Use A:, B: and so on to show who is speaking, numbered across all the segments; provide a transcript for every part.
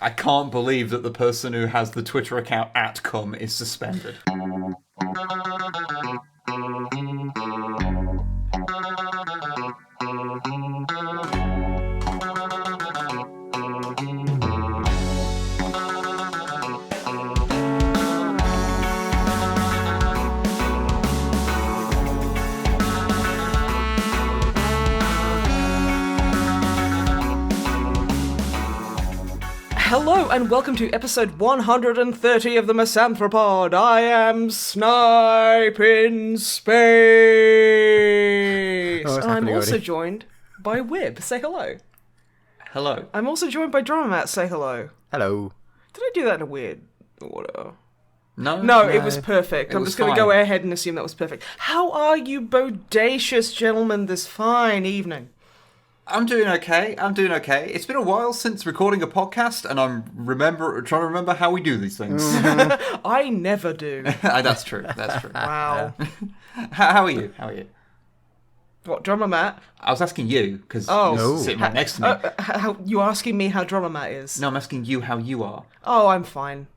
A: I can't believe that the person who has the Twitter account @cum is suspended.
B: Hello and welcome to episode 130 of the MisanthroPod. I am Snipe in space.
C: Oh,
B: And I'm also
C: already.
B: joined by Wib. Say hello.
A: Hello.
B: I'm also joined by Drummer Matt. Say hello.
C: Hello.
B: Did I do that in a weird order?
A: No,
B: No, it was perfect.
A: It
B: I'm
A: was
B: just going to
A: fine.
B: go ahead and assume that was perfect. How are you bodacious gentlemen this fine evening?
A: I'm doing okay. It's been a while since recording a podcast, and I'm trying to remember how we do these things.
B: I never do.
A: That's true.
B: Wow.
A: How are you?
B: What, Drummer Matt?
A: I was asking you, because
B: Oh.
A: you're sitting right next to me.
B: How, you asking me how Drummer Matt is?
A: No, I'm asking you how you are.
B: Oh, I'm fine.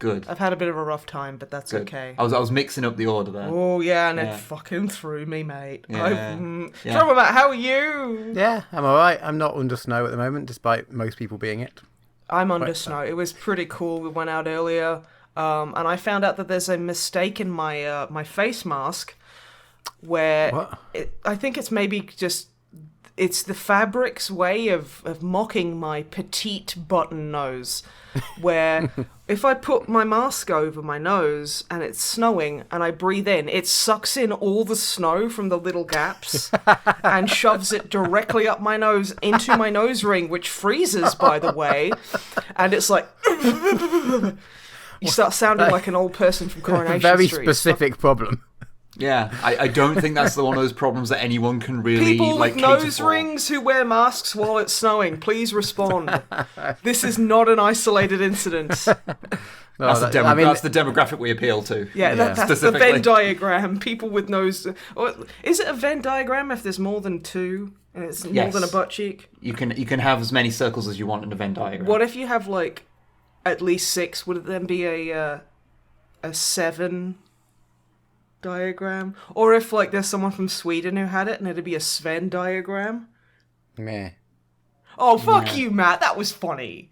A: Good.
B: I've had a bit of a rough time, but that's
A: Good.
B: okay.
A: I was mixing up the order there.
B: Oh, yeah, and
A: Yeah.
B: it fucking threw me, mate.
A: Yeah. Yeah.
B: Drummer Matt, how are you?
C: Yeah, I'm alright. I'm not under snow at the moment, despite most people being it.
B: I'm under snow. It was pretty cool. We went out earlier, and I found out that there's a mistake in my my face mask where
C: What?
B: I think it's maybe just it's the fabric's way of mocking my petite button nose, where if I put my mask over my nose and it's snowing and I breathe in, it sucks in all the snow from the little gaps and shoves it directly up my nose into my nose ring, which freezes, by the way, and it's like you start sounding like an old person from Coronation
C: Very
B: Street.
C: specific problem.
A: Yeah, I don't think that's one of those problems that anyone can really
B: People with
A: cater
B: nose
A: for.
B: rings who wear masks while it's snowing, please respond. This is not an isolated incident.
A: That's the demographic we appeal to.
B: Yeah, that's the
A: specifically.
B: Venn diagram. People with nose... Or, is it a Venn diagram if there's more than two? And it's more
A: Yes.
B: than a butt cheek?
A: You can have as many circles as you want in a Venn diagram.
B: What if you have, like, at least six? Would it then be a 7 diagram? Or if, like, there's someone from Sweden who had it and it'd be a Sven diagram?
C: Meh.
B: Oh, fuck you, Matt. That was funny.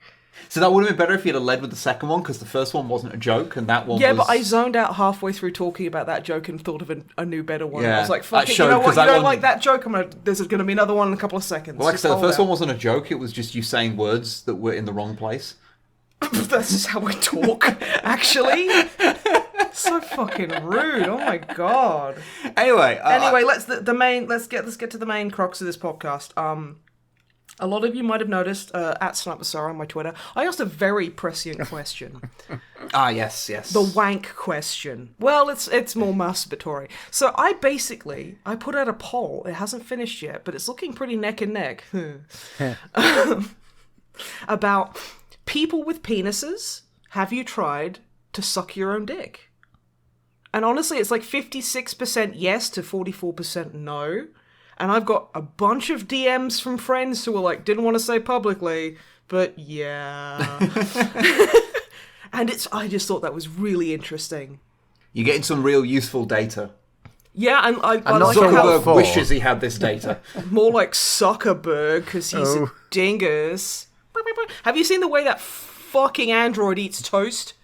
A: So that would have been better if you'd have led with the second one, because the first one wasn't a joke, and that one
B: Yeah,
A: was...
B: but I zoned out halfway through talking about that joke and thought of a new, better one.
A: Yeah.
B: I was like,
A: That
B: fuck it,
A: showed,
B: you know what?
A: 'cause
B: You
A: that
B: don't
A: one-
B: like that joke? There's going to be another one in a couple of seconds.
A: Well, like I
B: Just
A: said, the
B: hold
A: first
B: out.
A: one wasn't a joke, it was just you saying words that were in the wrong place.
B: That's just how I talk, actually. So fucking rude. Oh my god.
A: Anyway,
B: Let's get to the main crux of this podcast. A lot of you might have noticed at Sniper on my Twitter, I asked a very prescient question.
A: yes.
B: The wank question. Well, it's more masturbatory. So I put out a poll. It hasn't finished yet, but it's looking pretty neck and neck. About people with penises. Have you tried to suck your own dick? And honestly, it's like 56% yes to 44% no. And I've got a bunch of DMs from friends who were like, didn't want to say publicly, but yeah. And I just thought that was really interesting.
A: You're getting some real useful data.
B: Yeah, and I
C: not
B: like
C: sure
B: how
C: what
A: Zuckerberg
C: for.
A: wishes he had this data.
B: more like Zuckerberg, because he's a
C: Oh.
B: dingus. Have you seen the way that fucking android eats toast?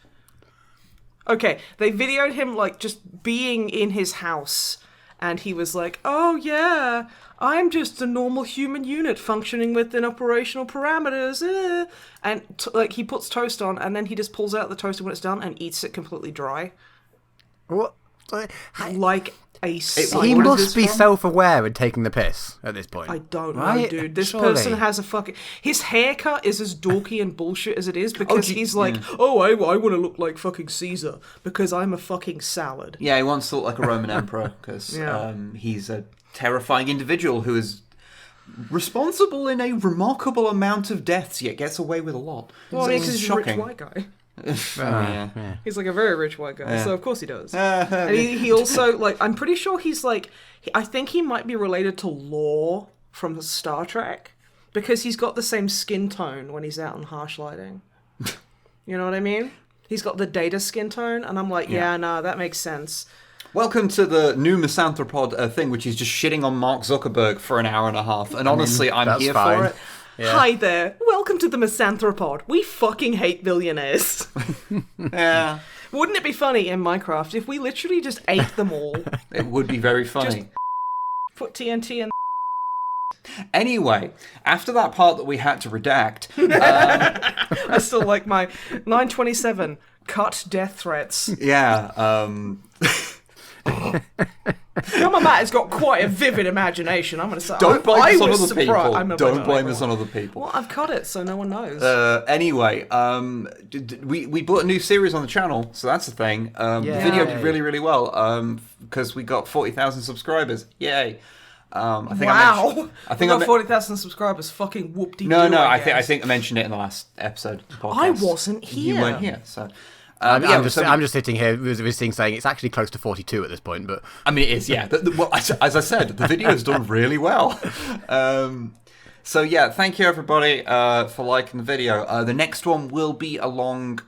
B: Okay, they videoed him, like, just being in his house, and he was like, oh yeah, I'm just a normal human unit functioning within operational parameters, and, he puts toast on, and then he just pulls out the toast when it's done and eats it completely dry.
C: What?
B: Like a
C: He
B: psycho.
C: must be self-aware and taking the piss at this point.
B: I don't know,
C: Right?
B: dude. This
C: Surely.
B: person has a fucking... His haircut is as dorky and bullshit as it is because
A: gee,
B: he's like, oh, I want to look like fucking Caesar because I'm a fucking salad.
A: Yeah, he wants to look like a Roman emperor, because
B: Yeah.
A: he's a terrifying individual who is responsible in a remarkable amount of deaths, yet gets away with a lot.
B: Well,
A: It's
B: because he's a rich
A: shocking.
B: white guy.
A: Yeah.
B: He's like a very rich white guy, so of course he does.
A: Uh,
B: And he also, like, I'm pretty sure he's like, I think he might be related to Lore from Star Trek. because he's got the same skin tone when he's out in harsh lighting. You know what I mean? He's got the Data skin tone, and I'm like, yeah, no, that makes sense.
A: Welcome to the new MisanthroPod thing, which is just shitting on Mark Zuckerberg for an hour and a half. And honestly, I'm here
C: fine.
A: for it.
C: Yeah.
B: Hi there. Welcome to the MisanthroPod. We fucking hate billionaires.
A: Yeah.
B: Wouldn't it be funny in Minecraft if we literally just ate them all?
A: It would be very funny.
B: Just put TNT in.
A: Anyway, after that part that we had to redact,
B: I still like my 927 cut death threats.
A: yeah,
B: Grandma Matt has got quite a vivid imagination. I'm going to say.
A: don't blame
B: I
A: us on
B: was
A: other people.
B: surprised. I'm not
A: Don't blame
B: anyone.
A: us on other people.
B: Well, I've cut it, so no one knows.
A: Anyway, we bought a new series on the channel, so that's the thing. The video did really, really well because we got 40,000 subscribers. Yay! I think
B: wow!
A: I think
B: we
A: I
B: got 40,000 subscribers. Fucking whoop-de-doo.
A: No, I
B: guess.
A: think I mentioned it in the last episode of the podcast.
B: I wasn't here.
A: You weren't here, so.
C: I'm just sitting here visiting, saying it's actually close to 42 at this point, but
A: I mean, it is, yeah. Well, as I said, the video's done really well. So yeah, thank you everybody for liking the video. The next one will be along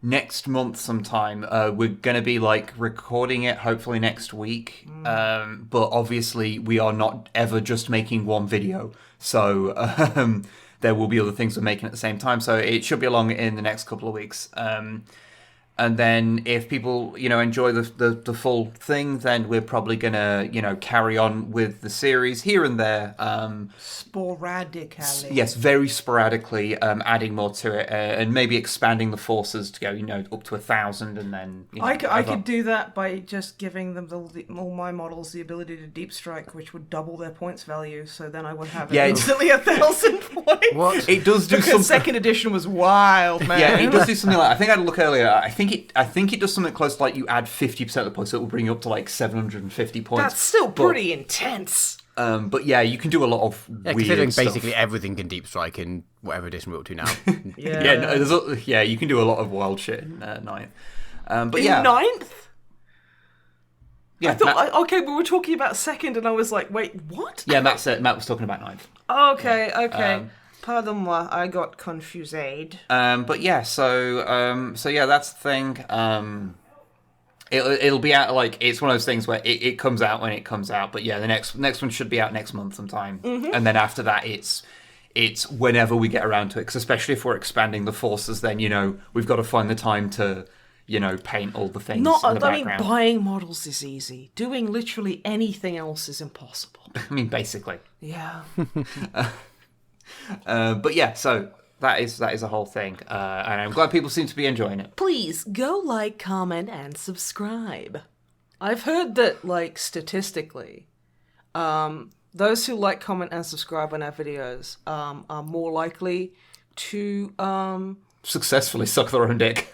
A: next month sometime. We're going to be recording it hopefully next week. But obviously we are not ever just making one video. So there will be other things we're making at the same time. So it should be along in the next couple of weeks. And then if people, enjoy the full thing, then we're probably going to, carry on with the series here and there.
B: Sporadically.
A: Yes, very sporadically, adding more to it and maybe expanding the forces to go, up to 1,000 and then...
B: I could do that by just giving them all my models the ability to deep strike, which would double their points value, so then I would have instantly 1,000 points.
C: What?
A: It does do
B: because
A: something...
B: second edition was wild, man.
A: Yeah, it does do something I think I had a look earlier. I think it does something close to you add 50% of the points, so it will bring you up to 750 points.
B: That's still pretty intense.
A: But yeah, you can do a lot of weird
C: considering
A: stuff.
C: basically everything can deep strike in whatever edition we're up to now.
B: Yeah.
A: You can do a lot of wild shit in 9th. But
B: in
A: yeah,
B: 9th?
A: yeah.
B: I thought, we were talking about second, and I was like, wait, what?
A: Yeah, Matt was talking about 9th.
B: Okay. Pardon moi, I got confused.
A: But yeah, so yeah, that's the thing. It'll be out it's one of those things where it comes out when it comes out. But yeah, the next one should be out next month sometime, and then after that, it's whenever we get around to it. Because especially if we're expanding the forces, then we've got to find the time to paint all the things. in the background.
B: Buying models is easy. Doing literally anything else is impossible.
A: I mean, basically.
B: Yeah.
A: But yeah, so that is a whole thing, and I'm glad people seem to be enjoying it.
B: Please go like, comment, and subscribe. I've heard that, statistically, those who like, comment, and subscribe on our videos are more likely to
A: Successfully suck their own dick.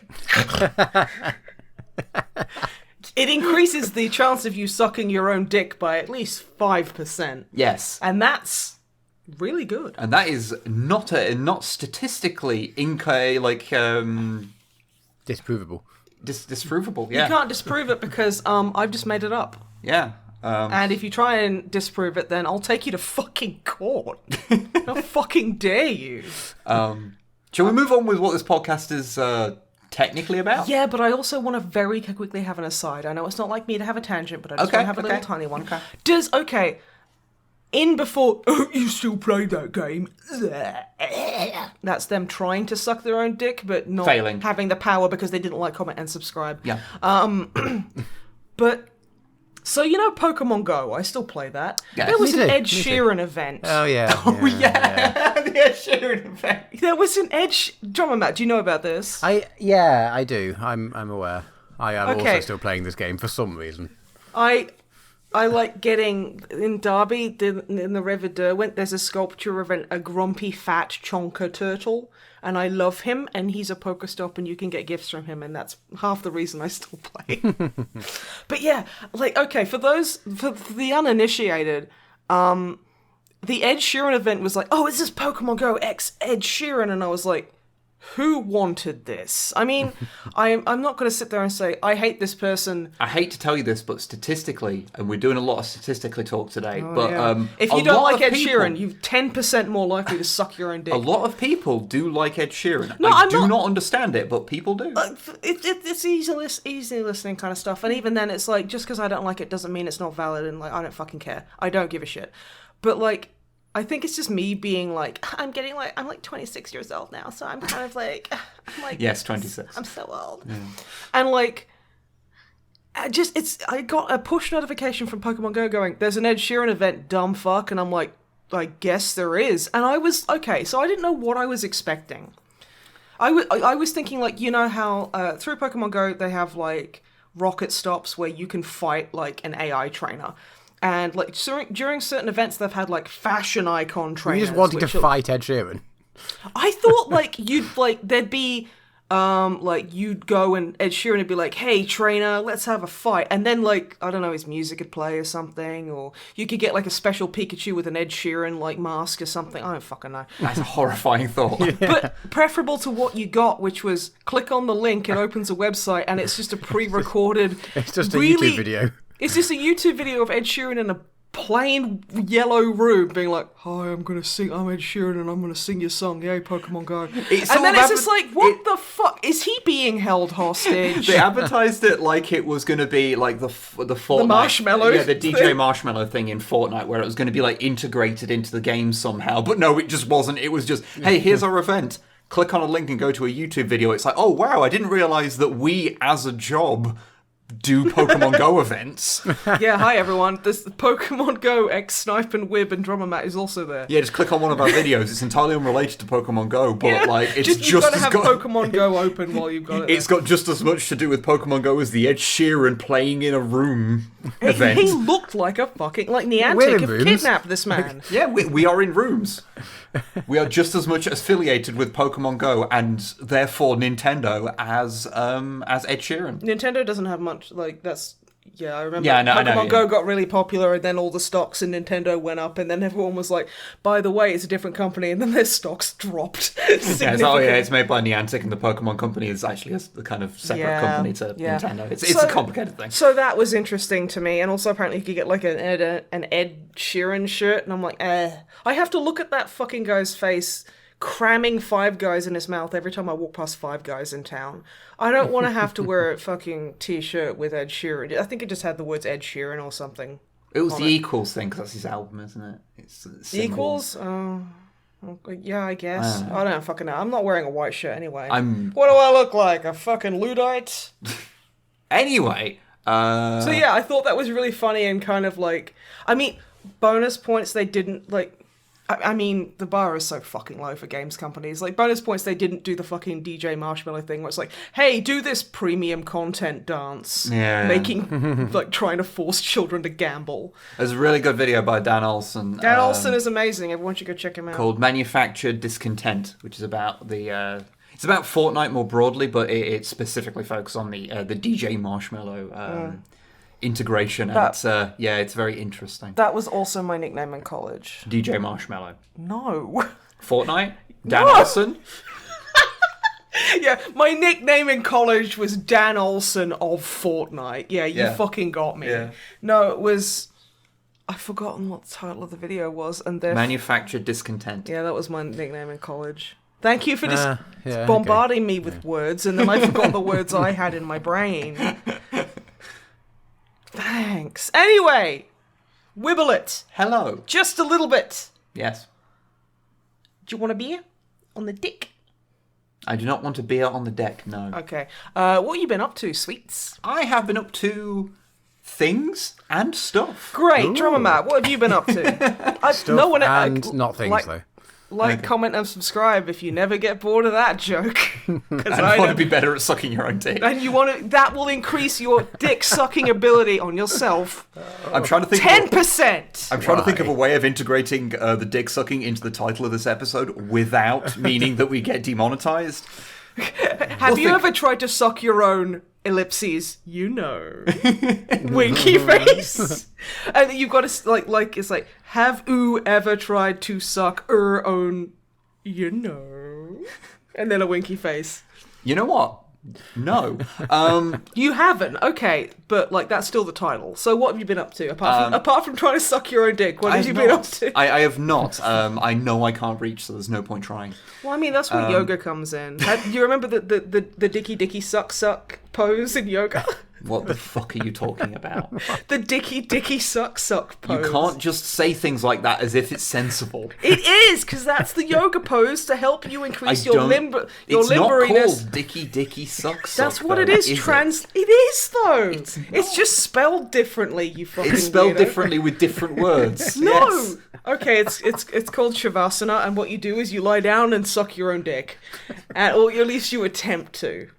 B: It increases the chance of you sucking your own dick by at least 5%.
A: Yes,
B: And that's really good.
A: and that is not statistically
C: Disprovable.
A: disprovable. Yeah,
B: You can't disprove it because I've just made it up.
A: yeah.
B: And if you try and disprove it, then I'll take you to fucking court. How fucking dare you?
A: Shall we move on with what this podcast is technically about?
B: Yeah, but I also want to very quickly have an aside. I know it's not like me to have a tangent, but I just want to have a little tiny one. Okay. Before, you still play that game? That's them trying to suck their own dick, but not
A: Failing.
B: having the power because they didn't like, comment, and subscribe.
A: Yeah.
B: But, so Pokemon Go, I still play that.
A: Yes.
B: There was
C: Me
B: an
C: too,
B: Ed
C: me too.
B: Sheeran event.
C: Oh yeah.
A: Oh yeah, the Ed Sheeran event.
B: There was an Drummer Matt, do you know about this?
C: I do. I'm aware. I am also still playing this game for some reason.
B: I like getting in Derby, in the River Derwent, there's a sculpture of a grumpy fat chonker turtle, and I love him, and he's a Pokestop, and you can get gifts from him, and that's half the reason I still play. But yeah, for the uninitiated, the Ed Sheeran event was like, oh, is this Pokemon Go X Ed Sheeran? And I was like, who wanted this? I mean, I'm not going to sit there and say, I hate this person.
A: I hate to tell you this, but statistically, and we're doing a lot of statistically talk today,
B: if you don't like Ed Sheeran, you're 10% more likely to suck your own dick.
A: A lot of people do like Ed Sheeran.
B: No,
A: I do not understand it, but people do.
B: It's easy listening kind of stuff, and even then, it's like, just because I don't like it doesn't mean it's not valid, and like, I don't fucking care. I don't give a shit. But like, I think it's just me being like, I'm like 26 years old now, so I'm kind of like,
A: yes, 26.
B: I'm so old. Yeah. And like, I got a push notification from Pokemon Go going, there's an Ed Sheeran event, dumb fuck, and I'm like, I guess there is. And I was, okay, so I didn't know what I was expecting. I was thinking, like, you know how through Pokemon Go they have like rocket stops where you can fight like an AI trainer. And like during certain events, they've had like fashion icon trainers.
C: You just wanted to fight Ed Sheeran.
B: I thought like there'd be like you'd go and Ed Sheeran would be like, "Hey trainer, let's have a fight," and then like I don't know, his music would play or something, or you could get like a special Pikachu with an Ed Sheeran like mask or something. I don't fucking know.
A: That's a horrifying thought.
B: Yeah. But preferable to what you got, which was click on the link, it opens a website, and it's just a pre-recorded.
C: It's just a YouTube video.
B: It's just a YouTube video of Ed Sheeran in a plain yellow room being like, "Hi, I'm Ed Sheeran and I'm gonna sing your song, yay Pokemon Go." And then it's just like, what the fuck? Is he being held hostage?
A: They advertised it like it was gonna be like the Fortnite,
B: the Marshmallow,
A: the DJ Marshmallow thing in Fortnite, where it was gonna be like integrated into the game somehow. But no, it just wasn't. It was just, hey, here's our event. Click on a link and go to a YouTube video. It's like, oh wow, I didn't realize that we as a job do Pokemon Go events.
B: Yeah, hi everyone. This Pokemon Go X Snipe and Wib and Drummer Matt is also there.
A: Yeah, just click on one of our videos. It's entirely unrelated to Pokemon Go, but like it's
B: you've got to have Pokemon Go open while you've got it.
A: It's got just as much to do with Pokemon Go as the Ed Sheeran playing in a room event.
B: He looked like a fucking Niantic have kidnapped this man.
A: Yeah, we are in rooms. We are just as much affiliated with Pokemon Go and therefore Nintendo as Ed Sheeran.
B: Nintendo doesn't have much like that's. Yeah, I remember
A: Pokemon
B: Go got really popular, and then all the stocks in Nintendo went up, and then everyone was like, by the way, it's a different company, and then their stocks dropped.
A: It's made by Niantic, and the Pokemon company is actually a kind of separate company to Nintendo. It's a complicated thing.
B: So that was interesting to me, and also apparently you could get like an Ed Sheeran shirt, and I'm like, I have to look at that fucking guy's face cramming Five Guys in his mouth every time I walk past Five Guys in town. I don't want to have to wear a fucking t-shirt with Ed Sheeran. I think it just had the words Ed Sheeran or something.
A: It was the Equals thing, because that's his album, isn't it? It's
B: Equals? Yeah, I guess. I don't fucking know. I'm not wearing a white shirt anyway.
A: What
B: do I look like? A fucking Luddite?
A: Anyway.
B: So yeah, I thought that was really funny and kind of like... I mean, bonus points they didn't like... I mean, the bar is so fucking low for games companies. Like, bonus points, they didn't do the fucking DJ Marshmallow thing where it's like, hey, do this premium content dance.
A: Yeah.
B: Making, like, trying to force children to gamble.
A: There's a really good video by Dan Olsen.
B: Dan Olsen is amazing. Everyone should go check him out.
A: Called Manufactured Discontent, which is about the... it's about Fortnite more broadly, but it's specifically focused on the DJ Marshmallow integration, and it's very interesting.
B: That was also my nickname in college.
A: DJ Marshmallow.
B: No.
A: Fortnite? Dan Olsen?
B: Yeah, my nickname in college was Dan Olsen of Fortnite. Yeah, you fucking got me. Yeah. No, it was... I've forgotten what the title of the video was, and
A: Manufactured Discontent.
B: Yeah, that was my nickname in college. Thank you for just bombarding me with words, and then I forgot the words I had in my brain. Thanks. Anyway, wibble it.
A: Hello.
B: Just a little bit.
A: Yes.
B: Do you want a beer? On the dick?
A: I do not want a beer on the deck, no.
B: Okay. What have you been up to, sweets?
A: I have been up to things and stuff.
B: Great. Ooh. Drummer Matt, what have you been up to?
C: Stuff and not things, though.
B: Comment, and subscribe if you never get bored of that joke.
A: And I want to be better at sucking your own dick.
B: And that will increase your dick sucking ability on yourself.
A: I'm trying to think
B: 10%.
A: I'm trying to think of a way of integrating the dick sucking into the title of this episode without meaning that we get demonetized.
B: Have you ever tried to suck your own ellipses? You know. Winky face. And you've got to, like, it's like, have you ever tried to suck your own, you know? And then a winky face.
A: You know what? No.
B: You haven't? Okay, but like that's still the title. So what have you been up to? Apart from trying to suck your own dick, what have you been up to?
A: I have not. I know I can't reach, so there's no point trying.
B: Well, I mean, that's where yoga comes in. You remember the dicky suck pose in yoga?
A: What the fuck are you talking about?
B: The dicky suck pose.
A: You can't just say things like that as if it's sensible.
B: It is, because that's the yoga pose to help you increase your limberiness.
A: It's not called dicky suck.
B: That's what it is. It is, though. It's just spelled differently, you fucking
A: It's spelled
B: weirdo.
A: differently with different words.
B: No!
A: Yes.
B: Okay, it's called Shavasana, and what you do is you lie down and suck your own dick. Or at least you attempt to.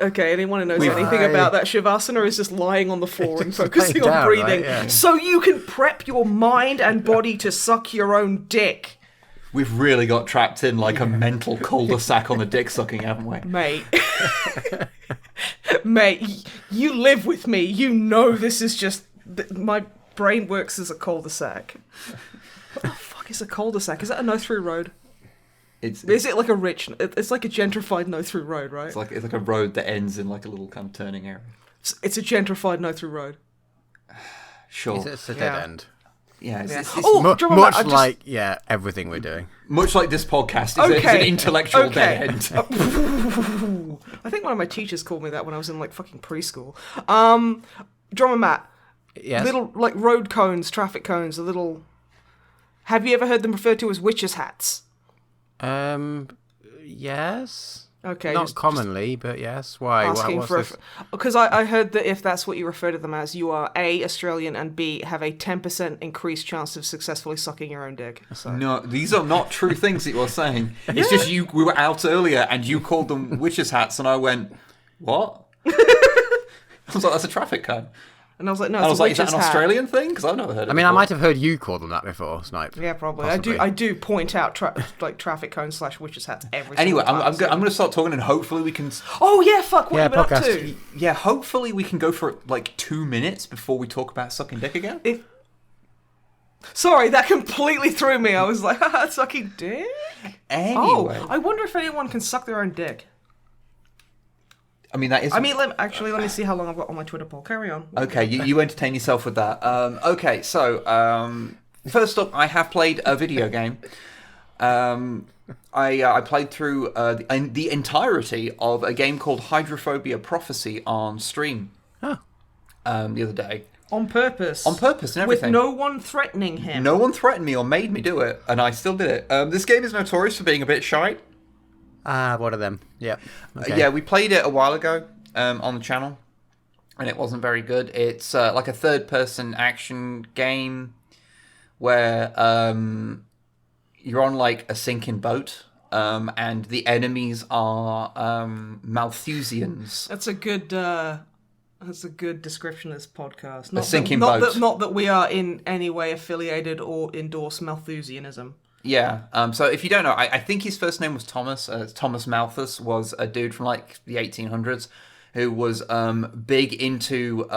B: Okay, anyone who knows anything about that, Shavasana is just lying on the floor and focusing on breathing. Right? Yeah. So you can prep your mind and body to suck your own dick.
A: We've really got trapped in like a mental cul-de-sac on the dick sucking, haven't we?
B: Mate. Mate, you live with me. You know this is just... My brain works as a cul-de-sac. What the fuck is a cul-de-sac? Is that a no-through road? Is it like a rich... It's like a gentrified no-through road, right?
A: It's like a road that ends in like a little kind of turning area.
B: It's a gentrified no-through road.
A: Sure.
C: It's a dead end.
A: Yeah.
C: Much like everything we're doing.
A: Much like this podcast is an intellectual dead end.
B: I think one of my teachers called me that when I was in like fucking preschool. Drummer Matt.
C: Yes.
B: Little like road cones, traffic cones, the little... Have you ever heard them referred to as witches' hats?
C: Yes.
B: Okay.
C: Not commonly, but yes. Why?
B: Asking for because I heard that if that's what you refer to them as, you are A, Australian, and B, have a 10% increased chance of successfully sucking your own dick. So.
A: No, these are not true things that you're saying. It's just we were out earlier and you called them witches' hats and I went, what? I was like, that's a traffic cone.
B: And I was like, no,
A: it's
B: a witch's hat.
A: Is that an Australian thing? Because I've never heard it.
C: I mean, I might have heard you call them that before, Snipe.
B: Yeah, probably. Possibly. I do point out traffic cones / witches' hats every
A: Anyway,
B: single time.
A: I'm going to start talking and hopefully we can...
B: Oh, yeah, fuck, what have you been up to?
A: Yeah, hopefully we can go for like 2 minutes before we talk about sucking dick again.
B: Sorry, that completely threw me. I was like, haha, sucking dick?
A: Anyway.
B: Oh, I wonder if anyone can suck their own dick.
A: I mean, that is...
B: let me see how long I've got on my Twitter poll. Carry on.
A: Okay, you entertain yourself with that. Okay, so, first up, I have played a video game. I played through the entirety of a game called Hydrophobia Prophecy on stream the other day.
B: On purpose.
A: On purpose and everything.
B: With no one threatening him.
A: No one threatened me or made me do it, and I still did it. This game is notorious for being a bit shite.
C: One of them. Yeah. Okay.
A: Yeah, we played it a while ago on the channel, and it wasn't very good. It's like a third-person action game where you're on like a sinking boat, and the enemies are Malthusians.
B: That's a good description of this podcast.
A: A sinking boat.
B: Not that we are in any way affiliated or endorse Malthusianism.
A: Yeah, so if you don't know, I think his first name was Thomas. Thomas Malthus was a dude from like the 1800s who was big into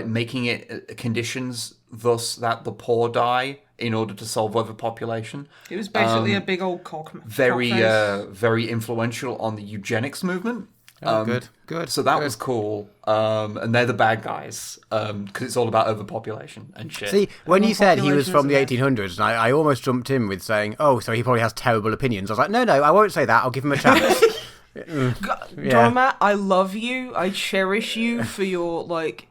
A: making it conditions thus that the poor die in order to solve overpopulation.
B: He was basically a big old cock.
A: Very influential on the eugenics movement.
C: Good.
A: So that was cool. And they're the bad guys because it's all about overpopulation and shit.
C: See, when you said he was from the 1800s, and I almost jumped in with saying, oh, so he probably has terrible opinions. I was like, no, I won't say that. I'll give him a chance.
B: Dharma, I love you. I cherish you for your like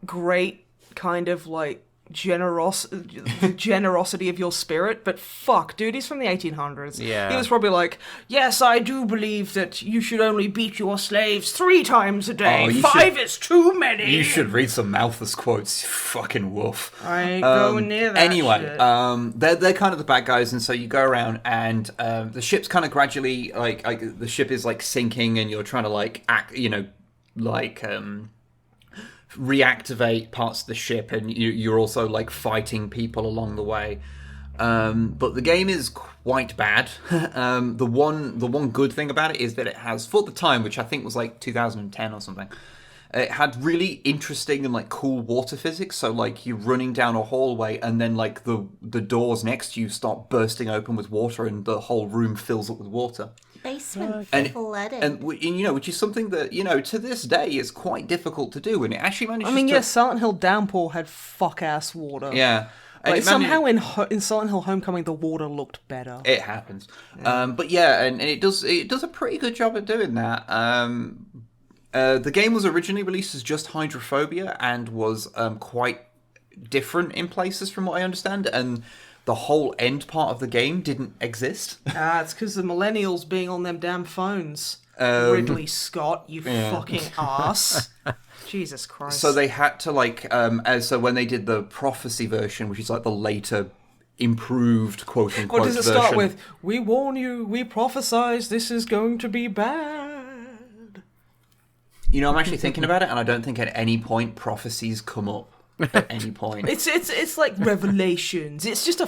B: great kind of like generosity of your spirit, but fuck, dude, he's from the 1800s.
C: Yeah.
B: He was probably like, yes, I do believe that you should only beat your slaves 3 times a day. 5 is too many.
A: You should read some Malthus quotes, you fucking wolf.
B: I ain't going near that
A: anyway,
B: shit.
A: They're kind of the bad guys, and so you go around, and the ship's kind of gradually, like the ship is like sinking, and you're trying to like act, reactivate parts of the ship, and you're also like fighting people along the way. But the game is quite bad. The one good thing about it is that it has, for the time, which I think was like 2010 or something, it had really interesting and like cool water physics. So like you're running down a hallway, and then like the doors next to you start bursting open with water, and the whole room fills up with water.
D: Basement
A: and
D: flooded.
A: which is something that to this day is quite difficult to do, and it actually manages.
B: I mean, yes, Silent Hill Downpour had fuck-ass water.
A: Yeah. And
B: Like, somehow in Silent Hill Homecoming, the water looked better.
A: It happens. But yeah, and it does a pretty good job at doing that. The game was originally released as just Hydrophobia and was quite different in places from what I understand, and the whole end part of the game didn't exist.
B: It's because the millennials being on them damn phones. Ridley Scott, you fucking ass. Jesus Christ.
A: So they had to so when they did the Prophecy version, which is like the later improved quote unquote version.
B: What does it start with? We warn you, we prophesize this is going to be bad.
A: I'm actually thinking about it, and I don't think at any point prophecies come up. At any point.
B: It's like revelations. It's just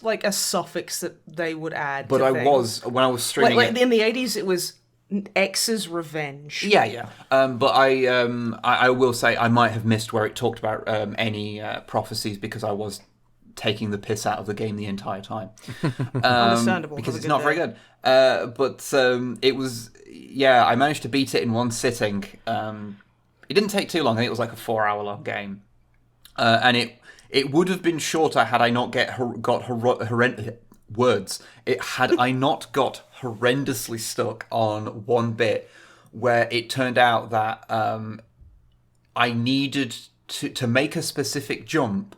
B: like a suffix that they would add.
A: But when I was streaming
B: like in the 80s, it was X's revenge.
A: Yeah. But I will say I might have missed where it talked about any prophecies because I was taking the piss out of the game the entire time.
B: Understandable.
A: Because it's not very good. But it was, I managed to beat it in one sitting. It didn't take too long. I think it was like a 4-hour long game. And it would have been shorter had I not got horrendously stuck on one bit where it turned out that I needed to make a specific jump.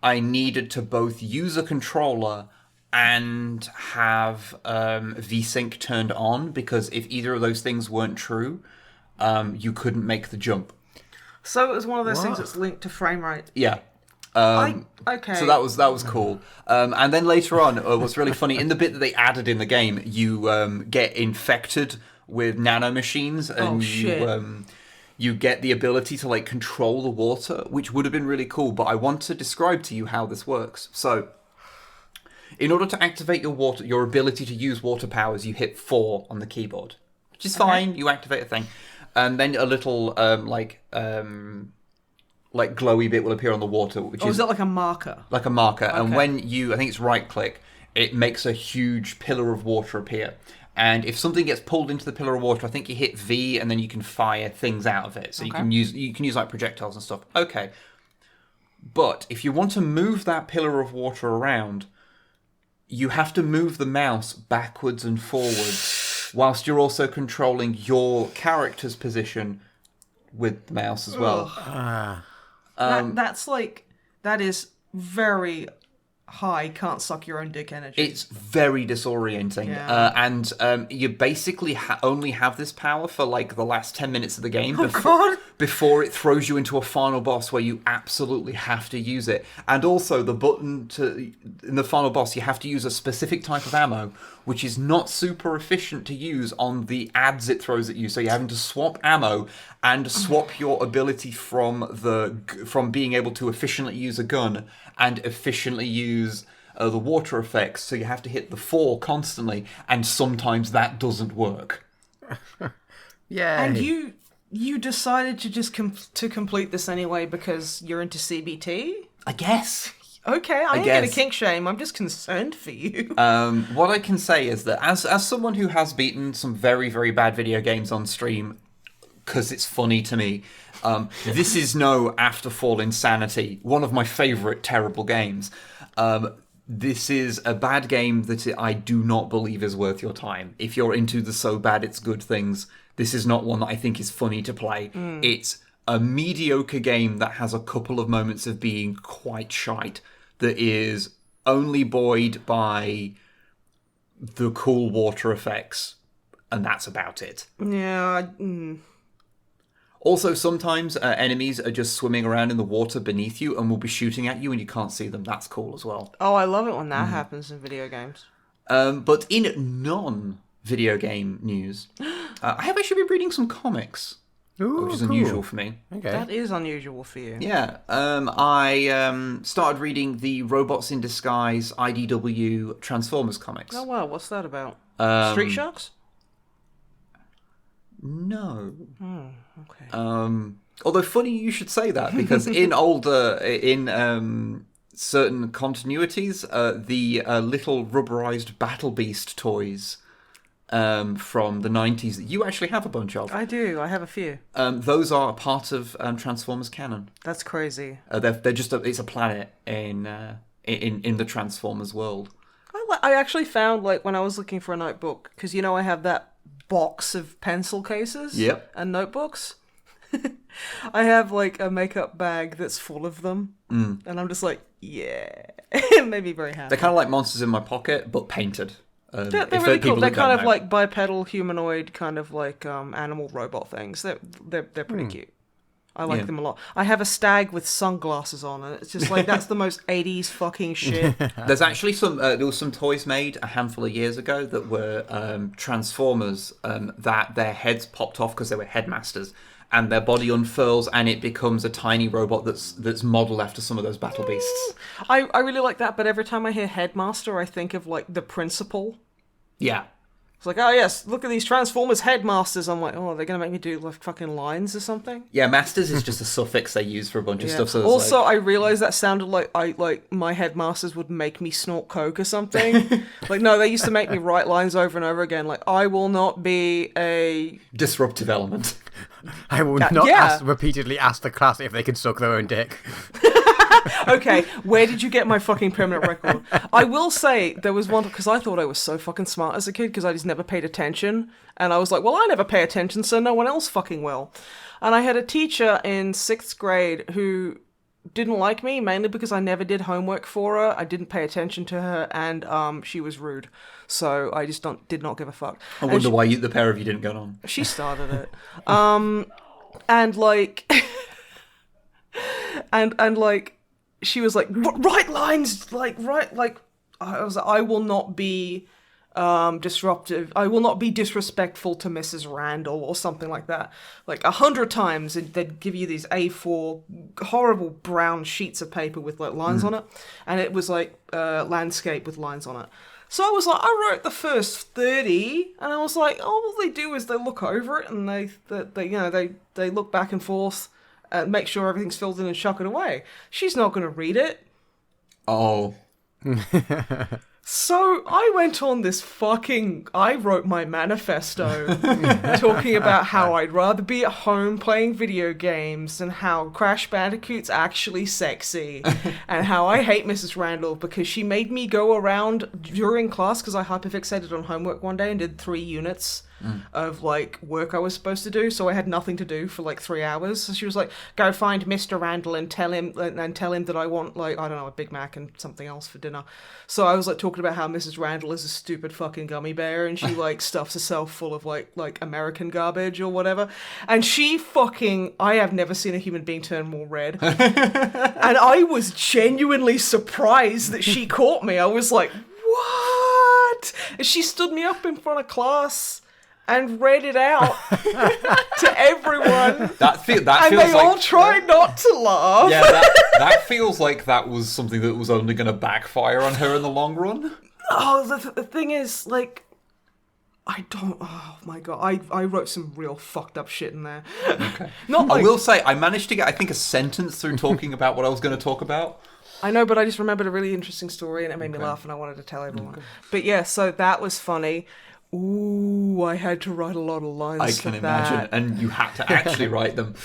A: I needed to both use a controller and have VSync turned on, because if either of those things weren't true, you couldn't make the jump.
B: So it was one of those things that's linked to frame rate.
A: Yeah.
B: Okay.
A: So that was cool. And then later on, what's really funny, in the bit that they added in the game, you get infected with nanomachines, and you get the ability to control the water, which would have been really cool. But I want to describe to you how this works. So, in order to activate your ability to use water powers, you hit 4 on the keyboard, which is fine. You activate a thing. And then a little glowy bit will appear on the water, which
B: is that like a marker?
A: Like a marker.
B: Okay.
A: And when I think it's right click, it makes a huge pillar of water appear. And if something gets pulled into the pillar of water, I think you hit V, and then you can fire things out of it. So you can use like projectiles and stuff. Okay. But if you want to move that pillar of water around, you have to move the mouse backwards and forwards, whilst you're also controlling your character's position with the mouse as well.
B: That is very high, can't suck your own dick energy.
A: It's very disorienting.
B: Yeah.
A: And you basically only have this power for the last 10 minutes of the game before it throws you into a final boss where you absolutely have to use it. And also the button in the final boss, you have to use a specific type of ammo, which is not super efficient to use on the adds it throws at you. So you're having to swap ammo and swap your ability from being able to efficiently use a gun and efficiently use the water effects. So you have to hit the 4 constantly, and sometimes that doesn't work.
C: Yeah.
B: And you decided to just to complete this anyway because you're into CBT?
A: I guess.
B: Okay, I ain't gonna kink shame. I'm just concerned for you.
A: What I can say is that as someone who has beaten some very, very bad video games on stream, because it's funny to me, this is no Afterfall Insanity, one of my favourite terrible games. This is a bad game that I do not believe is worth your time. If you're into the so bad it's good things, this is not one that I think is funny to play. It's a mediocre game that has a couple of moments of being quite shite, that is only buoyed by the cool water effects, and that's about it.
B: Yeah.
A: Also, sometimes enemies are just swimming around in the water beneath you and will be shooting at you and you can't see them. That's cool as well.
B: Oh, I love it when that happens in video games.
A: But in non-video game news, I have actually been reading some comics.
C: Ooh,
A: which is
C: cool.
A: unusual for me.
C: Okay.
B: That is unusual for you.
A: Yeah. I started reading the Robots in Disguise IDW Transformers comics.
B: Oh, wow. What's that about? Street Sharks?
A: No.
B: Okay.
A: Although funny you should say that, because in certain continuities, the little rubberized Battle Beast toys from the 90s that you actually have a bunch of.
B: I do. I have a few.
A: Those are part of Transformers canon.
B: That's crazy.
A: They're just it's a planet in the Transformers world.
B: I actually found, like, when I was looking for a notebook, because, you know, I have that box of pencil cases and notebooks. I have, like, a makeup bag that's full of them. And I'm just like, yeah. It made me very happy.
A: They're kind of like monsters in my pocket, but painted.
B: They're really cool. They're kind of like bipedal humanoid, kind of like animal robot things. They're pretty cute. I like them a lot. I have a stag with sunglasses on, and it's just like, that's the most 80s fucking shit.
A: There's actually there was some toys made a handful of years ago that were Transformers that their heads popped off because they were headmasters, and their body unfurls and it becomes a tiny robot that's modelled after some of those battle beasts.
B: I really like that, but every time I hear headmaster, I think of, like, the principal.
A: Yeah.
B: It's like, oh yes, look at these Transformers headmasters. I'm like, oh, they're going to make me do, like, fucking lines or something?
A: Yeah, masters is just a suffix they use for a bunch of stuff. So
B: also, I realised that sounded like my headmasters would make me snort coke or something. Like, no, they used to make me write lines over and over again. Like, I will not be a...
A: disruptive element.
C: I will not repeatedly ask the class if they can suck their own dick.
B: Okay, where did you get my fucking permanent record? I will say, there was one, because I thought I was so fucking smart as a kid, because I just never paid attention. And I was like, well, I never pay attention, so no one else fucking will. And I had a teacher in 6th grade who didn't like me, mainly because I never did homework for her, I didn't pay attention to her, and she was rude. So I just did not give a fuck.
A: I wonder why the pair of you didn't get on.
B: She started it. And like... and like... she was like, write lines, like, write, like, I was like, I will not be disruptive, I will not be disrespectful to Mrs. Randall, or something like that. Like, 100 times, they'd give you these A4 horrible brown sheets of paper with, like, lines on it, and it was, like, landscape with lines on it. So I was like, I wrote the first 30, and I was like, all they do is they look over it, and they look back and forth, make sure everything's filled in and chuck it away. She's not going to read it.
A: Oh.
B: So I went on this I wrote my manifesto talking about how I'd rather be at home playing video games and how Crash Bandicoot's actually sexy and how I hate Mrs. Randall because she made me go around during class because I hyperfixated on homework one day and did 3 units of, like, work I was supposed to do, so I had nothing to do for, like, 3 hours. So she was like, go find Mr. Randall and tell him that I want, like, I don't know, a Big Mac and something else for dinner. So I was, like, talking about how Mrs. Randall is a stupid fucking gummy bear and she, like, stuffs herself full of, like American garbage or whatever. And she I have never seen a human being turn more red. And I was genuinely surprised that she caught me. I was like, what? And she stood me up in front of class and read it out to everyone.
A: And
B: they all tried not to laugh.
A: Yeah, that feels like that was something that was only going to backfire on her in the long run.
B: Oh, the thing is, like, oh my god, I wrote some real fucked up shit in there.
A: Okay. I will say, I managed to get, I think, a sentence through talking about what I was going to talk about.
B: I know, but I just remembered a really interesting story and it made me laugh and I wanted to tell everyone. Okay. But yeah, so that was funny. Ooh, I had to write a lot of lines.
A: I can imagine, and you had to actually write them.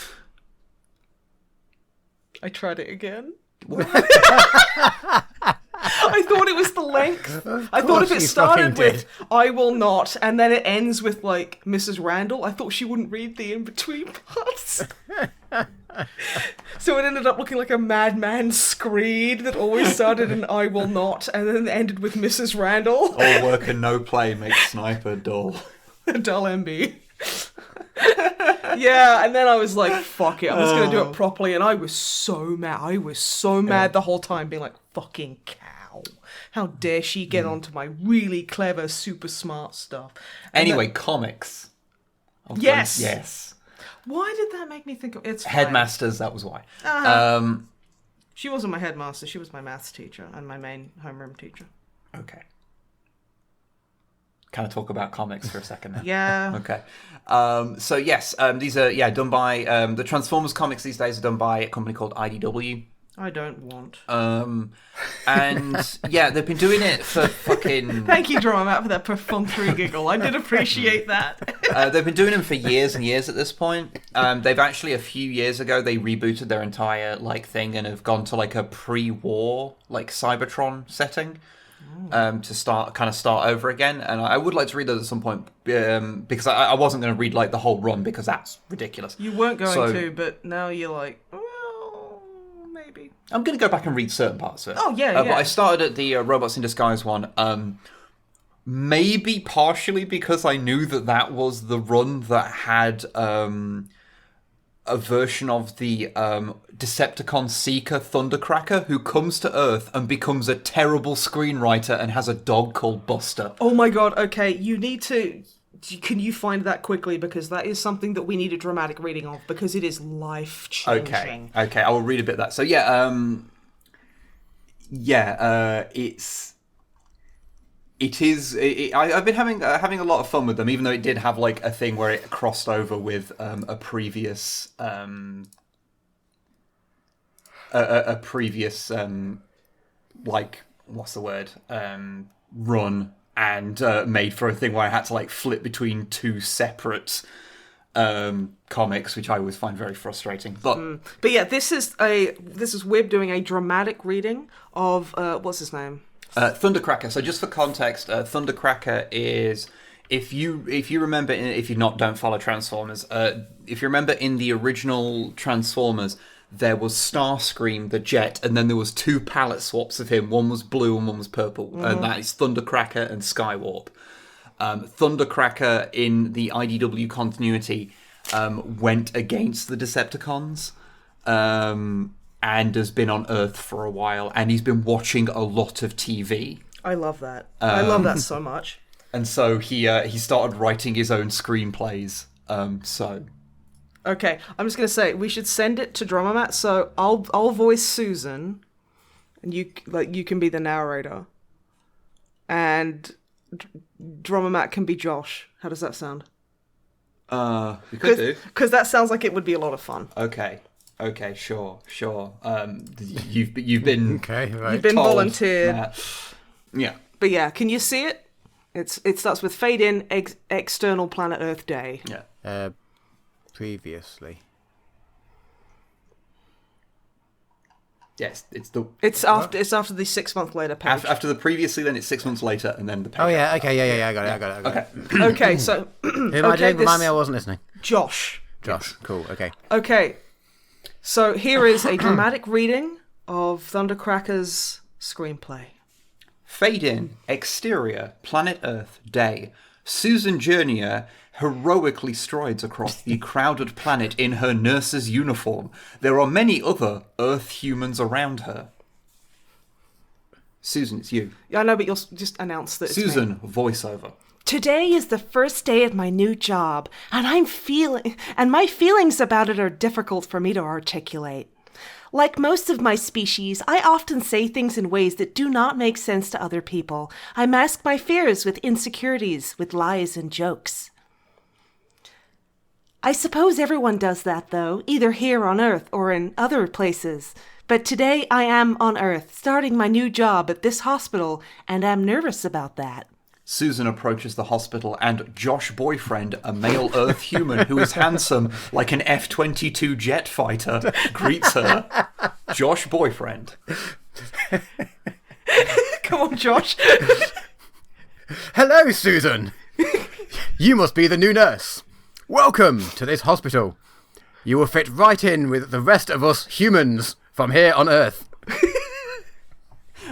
B: I tried it again. I thought it was the length. I thought if it started with "I will not" and then it ends with, like, Mrs. Randall, I thought she wouldn't read the in-between parts. So it ended up looking like a madman screed that always started in "I will not" and then ended with Mrs. Randall.
A: All work and no play makes Snipe a dull.
B: A dull MB. Yeah, and then I was like, fuck it, I'm just going to do it properly, and I was so mad. I was so mad the whole time, being like, fucking cow. How dare she get onto my really clever, super smart stuff. And
A: anyway, comics.
B: Yes!
A: Yes.
B: Why did that make me think of... It's
A: Headmasters, that was why.
B: She wasn't my headmaster, she was my maths teacher and my main homeroom teacher.
A: Okay. Can I talk about comics for a second now?
B: Yeah.
A: Okay. So yes, these are done by the Transformers comics these days are done by a company called IDW.
B: I don't want.
A: And yeah, they've been doing it for fucking...
B: Thank you, Drama Matt, for that perfunctory giggle. I did appreciate that.
A: They've been doing them for years and years at this point. They've actually, a few years ago, they rebooted their entire thing and have gone to a pre-war Cybertron setting to start over again. And I would like to read those at some point because I wasn't going to read the whole run because that's ridiculous.
B: You weren't going to, but now you're like, well, maybe.
A: I'm going to go back and read certain parts of it.
B: Oh, yeah.
A: But I started at the Robots in Disguise one. Maybe partially because I knew that was the run that had a version of the Decepticon Seeker Thundercracker who comes to Earth and becomes a terrible screenwriter and has a dog called Buster.
B: Oh my god, okay, you need to... Can you find that quickly? Because that is something that we need a dramatic reading of, because it is life-changing.
A: Okay, I will read a bit of that. So I've been having a lot of fun with them, even though it did have a thing where it crossed over with a previous what's the word, run, and made for a thing where I had to flip between two separate comics, which I always find very frustrating. But
B: yeah, this is Wib doing a dramatic reading of what's his name?
A: Thundercracker. So just for context, Thundercracker is, if you remember, if you don't follow Transformers, if you remember in the original Transformers, there was Starscream, the jet, and then there was two palette swaps of him. One was blue and one was purple, and that is Thundercracker and Skywarp. Thundercracker in the IDW continuity went against the Decepticons. And has been on Earth for a while, and he's been watching a lot of TV.
B: I love that. I love that so much.
A: And so he started writing his own screenplays.
B: Okay, I'm just gonna say we should send it to Drama Matt. So I'll voice Susan, and you can be the narrator, and Drama Matt can be Josh. How does that sound?
A: We could do,
B: because that sounds like it would be a lot of fun.
A: Okay, sure. You've been
C: okay, right.
B: You've been volunteered.
A: Yeah.
B: But yeah, can you see it? It starts with fade in external planet Earth day.
A: Yeah.
C: Previously.
A: Yes,
B: it's after the 6 month later page.
A: After the previously, then it's 6 months later, and then the page.
C: Oh yeah, okay, yeah, I got it.
A: Okay.
B: Okay, so
C: who am I doing? Remind me, I wasn't listening.
B: Josh,
C: cool, okay.
B: Okay. So here is a dramatic reading of Thundercracker's screenplay.
A: Fade in, exterior, planet Earth, day. Susan Journier heroically strides across the crowded planet in her nurse's uniform. There are many other Earth humans around her. Susan, it's you.
B: Yeah, I know, but you'll just announce that it's
A: Susan,
B: me.
A: voiceover.
B: Today is the first day of my new job, and my feelings about it are difficult for me to articulate. Like most of my species, I often say things in ways that do not make sense to other people. I mask my fears with insecurities, with lies and jokes. I suppose everyone does that, though, either here on Earth or in other places. But today I am on Earth, starting my new job at this hospital, and I'm nervous about that.
A: Susan approaches the hospital, and Josh Boyfriend, a male Earth human who is handsome like an F22 jet fighter, greets her. Josh Boyfriend.
B: Come on, Josh.
C: Hello, Susan. You must be the new nurse. Welcome to this hospital. You will fit right in with the rest of us humans from here on Earth.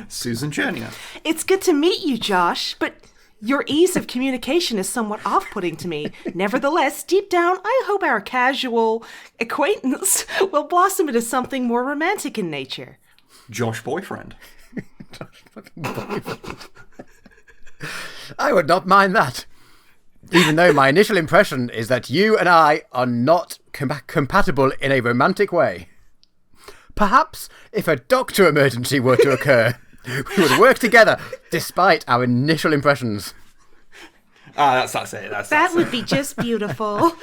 A: Susan Journier.
B: It's good to meet you, Josh, but your ease of communication is somewhat off-putting to me. Nevertheless, deep down, I hope our casual acquaintance will blossom into something more romantic in nature.
A: Josh Boyfriend.
C: Josh fucking Boyfriend. I would not mind that. Even though my initial impression is that you and I are not compatible in a romantic way. Perhaps if a doctor emergency were to occur, we would work together despite our initial impressions.
A: That's it.
B: That would be just beautiful.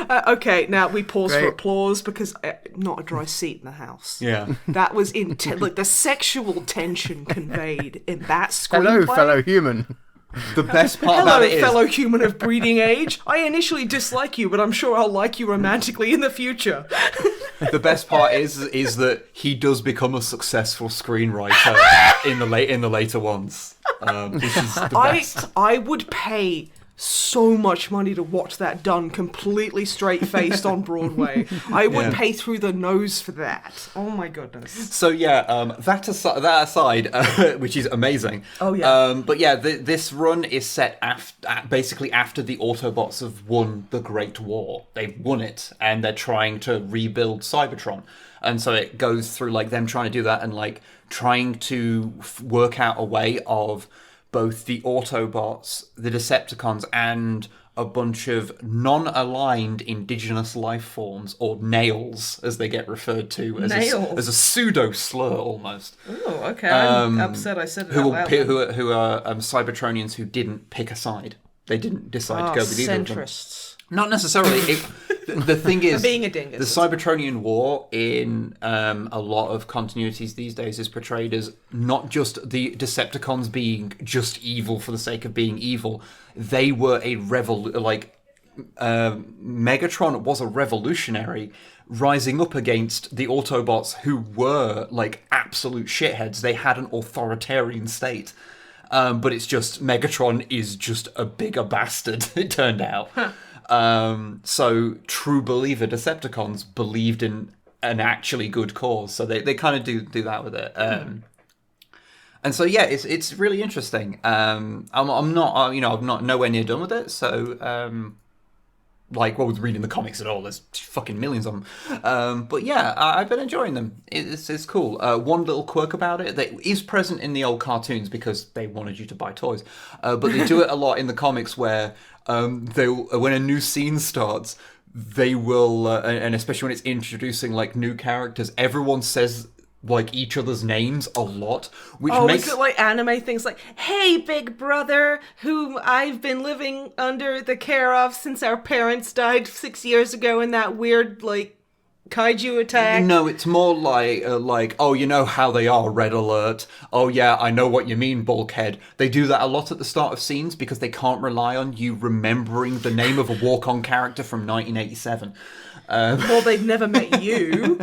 B: Okay, now we pause for
C: Great.
B: applause because not a dry seat in the house.
A: Yeah.
B: That was like the sexual tension conveyed in that screenplay.
C: Hello, fellow human.
A: The best part
B: Hello,
A: about it is
B: fellow human of breeding age. I initially dislike you, but I'm sure I'll like you romantically in the future.
A: the best part is that he does become a successful screenwriter in the later ones. This is the best.
B: I would pay so much money to watch that done completely straight-faced on Broadway. I would pay through the nose for that. Oh my goodness.
A: So yeah, that aside, which is amazing.
B: Oh yeah.
A: But yeah, this run is set basically after the Autobots have won the Great War. They've won it, and they're trying to rebuild Cybertron. And so it goes through like them trying to do that and like trying to work out a way of both the Autobots, the Decepticons, and a bunch of non-aligned indigenous life forms, or nails, as they get referred to, as a pseudo-slur almost.
B: Oh, okay. I'm upset I said it out loud.
A: Who are Cybertronians who didn't pick a side. They didn't decide to go with either of them.
B: Centrists.
A: Not necessarily. The thing is,
B: being a dingus.
A: The Cybertronian War in a lot of continuities these days is portrayed as not just the Decepticons being just evil for the sake of being evil. They were a Megatron was a revolutionary rising up against the Autobots, who were like absolute shitheads. They had an authoritarian state. But it's just Megatron is just a bigger bastard, it turned out. So true believer Decepticons believed in an actually good cause. So they kind of do that with it. And so yeah, it's really interesting. I'm not I'm not nowhere near done with it. So with reading the comics at all, there's fucking millions of them. But yeah, I've been enjoying them. It's cool. One little quirk about it that is present in the old cartoons because they wanted you to buy toys, but they do it a lot in the comics where when a new scene starts, they will, and especially when it's introducing like new characters, everyone says like each other's names a lot, which makes
B: is it like anime things like, "Hey, big brother, whom I've been living under the care of since our parents died 6 years ago in that weird like kaiju attack."
A: No, it's more like, oh, you know how they are, Red Alert. Oh yeah, I know what you mean, Bulkhead. They do that a lot at the start of scenes because they can't rely on you remembering the name of a walk-on character from 1987.
B: Well, they've never met you.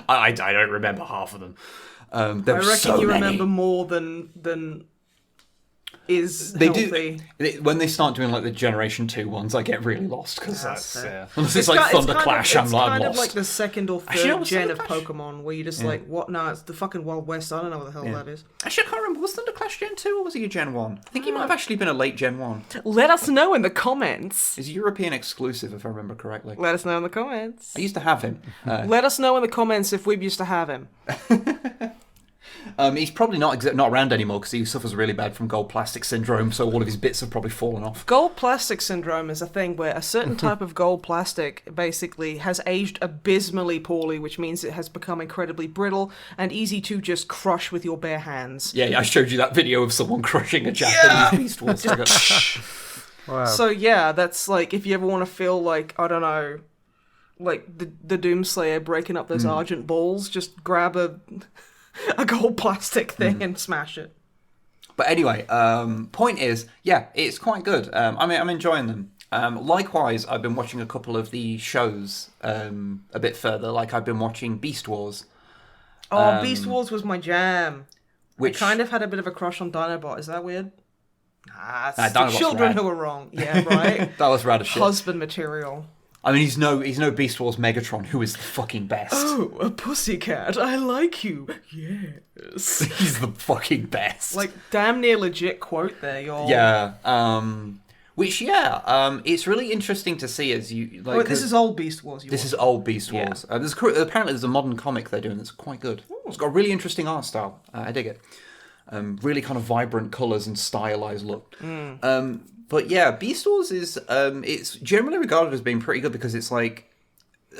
A: I don't remember half of them.
B: I reckon you remember more than is healthy.
A: When they start doing like the Generation 2 ones, I get really lost because that's unless
B: It's
A: like
B: Thunderclash,
A: I'm
B: kind
A: lost.
B: of like the second or
A: Actually,
B: third
A: was
B: gen of
A: Thunderclash?
B: Pokemon where you just like, what? No, it's the fucking Wild West. I don't know what the hell that is.
A: Actually, I can't remember. Was Thunderclash Gen 2 or was he a Gen 1? I think he might have actually been a late Gen 1.
B: Let us know in the comments.
A: He's European exclusive, if I remember correctly.
B: Let us know in the comments.
A: I used to have him.
B: Let us know in the comments if we used to have him.
A: He's probably not around anymore because he suffers really bad from gold plastic syndrome, so all of his bits have probably fallen off.
B: Gold plastic syndrome is a thing where a certain type of gold plastic basically has aged abysmally poorly, which means it has become incredibly brittle and easy to just crush with your bare hands.
A: Yeah, I showed you that video of someone crushing a Japanese Beast Wars figure.
C: Wow.
B: So yeah, that's like, if you ever want to feel like, I don't know, like the Doomslayer breaking up those Argent balls, just grab a gold plastic thing and smash it.
A: But anyway, point is, yeah, it's quite good. I'm enjoying them. Likewise, I've been watching a couple of the shows a bit further. Like I've been watching Beast Wars.
B: Beast Wars was my jam.
A: Which
B: I kind of had a bit of a crush on Dinobot. Is that weird? Nah, it's the
A: Dinobot's
B: children
A: rad.
B: who are wrong. Yeah, right?
A: that was rad as shit.
B: Husband material.
A: I mean, he's no Beast Wars Megatron, who is the fucking best.
B: Oh, a pussycat. I like you. Yes.
A: He's the fucking best.
B: Like, damn near legit quote there, y'all.
A: Yeah. It's really interesting to see as you like.
B: Wait, this is old Beast Wars.
A: This is old Beast Wars. Apparently, there's a modern comic they're doing that's quite good. It's got a really interesting art style. I dig it. Really kind of vibrant colours and stylized look. But yeah, Beast Wars is it's generally regarded as being pretty good because it's like,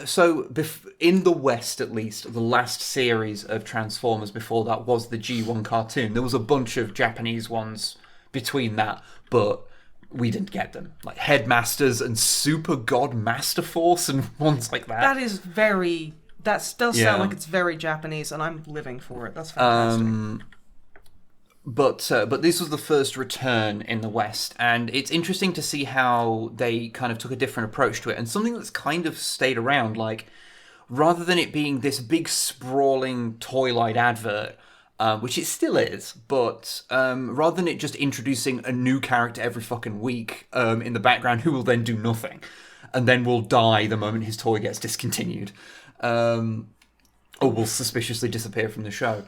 A: so in the West at least, the last series of Transformers before that was the G1 cartoon. There was a bunch of Japanese ones between that, but we didn't get them. Like Headmasters and Super God Master Force and ones like that.
B: That is very... That does sound like it's very Japanese, and I'm living for it. That's fantastic.
A: But this was the first return in the West, and it's interesting to see how they kind of took a different approach to it, and something that's kind of stayed around, like, rather than it being this big sprawling toy-light advert, which it still is, but rather than it just introducing a new character every fucking week in the background who will then do nothing, and then will die the moment his toy gets discontinued, or will suspiciously disappear from the show.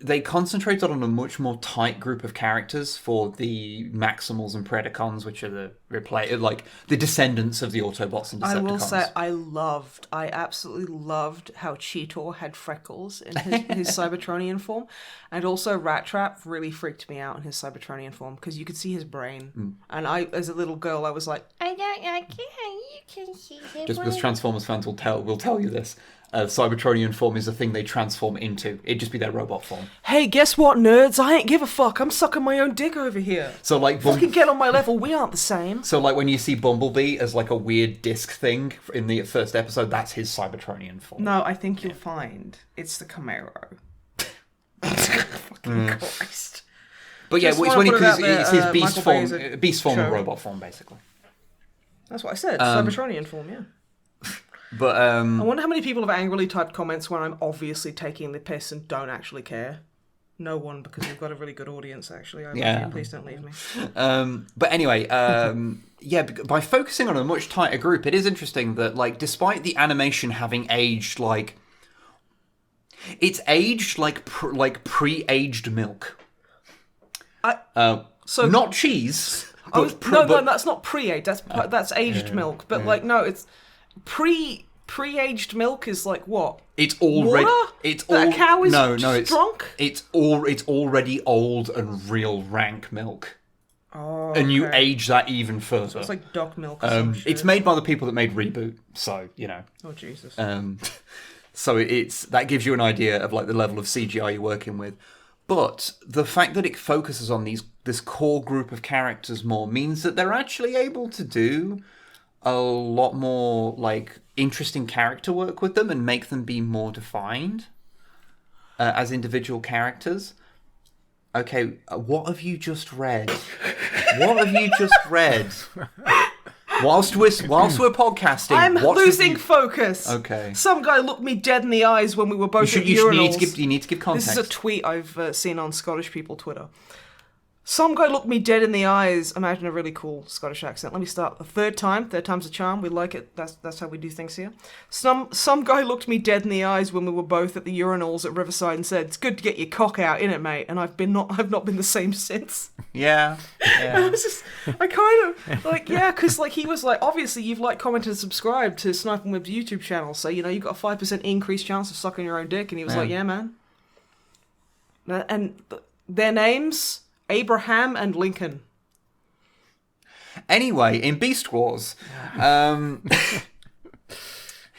A: They concentrated on a much more tight group of characters for the Maximals and Predacons, which are the descendants of the Autobots and Decepticons.
B: I will say, I absolutely loved how Cheetor had freckles in his Cybertronian form, and also Rat Trap really freaked me out in his Cybertronian form because you could see his brain, and I, as a little girl, I was like, I don't like it how you can see his brain.
A: Just because Transformers fans will tell you this. Cybertronian form is the thing they transform into. It'd just be their robot form.
B: Hey, guess what, nerds? I ain't give a fuck. I'm sucking my own dick over here.
A: So, like,
B: fucking get on my level. We aren't the same.
A: So, like, when you see Bumblebee as, like, a weird disc thing in the first episode, that's his Cybertronian form.
B: No, I think you'll find it's the Camaro. Fucking Christ.
A: But yeah, it's when it's his beast form and robot form, basically.
B: That's what I said. Cybertronian form, yeah.
A: But
B: I wonder how many people have angrily typed comments when I'm obviously taking the piss and don't actually care. No one, because we've got a really good audience, actually. I love you. Please don't leave me.
A: But anyway, by focusing on a much tighter group, it is interesting that, like, despite the animation having aged, like... It's aged like pre-aged milk. So not cheese, but...
B: No, that's not pre-aged. That's aged milk. But, like, no, it's... Pre-aged milk is like what?
A: It's already.
B: Water? A cow is drunk.
A: It's already old and real rank milk.
B: Oh,
A: and you age that even further.
B: So it's like duck milk. Or some shit.
A: It's made by the people that made Reboot, so you know.
B: Oh Jesus.
A: So that gives you an idea of like the level of CGI you're working with. But the fact that it focuses on this core group of characters more means that they're actually able to do a lot more like interesting character work with them and make them be more defined as individual characters. Okay, what have you just read? What have you just read? Whilst we're podcasting,
B: I'm losing focus.
A: Okay.
B: Some guy looked me dead in the eyes when we were both at urinals.
A: You need to give context.
B: This is a tweet I've seen on Scottish people Twitter. Some guy looked me dead in the eyes. Imagine a really cool Scottish accent. Let me start. The third time's a charm. We like it. That's how we do things here. Some guy looked me dead in the eyes when we were both at the urinals at Riverside and said, "It's good to get your cock out, innit, mate?" And I've not been the same since.
A: Yeah.
B: I kind of like because like he was like, obviously you've like commented and subscribed to Snipe and Web's YouTube channel, so you know you've got a 5% increased chance of sucking your own dick. And he was like, "Yeah, man." And their names. Abraham and Lincoln.
A: Anyway, in Beast Wars,
B: fine.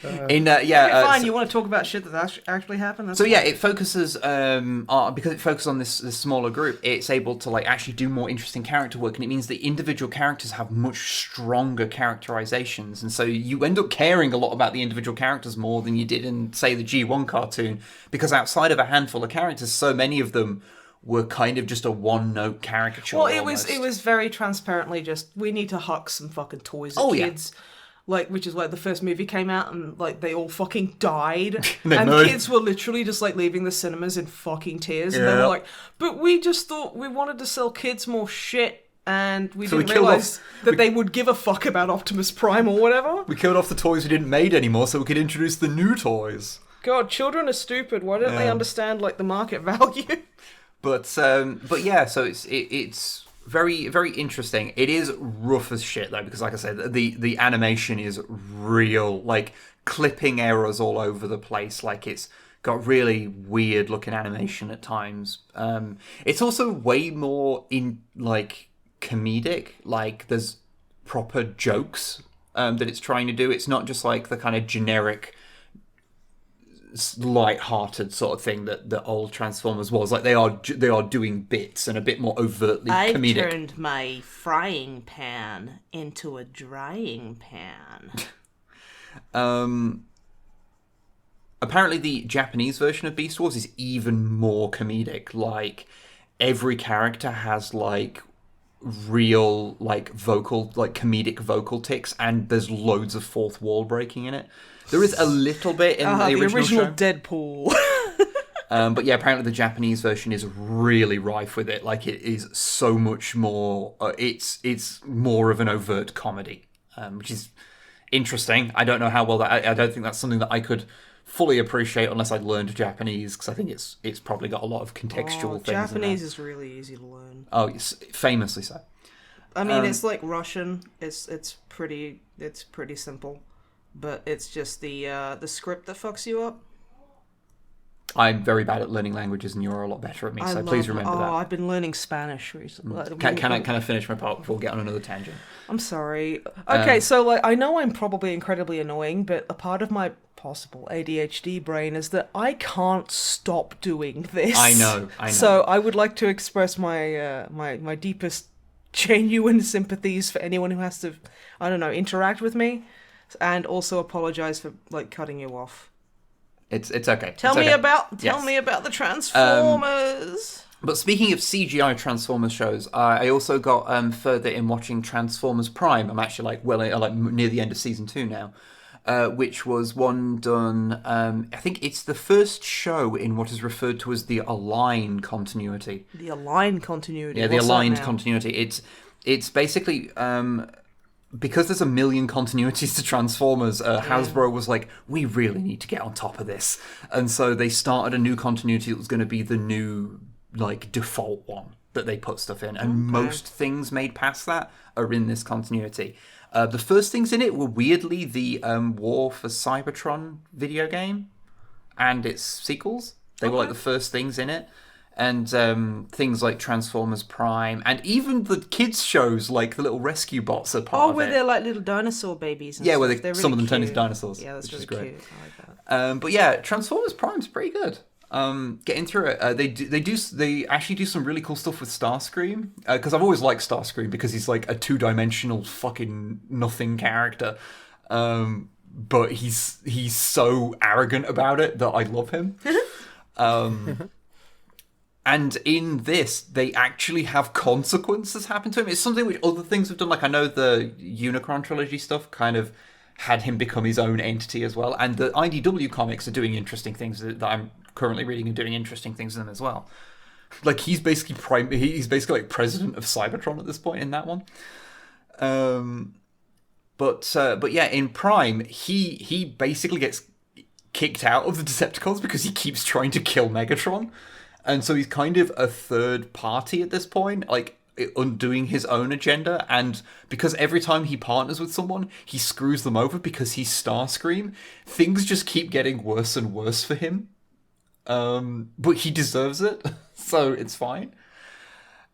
B: You want to talk about shit that actually happened? That's
A: it focuses because it focuses on this smaller group. It's able to like actually do more interesting character work, and it means the individual characters have much stronger characterizations, and so you end up caring a lot about the individual characters more than you did in, say, the G1 cartoon, because outside of a handful of characters, so many of them were kind of just a one-note caricature.
B: Well, it was very transparently just, we need to huck some fucking toys at kids. Yeah. Like, which is why the first movie came out and, like, they all fucking died. And kids were literally just, like, leaving the cinemas in fucking tears. And they were like, but we just thought we wanted to sell kids more shit. And we didn't realise that they would give a fuck about Optimus Prime or whatever.
A: We killed off the toys we didn't made anymore so we could introduce the new toys.
B: God, children are stupid. Why don't they understand, like, the market value?
A: But yeah, so it's very, very interesting. It is rough as shit though, because like I said, the animation is real, like clipping errors all over the place. Like it's got really weird looking animation at times. It's also way more in like comedic. Like there's proper jokes that it's trying to do. It's not just like the kind of generic light-hearted sort of thing that the old Transformers was. Like they are doing bits and a bit more overtly comedic.
B: I've turned my frying pan into a drying pan.
A: Apparently the Japanese version of Beast Wars is even more comedic. Like, every character has, like, real, like, vocal, like, comedic vocal tics, and there's loads of fourth wall breaking in it. There is a little bit in the original show.
B: Deadpool.
A: But yeah, apparently the Japanese version is really rife with it. Like, it is so much more... it's more of an overt comedy, which is interesting. I don't know how well that... I don't think that's something that I could fully appreciate unless I'd learned Japanese, because I think it's probably got a lot of contextual things.
B: Japanese is really easy to learn.
A: Oh, yes, famously so.
B: I mean, it's like Russian. It's pretty simple, but it's just the script that fucks you up.
A: I'm very bad at learning languages, and you're a lot better at me. So please remember that.
B: I've been learning Spanish recently.
A: Can I finish my part before we get on another tangent?
B: I'm sorry. Okay, so like I know I'm probably incredibly annoying, but a part of my possible ADHD brain is that I can't stop doing this.
A: I know.
B: So I would like to express my my deepest genuine sympathies for anyone who has to, I don't know, interact with me, and also apologize for like cutting you off.
A: It's okay.
B: Tell me about the Transformers.
A: But speaking of CGI Transformers shows, I also got further in watching Transformers Prime. I'm actually near the end of season 2 now, which was one done. I think it's the first show in what is referred to as the Align continuity.
B: The Align continuity.
A: Yeah, the aligned continuity. It's basically. Because there's a million continuities to Transformers, Hasbro was like, we really need to get on top of this. And so they started a new continuity that was going to be the new, like, default one that they put stuff in. And most things made past that are in this continuity. The first things in it were weirdly the War for Cybertron video game and its sequels. They were like the first things in it. And things like Transformers Prime, and even the kids' shows, like the little rescue bots, are part of it.
B: Oh, where they're like little dinosaur babies. And
A: yeah,
B: stuff.
A: where
B: they're
A: some
B: really
A: of them turn into
B: cute.
A: dinosaurs.
B: Yeah, that's
A: which
B: really
A: is great.
B: cute. I like that.
A: But yeah, Transformers Prime's pretty good. Getting through it, they actually do some really cool stuff with Starscream. Because I've always liked Starscream because he's like a 2-dimensional fucking nothing character. But he's so arrogant about it that I love him. And in this, they actually have consequences happen to him. It's something which other things have done. Like, I know the Unicron trilogy stuff kind of had him become his own entity as well. And the IDW comics are doing interesting things that I'm currently reading and doing interesting things in them as well. Like, he's basically like president of Cybertron at this point in that one. But yeah, in Prime, he basically gets kicked out of the Decepticons because he keeps trying to kill Megatron. And so he's kind of a third party at this point, like undoing his own agenda. And because every time he partners with someone, he screws them over because he's Starscream, things just keep getting worse and worse for him. But he deserves it, so it's fine.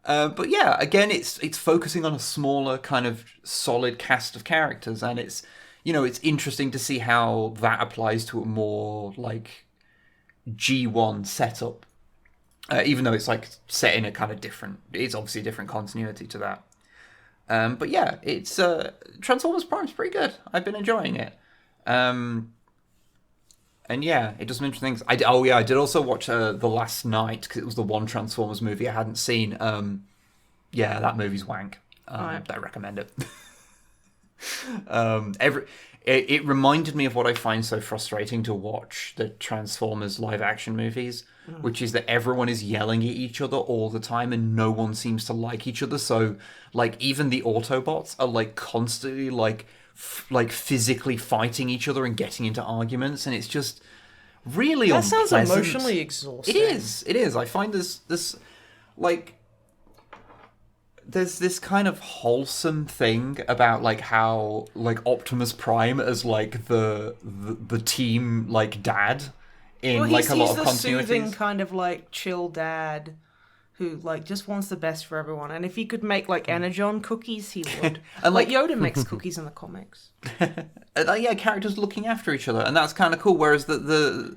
A: But yeah, again, it's focusing on a smaller kind of solid cast of characters, and it's interesting to see how that applies to a more like G1 setup. Even though it's like set in a kind of different, it's obviously a different continuity to that. But yeah, it's Transformers Prime's pretty good. I've been enjoying it. And yeah, it does some interesting things. I did also watch The Last Night because it was the one Transformers movie I hadn't seen. Yeah, that movie's wank. I recommend it. It reminded me of what I find so frustrating to watch the Transformers live action movies, which is that everyone is yelling at each other all the time and no one seems to like each other. So, like, even the Autobots are like constantly like physically fighting each other and getting into arguments, and it's just really unpleasant.
B: That sounds emotionally exhausting.
A: It is. I find this like there's this kind of wholesome thing about like how like Optimus Prime as like the team like dad in like a lot of continuities.
B: He's the soothing kind of like chill dad who like just wants the best for everyone. And if he could make like Energon cookies, he would. And like Yoda makes cookies in the comics.
A: Yeah, characters looking after each other, and that's kind of cool. Whereas the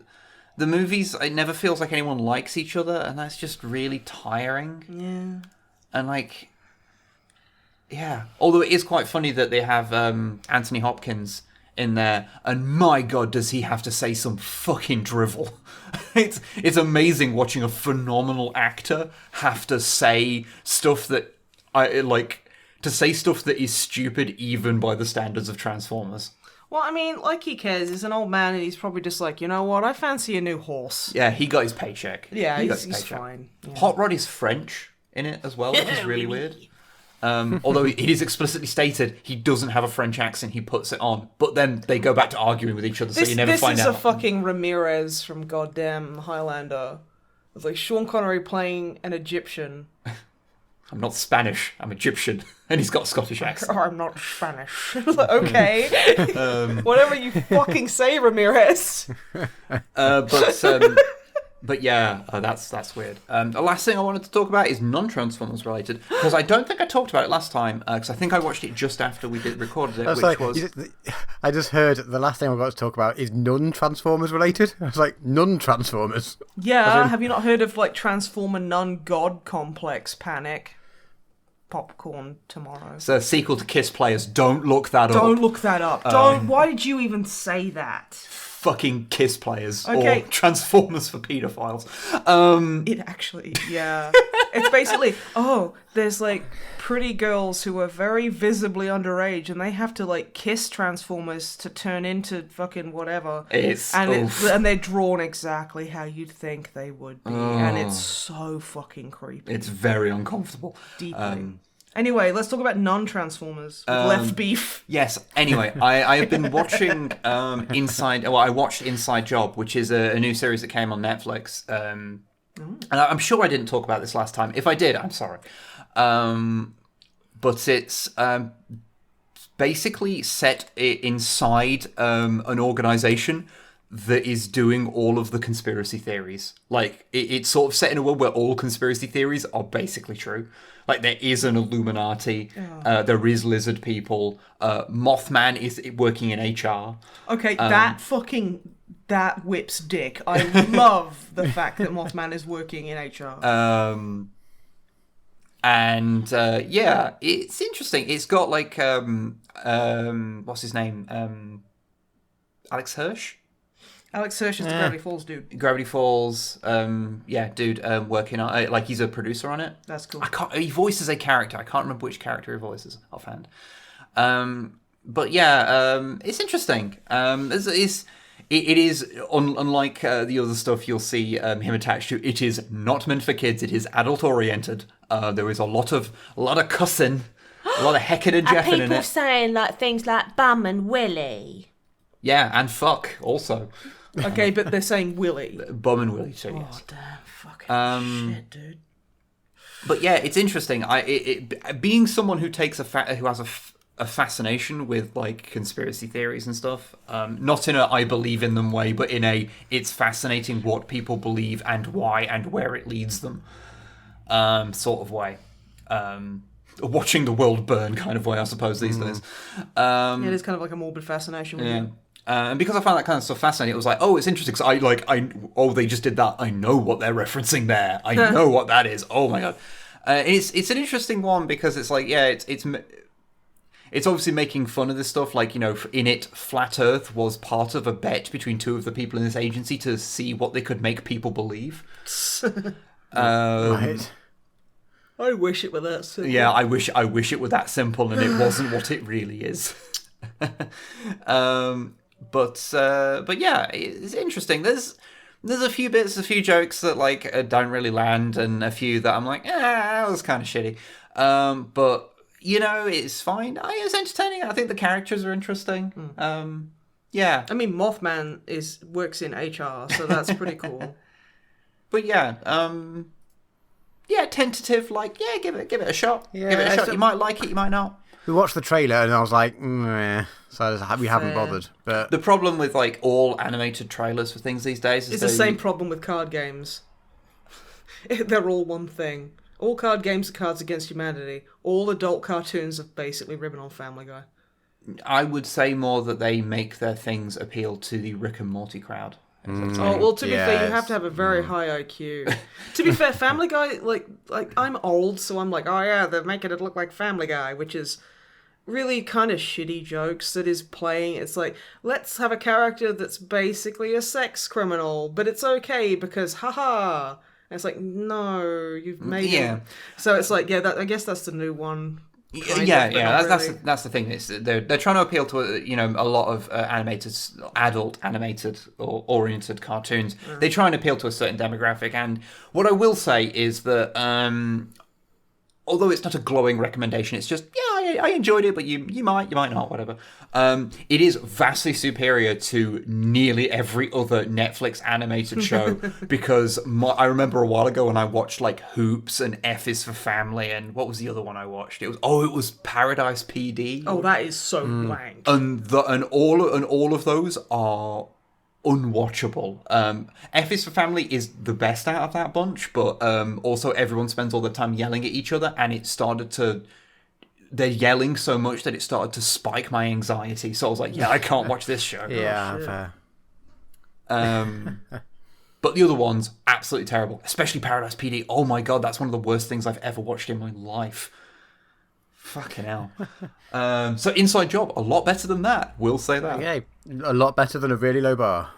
A: the movies, it never feels like anyone likes each other, and that's just really tiring.
B: Yeah.
A: And like, yeah. Although it is quite funny that they have Anthony Hopkins in there, and my god, does he have to say some fucking drivel. It's amazing watching a phenomenal actor have to say stuff that to say stuff that is stupid even by the standards of Transformers.
B: Well, I mean, like he cares. He's an old man, and he's probably just like, you know what? I fancy a new horse.
A: Yeah, he got his paycheck.
B: Yeah,
A: He got his
B: he's
A: paycheck.
B: fine. Yeah.
A: Hot Rod is French in it as well, which is really weird. Although it is explicitly stated he doesn't have a French accent, he puts it on. But then they go back to arguing with each other, so you never find out.
B: This is a fucking Ramirez from goddamn Highlander. It's like Sean Connery playing an Egyptian.
A: I'm not Spanish, I'm Egyptian. And he's got a Scottish accent.
B: Oh, I'm not Spanish. Like, okay. Whatever you fucking say, Ramirez.
A: But yeah, that's weird. The last thing I wanted to talk about is non-Transformers related, because I don't think I talked about it last time, because I think I watched it just after we recorded it,
C: I just heard the last thing I've got to talk about is non-Transformers related. I was like, non-Transformers?
B: Yeah, have you not heard of, like, Transformer Non-God Complex Panic? Popcorn tomorrow.
A: It's a sequel to Kiss Players. Don't look that up.
B: Don't look that up. Don't. Why did you even say that?
A: Fucking Kiss Players.
B: Okay.
A: Or Transformers for pedophiles.
B: It actually, yeah. It's basically, there's like pretty girls who are very visibly underage and they have to like kiss Transformers to turn into fucking whatever. And they're drawn exactly how you'd think they would be. And it's so fucking creepy.
A: It's very uncomfortable.
B: Deeply. Anyway, let's talk about non-Transformers with left beef.
A: Yes. Anyway, I have been watching I watched Inside Job, which is a new series that came on Netflix. And I'm sure I didn't talk about this last time. If I did, I'm sorry. But it's basically set inside an organization that is doing all of the conspiracy theories. Like, it's sort of set in a world where all conspiracy theories are basically true. Like, there is an Illuminati, there is lizard people, Mothman is working in HR.
B: Okay, that whips dick. I love the fact that Mothman is working in HR.
A: Yeah, it's interesting. It's got, like, what's his name? Alex Hirsch?
B: Alex Hirsch is the Gravity Falls dude.
A: Gravity Falls, working on, like, he's a producer on it.
B: That's cool.
A: He voices a character. I can't remember which character he voices offhand. But yeah, it's interesting. It is unlike the other stuff you'll see him attached to. It is not meant for kids. It is adult oriented. There is a lot of cussing, a lot of hecking and jeffing in it.
D: People saying like things like bum and willy.
A: Yeah, and fuck also.
B: Okay, but they're saying Willy.
A: Bum and Willy too.
B: Oh
A: yes.
B: damn, fucking shit, dude.
A: But yeah, it's interesting. Being someone who takes who has a fascination with like conspiracy theories and stuff, not in a I believe in them way, but in a it's fascinating what people believe and why and where it leads them, sort of way. Watching the world burn kind of way, I suppose these days.
B: Yeah, it is kind of like a morbid fascination with you.
A: And because I found that kind of stuff fascinating, it was like, oh, it's interesting because they just did that. I know what they're referencing there. I know what that is. Oh my god, it's an interesting one because it's like, yeah, it's obviously making fun of this stuff. Like, you know, in it, Flat Earth was part of a bet between two of the people in this agency to see what they could make people believe.
C: Right.
B: I wish it were that simple.
A: Yeah, I wish it were that simple, and it wasn't what it really is. But yeah, it's interesting. There's a few jokes that like don't really land, and a few that I'm like, that was kind of shitty. But you know, it's fine. It's entertaining. I think the characters are interesting. Yeah.
B: I mean, Mothman works in HR, so that's pretty cool.
A: But yeah, tentative. Like, yeah, give it a shot.
C: Yeah,
A: give it a shot. You might like it, you might not.
C: We watched the trailer and I was like, so we haven't bothered. But
A: the problem with like all animated trailers for things these days is
B: it's the same problem with card games. They're all one thing. All card games are Cards Against Humanity. All adult cartoons are basically ribbon on Family Guy.
A: I would say more that they make their things appeal to the Rick and Morty crowd.
B: Oh, well, to be fair, you have to have a very high IQ. To be fair, Family Guy, like I'm old, so I'm like, oh yeah, they're making it look like Family Guy, which is really kind of shitty jokes that is playing. It's like, let's have a character that's basically a sex criminal, but it's okay because, haha. And it's like, no, you've made him. So it's like, I guess that's the new one.
A: That's the thing. Is they're trying to appeal to a lot of adult animated or oriented cartoons. They try and appeal to a certain demographic. And what I will say is that although it's not a glowing recommendation, it's just I enjoyed it, but you might not, whatever. It is vastly superior to nearly every other Netflix animated show because I remember a while ago when I watched like Hoops and F is for Family, and what was the other one I watched? It was Paradise PD.
B: Oh, that is so blank.
A: And all of those are unwatchable. F is for Family is the best out of that bunch, but also everyone spends all the time yelling at each other, and they're yelling so much that it started to spike my anxiety. So I was like, I can't watch this show.
C: Fair.
A: But the other ones, absolutely terrible. Especially Paradise PD. Oh my god, that's one of the worst things I've ever watched in my life. Fucking hell. So Inside Job, a lot better than that. We'll say that.
C: Okay, a lot better than a really low bar.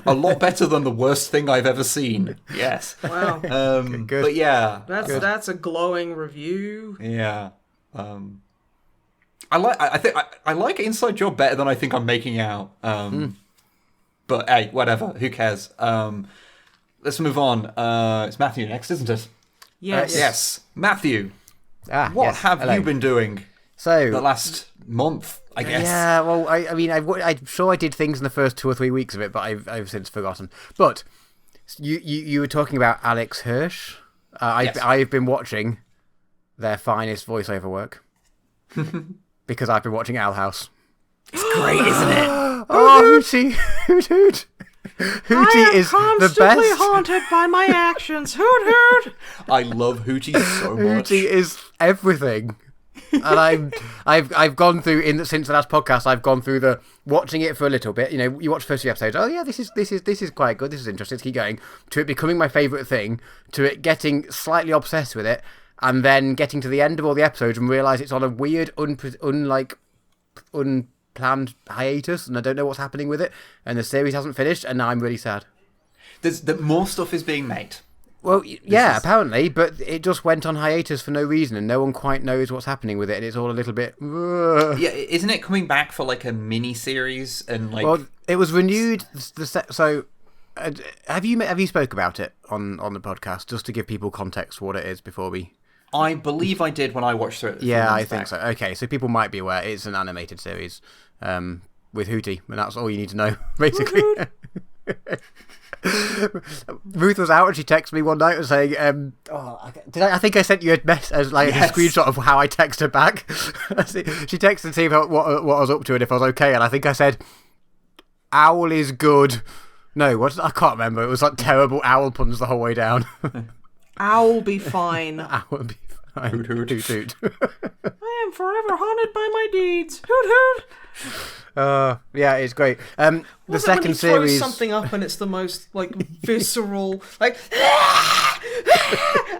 A: A lot better than the worst thing I've ever seen. Yes.
B: Wow.
C: Good.
A: But yeah.
B: That's a glowing review.
A: Yeah. I like Inside Job better than I think I'm making out. But hey, whatever. Who cares? Let's move on. It's Matthew next, isn't it?
B: Yes.
A: Yes. Matthew. What have you been doing?
C: So
A: the last month, I guess.
C: Yeah. Well, I mean, I'm sure I did things in the first 2 or 3 weeks of it, but I've since forgotten. But you were talking about Alex Hirsch.
A: Yes.
C: I've been watching their finest voiceover work because I've been watching Owl House.
A: It's great, isn't it?
C: Oh, Hootie, Hoot. Hootie is the best.
B: I am constantly haunted by my actions. Hoot hoot.
A: I love Hootie so much.
C: Hootie is everything. And I've gone through since the last podcast. I've gone through the watching it for a little bit. You watch the first few episodes. Oh yeah, this is quite good. This is interesting. Let's keep going. To it becoming my favourite thing. To it getting slightly obsessed with it. And then getting to the end of all the episodes and realise it's on a weird, unplanned hiatus, and I don't know what's happening with it, and the series hasn't finished, and now I'm really sad.
A: More stuff is being made.
C: Well, apparently, but it just went on hiatus for no reason, and no one quite knows what's happening with it, and it's all a little bit...
A: Yeah, isn't it coming back for like a mini-series? And like...
C: Well, it was renewed... have you spoke about it on the podcast, just to give people context for what it is before we...
A: I believe I did when I watched through it.
C: Yeah, I think so. Okay, so people might be aware it's an animated series with Hootie, and that's all you need to know, basically. Ruth was out and she texted me one night and saying, I think I sent you a screenshot of how I texted her back. She texted to see what I was up to and if I was okay, and I think I said, "Owl is good." No, I can't remember. It was like terrible owl puns the whole way down.
B: Owl be fine.
C: Owl be fine.
A: Hoot hoot.
C: Hoot hoot.
B: I am forever haunted by my deeds. Hoot hoot.
C: Yeah, it's great. The second
B: when he
C: series.
B: throws something up and it's the most like visceral, like.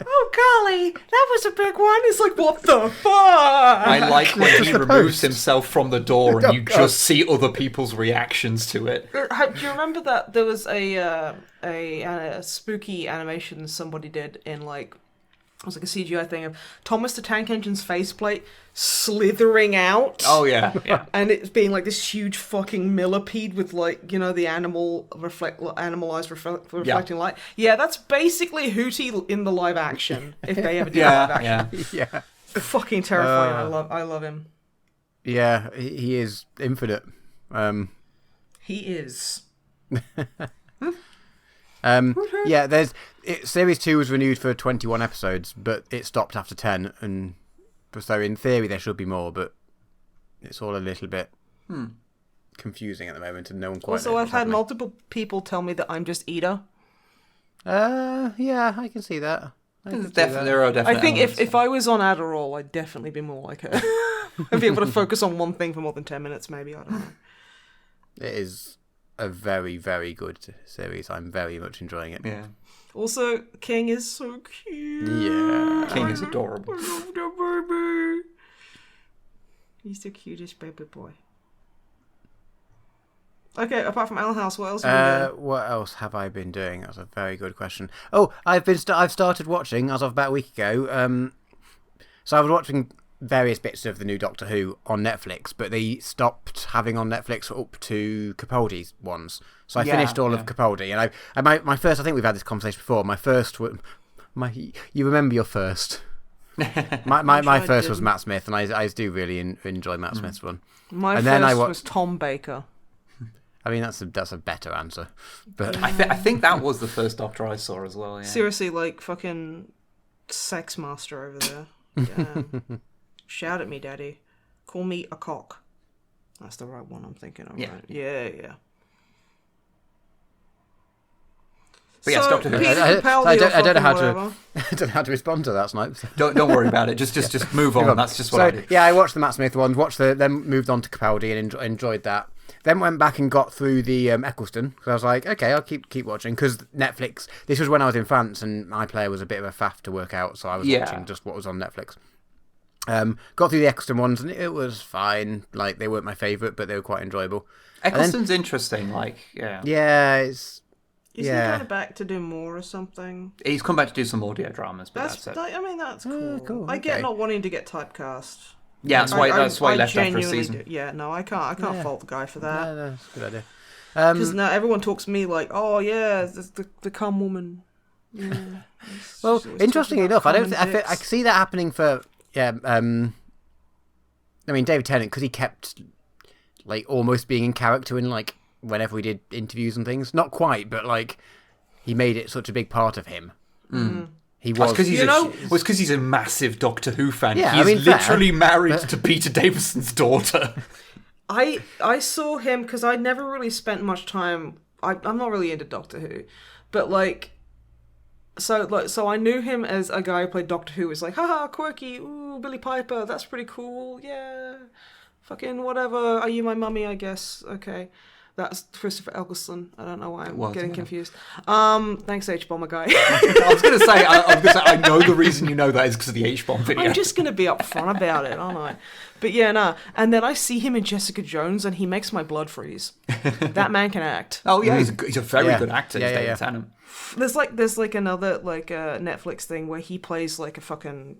B: Oh golly, that was a big one. It's like, what the fuck?
A: I like when he removes himself from the door and you just see other people's reactions to it.
B: Do you remember that there was a spooky animation somebody did in like, it was like a CGI thing of Thomas the Tank Engine's faceplate slithering out.
A: Oh yeah.
B: And it's being like this huge fucking millipede with like, the animalized reflecting light. Yeah, that's basically Hootie in the live action. If they ever do live action.
C: Yeah.
B: Fucking terrifying. I love him.
C: Yeah, he is infinite.
B: He is.
C: Series 2 was renewed for 21 episodes, but it stopped after 10, and so in theory there should be more, but it's all a little bit confusing at the moment, and no one quite knows.
B: Also, I've had multiple people tell me that I'm just Ida.
C: Yeah, I can see that.
A: There are definitely.
B: I think if I was on Adderall, I'd definitely be more like her. I'd be able to focus on one thing for more than 10 minutes, maybe. I don't know.
C: It is a very, very good series. I'm very much enjoying it.
A: Yeah.
B: Also, King is so cute.
C: Yeah.
A: King is adorable.
B: I love that baby. He's the cutest baby boy. Okay, apart from Owl House, what else have you been doing?
C: What else have I been doing? That's a very good question. Oh, I've started watching as of about a week ago. So I was watching various bits of the new Doctor Who on Netflix, but they stopped having on Netflix up to Capaldi's ones. So I finished all of Capaldi, and my first. I think we've had this conversation before. My first, you remember your first? My first was Matt Smith, and I do really enjoy Matt Smith's one.
B: My first was Tom Baker.
C: I mean, that's a better answer, but
A: I think that was the first Doctor I saw as well. Yeah.
B: Seriously, like fucking sex master over there. Damn. Shout at me, daddy. Call me a cock. That's the right one I'm thinking of.
A: Yeah.
B: Right? Yeah.
A: But yes, Doctor Who.
C: I don't know how to respond to that, Snipe.
A: Don't worry about it. Just move on. That's just what I do.
C: Yeah, I watched the Matt Smith ones. Then moved on to Capaldi and enjoyed that. Then went back and got through the Eccleston. So I was like, okay, I'll keep watching because Netflix. This was when I was in France and iPlayer was a bit of a faff to work out, so I was watching just what was on Netflix. Got through the Eccleston ones and it was fine. Like they weren't my favourite, but they were quite enjoyable.
A: Eccleston's interesting. Like
B: Is he going back to do more or something?
A: He's come back to do some audio dramas, but that's it.
B: I mean, that's cool.
C: Cool.
B: I get not wanting to get typecast.
A: Yeah, that's why he left after a season.
B: Yeah, no, I can't fault the guy for that.
C: No, that's a good idea.
B: Because now everyone talks to me like, oh yeah, the cum woman. Yeah.
C: Well, interestingly enough, I see that happening for I mean, David Tennant, because he kept like almost being in character in like whenever we did interviews and things. Not quite, but like he made it such a big part of him. Mm. He was
A: because he's a massive Doctor Who fan.
C: Yeah,
A: he's literally married to Peter Davison's daughter.
B: I saw him because I never really spent much time. I'm not really into Doctor Who, but like. So I knew him as a guy who played Doctor Who. Was like, haha, quirky, ooh, Billy Piper, that's pretty cool, yeah, fucking whatever. Are you my mummy? I guess. Okay, that's Christopher Eccleston. I don't know why I'm getting confused. Thanks, H-Bomber guy.
A: I was gonna say, I know the reason you know that is because of the H-Bomb video.
B: I'm just gonna be upfront about it, aren't I? But yeah, nah. And then I see him in Jessica Jones, and he makes my blood freeze. That man can act.
A: Oh yeah, he's a very good actor. He's David Tennant.
B: There's like another like Netflix thing where he plays like a fucking.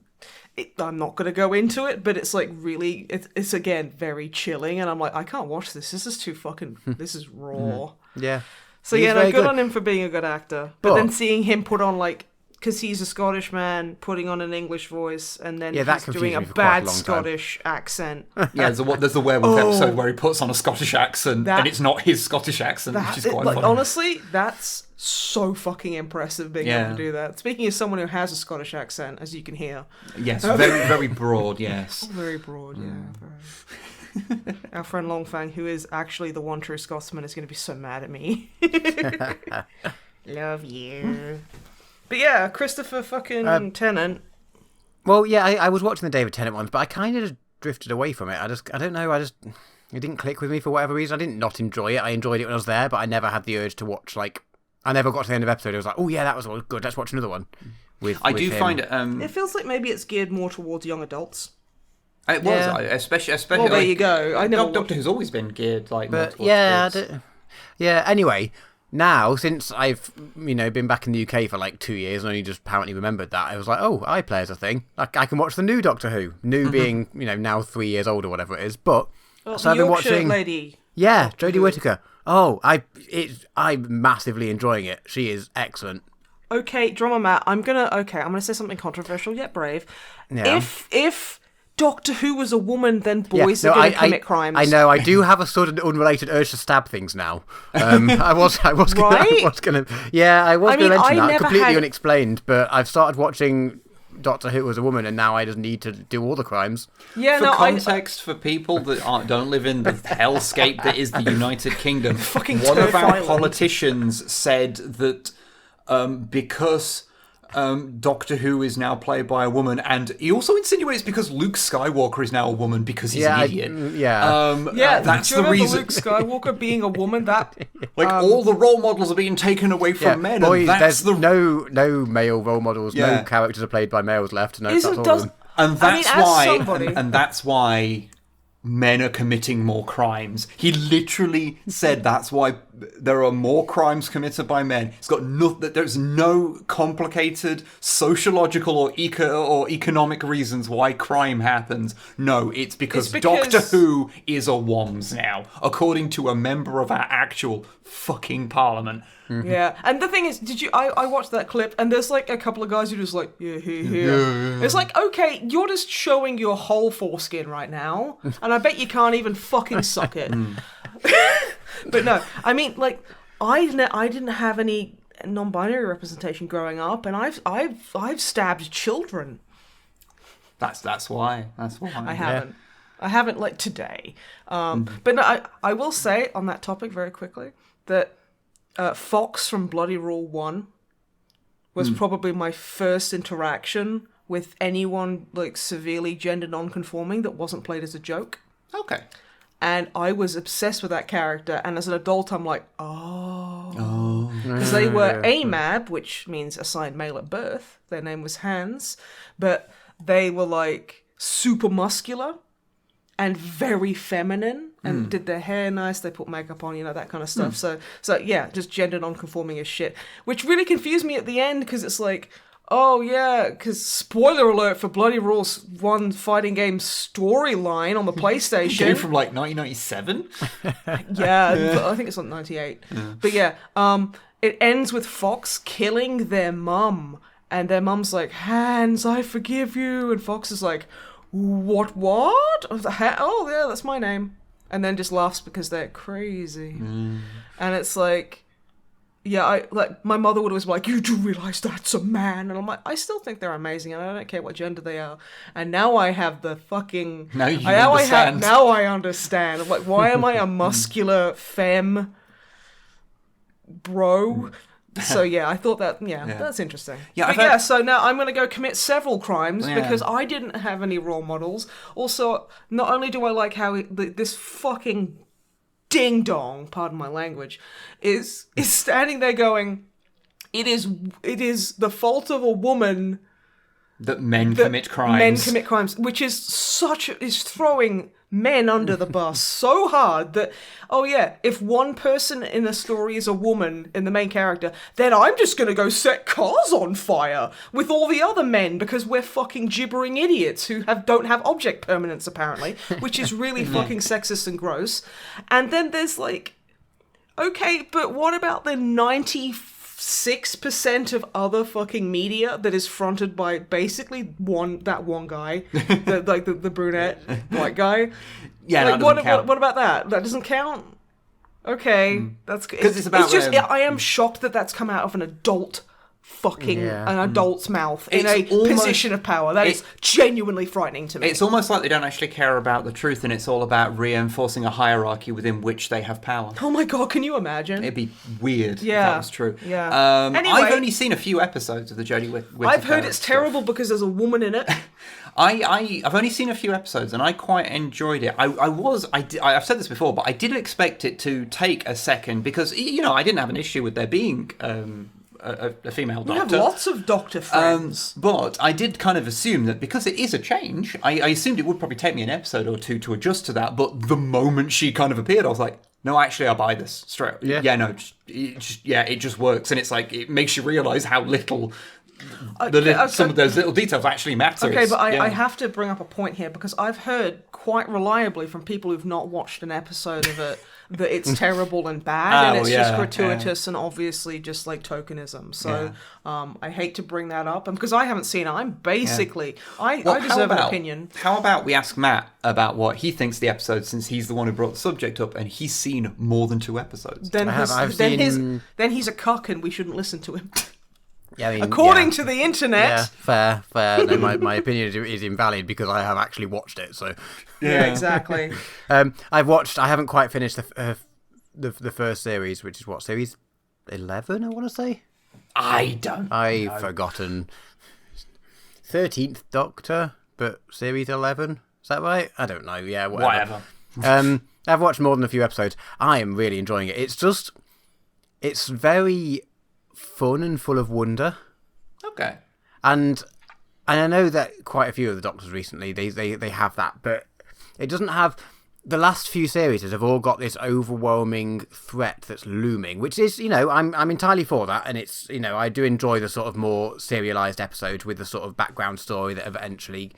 B: I'm not gonna go into it, but it's like really, it's again very chilling, and I'm like, I can't watch this. This is too fucking. This is raw.
C: Yeah.
B: So yeah, no, good on him for being a good actor. But then seeing him put on like. Because he's a Scottish man putting on an English voice, and then he's doing a bad Scottish accent.
A: Yeah, there's the werewolf episode where he puts on a Scottish accent, and it's not his Scottish accent, which is quite funny.
B: Honestly, that's so fucking impressive being able to do that. Speaking as someone who has a Scottish accent, as you can hear.
A: Yes, very, very broad, yes.
B: Very broad, yeah. Very. Our friend Longfang, who is actually the one true Scotsman, is going to be so mad at me. Love you. But yeah, Christopher fucking Tennant.
C: Well, yeah, I was watching the David Tennant ones, but I kind of just drifted away from it. I don't know, it didn't click with me for whatever reason. I didn't not enjoy it. I enjoyed it when I was there, but I never had the urge to watch, like, I never got to the end of the episode. I was like, oh yeah, that was good, let's watch another one.
A: I do find it...
B: It feels like maybe it's geared more towards young adults.
A: It was, especially...
B: Well, there you go.
A: Doctor Who's always been geared, like, more towards kids.
C: Anyway... Now, since I've, been back in the UK for like 2 years and only just apparently remembered that, I was like, oh, iPlayer's a thing. I can watch the new Doctor Who. New being, now 3 years old or whatever it is. But,
B: so I've been watching... lady.
C: Yeah, Jodie Whittaker. Oh, I'm massively enjoying it. She is excellent.
B: Okay, Drama Matt, I'm gonna say something controversial yet brave. Yeah. If Doctor Who was a woman, then boys are going to commit crimes.
C: I know. I do have a sort of unrelated urge to stab things now. I was going to mention that. Completely unexplained, but I've started watching Doctor Who as a woman, and now I just need to do all the crimes.
A: Yeah, for context, for people that don't live in the hellscape that is the United Kingdom, one of our politicians said that because Doctor Who is now played by a woman, and he also insinuates because Luke Skywalker is now a woman because he's an idiot. That's
B: do you
A: the reason.
B: Luke Skywalker being a woman, that
A: all the role models are being taken away from men.
C: Boys,
A: and that's
C: there's no male role models. No characters are played by males left. No, that's all of them.
A: And that's why men are committing more crimes. He literally said that's why there are more crimes committed by men. It's got there's no complicated sociological or economic reasons why crime happens. No, it's because Doctor Who is a WOMS now, according to a member of our actual fucking parliament.
B: Mm-hmm. Yeah, and the thing is, I watched that clip, and there's like a couple of guys who are just like, yeah. It's like, okay, you're just showing your whole foreskin right now, and I bet you can't even fucking suck it. But no, I mean, like, I didn't have any non-binary representation growing up, and I've stabbed children.
A: That's why.
B: I haven't. I haven't, like, today. But no, I will say on that topic very quickly that Fox from Bloody Rule 1 was probably my first interaction with anyone, like, severely gender non-conforming that wasn't played as a joke.
A: Okay.
B: And I was obsessed with that character, and as an adult I'm like, oh. Because they were AMAB, which means assigned male at birth. Their name was Hans. But they were, like, super muscular and very feminine, and did their hair nice, they put makeup on, that kind of stuff. So yeah, just gender non-conforming as shit. Which really confused me at the end, because it's like, oh yeah, because spoiler alert for Bloody Rules 1 fighting game storyline on the PlayStation.
A: Game from like 1997?
B: Yeah, I think it's like 98. Yeah. But yeah, it ends with Fox killing their mum, and their mum's like, Hans, I forgive you, and Fox is like, what? Oh yeah, that's my name. And then just laughs because they're crazy. And it's like, yeah, my mother would always be like, you do realize that's a man? And I'm like, I still think they're amazing, and I don't care what gender they are. And now I have the fucking...
A: Now you understand.
B: Now I understand. I'm like, why am I a muscular femme bro? So yeah, I thought that, that's interesting. Yeah, so now I'm going to go commit several crimes because I didn't have any role models. Also, not only do I like how this fucking ding-dong, pardon my language, is standing there going, it is the fault of a woman
A: that men commit crimes.
B: Which is throwing men under the bus so hard that, oh yeah, if one person in the story is a woman in the main character, then I'm just gonna go set cars on fire with all the other men because we're fucking gibbering idiots who don't have object permanence apparently, which is really fucking sexist and gross. And then there's like, okay, but what about the 96% of other fucking media that is fronted by basically that one guy, the brunette white guy?
A: Yeah,
B: like,
A: that doesn't count.
B: What about that? That doesn't count? Okay, that's
A: because it's about.
B: It's just I am shocked that that's come out of an adult. An adult's mouth in a position of power. That is genuinely frightening to me.
A: It's almost like they don't actually care about the truth, and it's all about reinforcing a hierarchy within which they have power.
B: Oh my god, can you imagine?
A: It'd be weird if that was true.
B: Yeah.
A: Anyway, I've only seen a few episodes of the Jodie Whittaker.
B: I've heard it's terrible because there's a woman in it.
A: I've only seen a few episodes, and I quite enjoyed it. I've said this before, but I did expect it to take a second because, I didn't have an issue with there being... a female doctor.
B: We have lots of doctor friends.
A: But I did kind of assume that because it is a change, I assumed it would probably take me an episode or two to adjust to that. But the moment she kind of appeared, I was like, no, actually, I'll buy this straight. It just works. And it's like, it makes you realise how little... some of those little details actually matter.
B: Okay, but I have to bring up a point here because I've heard quite reliably from people who've not watched an episode of it that it's terrible and bad and it's just gratuitous and obviously just like tokenism. So I hate to bring that up, and because I haven't seen it, I'm basically I deserve an opinion.
A: How about we ask Matt about what he thinks of the episode, since he's the one who brought the subject up and he's seen more than 2 episodes.
B: Then he's a cuck and we shouldn't listen to him.
C: Yeah, I mean,
B: according to the internet.
C: Yeah, fair. No, my opinion is invalid because I have actually watched it. So
B: yeah, exactly.
C: I haven't quite finished the first series, which is what, series 11, I want to say.
A: I don't
C: I've
A: know.
C: forgotten. 13th Doctor, but series 11. Is that right? I don't know. Yeah, whatever. I've watched more than a few episodes. I am really enjoying it. It's very fun and full of wonder.
A: Okay.
C: And I know that quite a few of the Doctors recently, they have that, but it doesn't have... The last few series have all got this overwhelming threat that's looming, which is, I'm entirely for that, and it's, I do enjoy the sort of more serialized episodes with the sort of background story that eventually,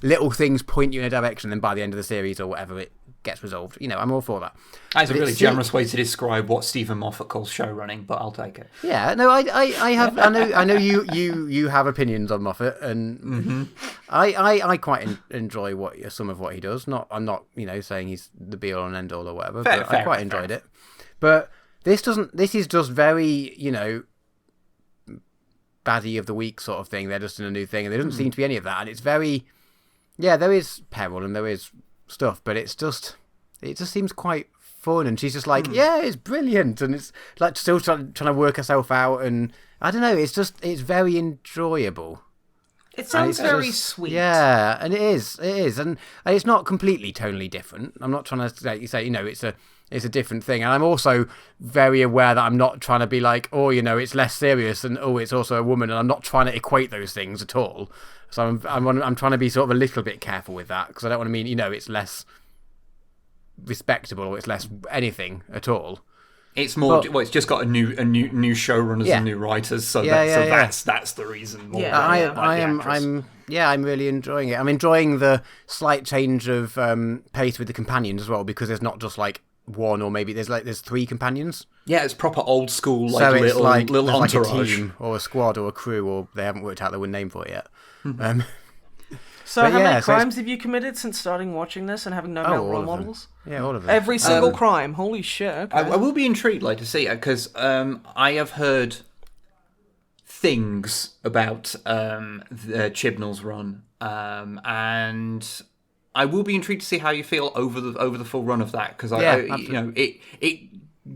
C: little things point you in a direction, and then by the end of the series or whatever, it gets resolved. I'm all for that.
A: That's a really generous way to describe what Stephen Moffat calls show running, but I'll take it.
C: Yeah, no, I know you have opinions on Moffat, and I quite enjoy some of what he does. I'm not saying he's the be all and end all or whatever, but I quite enjoyed it. But this is just very baddie of the week sort of thing. They're just in a new thing, and there doesn't seem to be any of that. And it's very, there is peril and there is stuff, but it just seems quite fun. And she's just like, yeah, it's brilliant, and it's like still trying to work herself out, and I don't know, it's very enjoyable.
B: It sounds very sweet.
C: Yeah, and it is, and it's not completely tonally different. I'm not trying to say it's a different thing, and I'm also very aware that I'm not trying to be like, it's less serious, and it's also a woman, and I'm not trying to equate those things at all. So I'm trying to be sort of a little bit careful with that, because I don't want to mean it's less respectable or it's less anything at all.
A: It's more. It's just got a new showrunners and new writers, so that's the reason. I'm really enjoying it.
C: I'm enjoying the slight change of pace with the companions as well, because there's not just like one, or maybe there's three companions.
A: Yeah, it's proper old school,
C: so
A: little entourage.
C: Like a team or a squad or a crew, or they haven't worked out the name for it yet.
B: So how many crimes have you committed since starting watching this and having no male role models?
C: Yeah, all of them.
B: Every single crime. Holy shit. Okay.
A: I will be intrigued to see it, because I have heard things about the Chibnall's run, and I will be intrigued to see how you feel over the full run of that, because it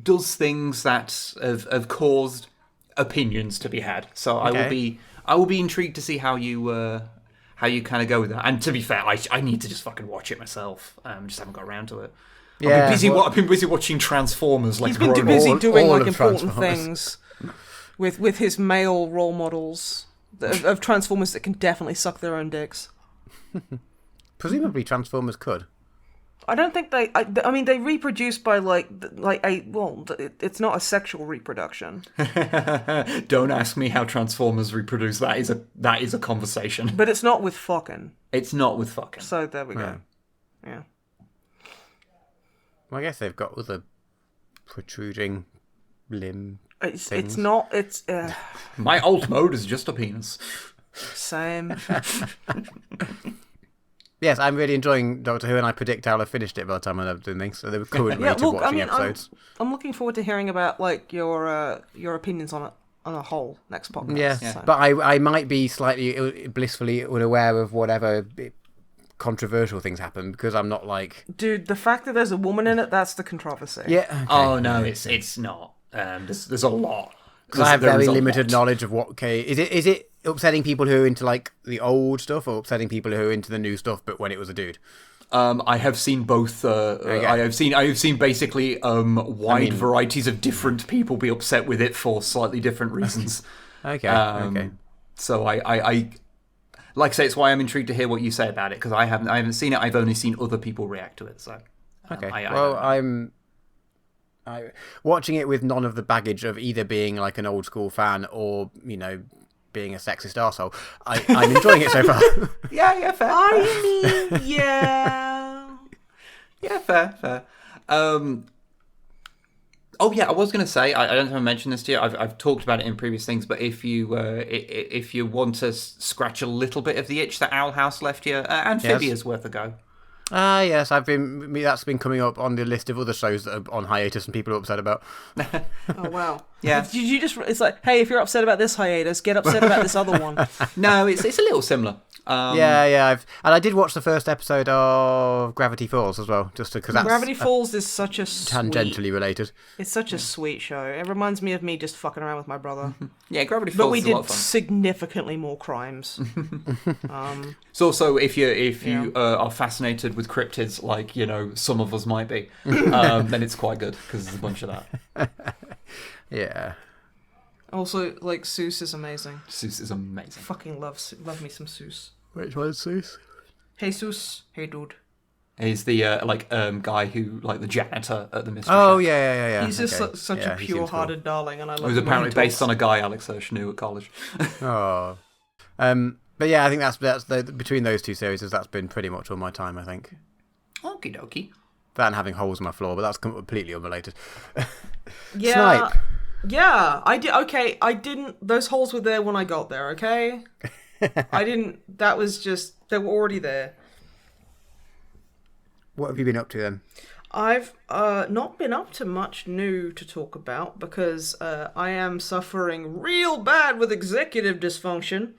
A: does things that have caused opinions to be had. So I will be intrigued to see how you kind of go with that. And to be fair, I need to just fucking watch it myself. Just haven't got around to it. I've been busy watching Transformers. He's been
B: too busy doing important things with his male role models of Transformers that can definitely suck their own dicks.
C: Presumably Transformers could.
B: I don't think they... I mean, they reproduce by, it's not a sexual reproduction.
A: Don't ask me how Transformers reproduce. That is a conversation.
B: But it's not with fucking.
A: It's not with fucking.
B: So there we go. Yeah.
C: Well, I guess they've got other protruding limb things.
B: It's not... It's...
A: My alt mode is just a penis.
B: Same.
C: Yes, I'm really enjoying Doctor Who, and I predict I'll have finished it by the time I'm doing things. So the current rate of watching episodes.
B: I'm looking forward to hearing about your opinions on it on a whole next podcast.
C: Yeah, so. But I might be slightly blissfully unaware of whatever controversial things happen, because I'm not like... Dude,
B: the fact that there's a woman in it, that's the controversy.
C: Yeah. Okay.
A: Oh no, it's not. There's a lot.
C: Because I have very limited knowledge of what... Is it upsetting people who are into like the old stuff, or upsetting people who are into the new stuff, but when it was a dude?
A: I have seen both. I have seen basically wide varieties of different people be upset with it for slightly different reasons.
C: Okay.
A: So I like I say, it's why I'm intrigued to hear what you say about it, because I haven't seen it. I've only seen other people react to it. So
C: I'm watching it with none of the baggage of either being like an old school fan or being a sexist arsehole. I'm enjoying it so far.
A: Yeah, fair.
B: Yeah,
A: fair. Oh yeah, I was going to say, I don't know if I mentioned this to you. I've talked about it in previous things, but if you want to scratch a little bit of the itch that Owl House left you, Amphibia's worth a go.
C: Yes, that's been coming up on the list of other shows that are on hiatus and people are upset about.
B: Oh wow.
A: Yeah.
B: You just, it's like, hey, if you're upset about this hiatus, get upset about this other one.
A: No, it's a little similar.
C: Yeah. I did watch the first episode of Gravity Falls as well, just because that's
B: Gravity Falls is such a
C: tangentially related.
B: It's such a sweet show. It reminds me of me just fucking around with my brother.
A: Yeah, Gravity Falls
B: But we
A: is a lot
B: did
A: of fun.
B: significantly more crimes.
A: It's also, if you are fascinated with cryptids, like, some of us might be, then it's quite good, because there's a bunch of that.
C: Yeah.
B: Also, like, Seuss is amazing.
A: Seuss is amazing.
B: Fucking love me some Seuss.
C: Which one's Seuss?
B: Hey, Seuss. Hey, dude.
A: He's the guy who, like, the janitor at the mystery
C: Oh,
A: shop.
C: yeah.
B: He's just such a
C: he seems
B: pure-hearted darling, and I love
A: It was
B: him when he
A: apparently based
B: talks.
A: on a guy Alex Hirsch knew at college.
C: cool. Oh. But yeah, I think that's between those two series, that's been pretty much all my time, I think.
A: Okie dokie.
C: That and having holes in my floor, but that's completely unrelated.
B: Yeah.
C: Snipe.
B: Yeah, I did. Okay, I didn't. Those holes were there when I got there. Okay, I didn't. That was just they were already there.
C: What have you been up to then?
B: I've not been up to much new to talk about because I am suffering real bad with executive dysfunction,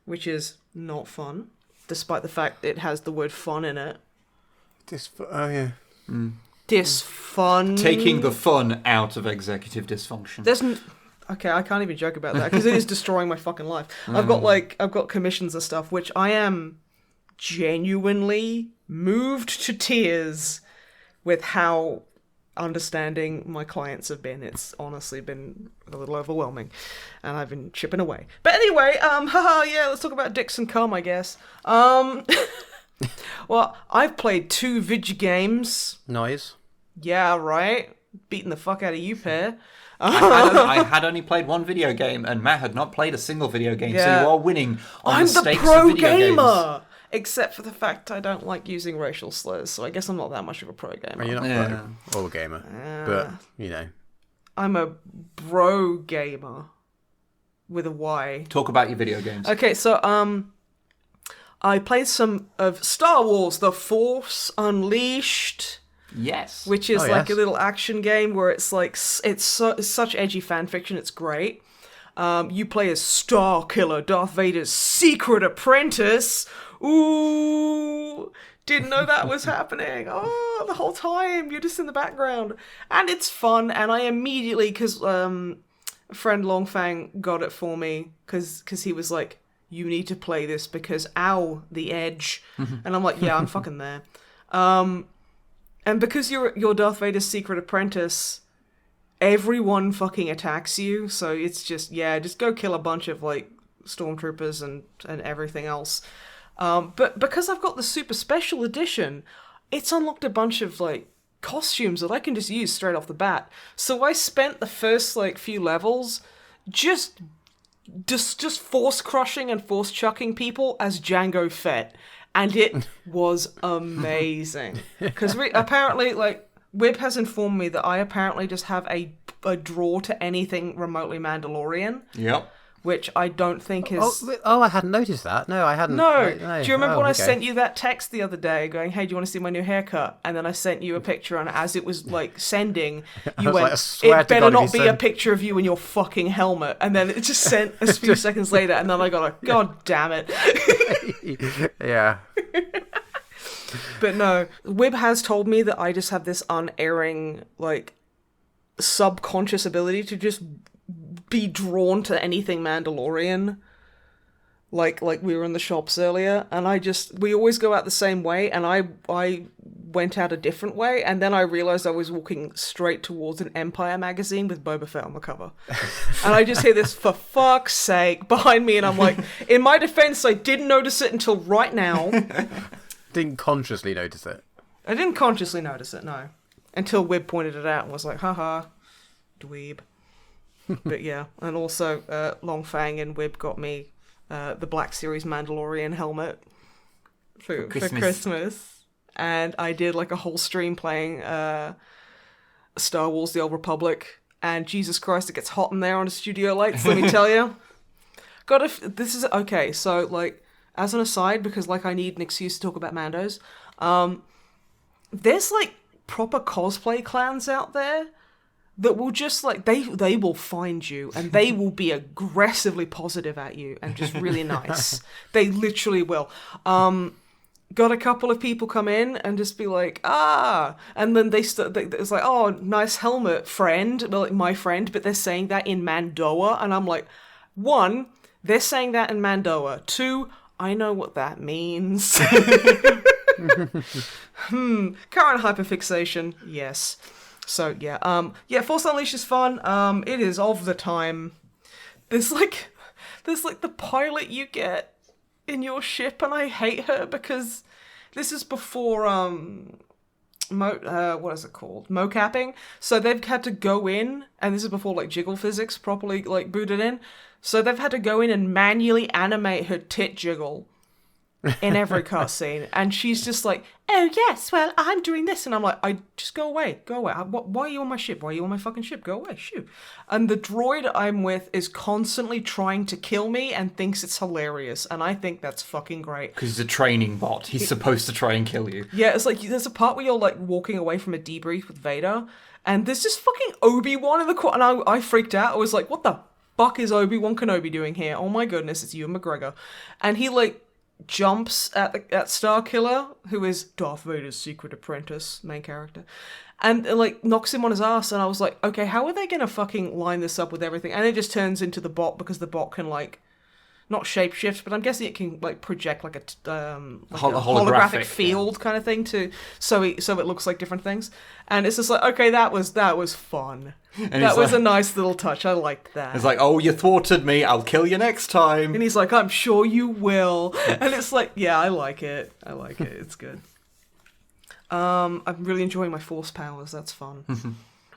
B: which is not fun, despite the fact it has the word fun in it.
C: Oh yeah.
B: Dysfun.
A: Taking the fun out of executive dysfunction.
B: Okay, I can't even joke about that because it is destroying my fucking life. I've got commissions and stuff, which I am genuinely moved to tears with how understanding my clients have been. It's honestly been a little overwhelming, and I've been chipping away. But anyway, let's talk about dicks and cum, I guess. Well, I've played 2 video games.
C: Noise.
B: Yeah, right. Beating the fuck out of you, pair.
A: I had only played one video game, and Matt had not played a single video game, so
B: Yeah.
A: you are winning on
B: I'm
A: the
B: the
A: stakes
B: pro
A: of video
B: gamer!
A: games.
B: Except for the fact I don't like using racial slurs, so I guess I'm not that much of a pro gamer.
C: Well, you're not
A: Yeah.
C: pro or gamer, but
B: I'm a bro gamer. With a Y.
A: Talk about your video games.
B: Okay, so, I played some of Star Wars The Force Unleashed,
A: Yes.
B: which is
C: Oh,
B: like
C: yes.
B: a little action game where it's like, it's such edgy fan fiction, it's great. You play as Star Killer, Darth Vader's secret apprentice. Ooh, didn't know that was happening. Oh, the whole time, you're just in the background. And it's fun, and I immediately, because a friend Longfang got it for me, because he was like, you need to play this because, ow, the edge. And I'm like, yeah, I'm fucking there. And because you're Darth Vader's secret apprentice, everyone fucking attacks you. So it's just go kill a bunch of, like, stormtroopers and everything else. But because I've got the super special edition, it's unlocked a bunch of, like, costumes that I can just use straight off the bat. So I spent the first, like, few levels just force crushing and force chucking people as Jango Fett, and it was amazing. Because apparently, like, Wib has informed me that I apparently just have a draw to anything remotely Mandalorian,
A: Yep.
B: which I don't think is.
C: Oh, I hadn't noticed that. No, I hadn't.
B: No.
C: No.
B: Do you remember when I
C: okay.
B: sent you that text the other day going, hey, do you want to see my new haircut? And then I sent you a picture, and as it was, like, sending, you
C: was
B: went,
C: like, I swear
B: it
C: to
B: better
C: God, if
B: not
C: you
B: be a
C: send-
B: picture of you in your fucking helmet. And then it just sent a few seconds later, and then I got a, God damn it.
C: Yeah.
B: But no, Wib has told me that I just have this unerring, like, subconscious ability to just be drawn to anything Mandalorian. Like we were in the shops earlier, and we always go out the same way, and I went out a different way, and then I realized I was walking straight towards an Empire magazine with Boba Fett on the cover. And I just hear this, for fuck's sake, behind me, and I'm like, in my defense, I didn't notice it until right now.
C: Didn't consciously notice it.
B: I didn't consciously notice it, no. Until Wib pointed it out and was like, haha, dweeb. But yeah, and also Longfang and Wib got me the Black Series Mandalorian helmet for Christmas. And I did like a whole stream playing Star Wars The Old Republic. And Jesus Christ, it gets hot in there on the studio lights, let me tell you. This is, okay, so like, as an aside, because like I need an excuse to talk about Mandos, there's like proper cosplay clans out there that will just like they will find you and they will be aggressively positive at you and just really nice. They literally will. Got a couple of people come in and just be like, and then it's like, oh, nice helmet, friend, like my friend, but they're saying that in Mandoa, and I'm like, 1, they're saying that in Mandoa. 2, I know what that means. Current hyperfixation, yes. So yeah, Force Unleashed is fun. It is of the time. There's like the pilot you get in your ship, and I hate her because this is before what is it called? Mocapping. So they've had to go in, and this is before like jiggle physics properly like booted in. So they've had to go in and manually animate her tit jiggle in every cutscene, and she's just like, oh yes, well I'm doing this, and I'm like, I just go away. Why are you on my ship? Why are you on my fucking ship? Go away, shoot. And the droid I'm with is constantly trying to kill me and thinks it's hilarious, and I think that's fucking great.
A: Because he's a training bot. He's supposed to try and kill you.
B: Yeah, it's like there's a part where you're like walking away from a debrief with Vader, and there's just fucking Obi-Wan in the corner, and I freaked out. I was like, what the fuck is Obi-Wan Kenobi doing here? Oh my goodness, it's Ewan McGregor. And he like jumps at Starkiller, who is Darth Vader's secret apprentice, main character, and like knocks him on his ass, and I was like, okay, how are they gonna fucking line this up with everything? And it just turns into the bot, because the bot can like not shapeshift, but I'm guessing it can like project like a holographic field kind of thing so it looks like different things. And it's just like, okay, that was fun. And that was like, a nice little touch. I liked that.
A: It's like, oh, you thwarted me, I'll kill you next time.
B: And he's like, I'm sure you will. And it's like, yeah, I like it. It's good. I'm really enjoying my force powers. That's fun.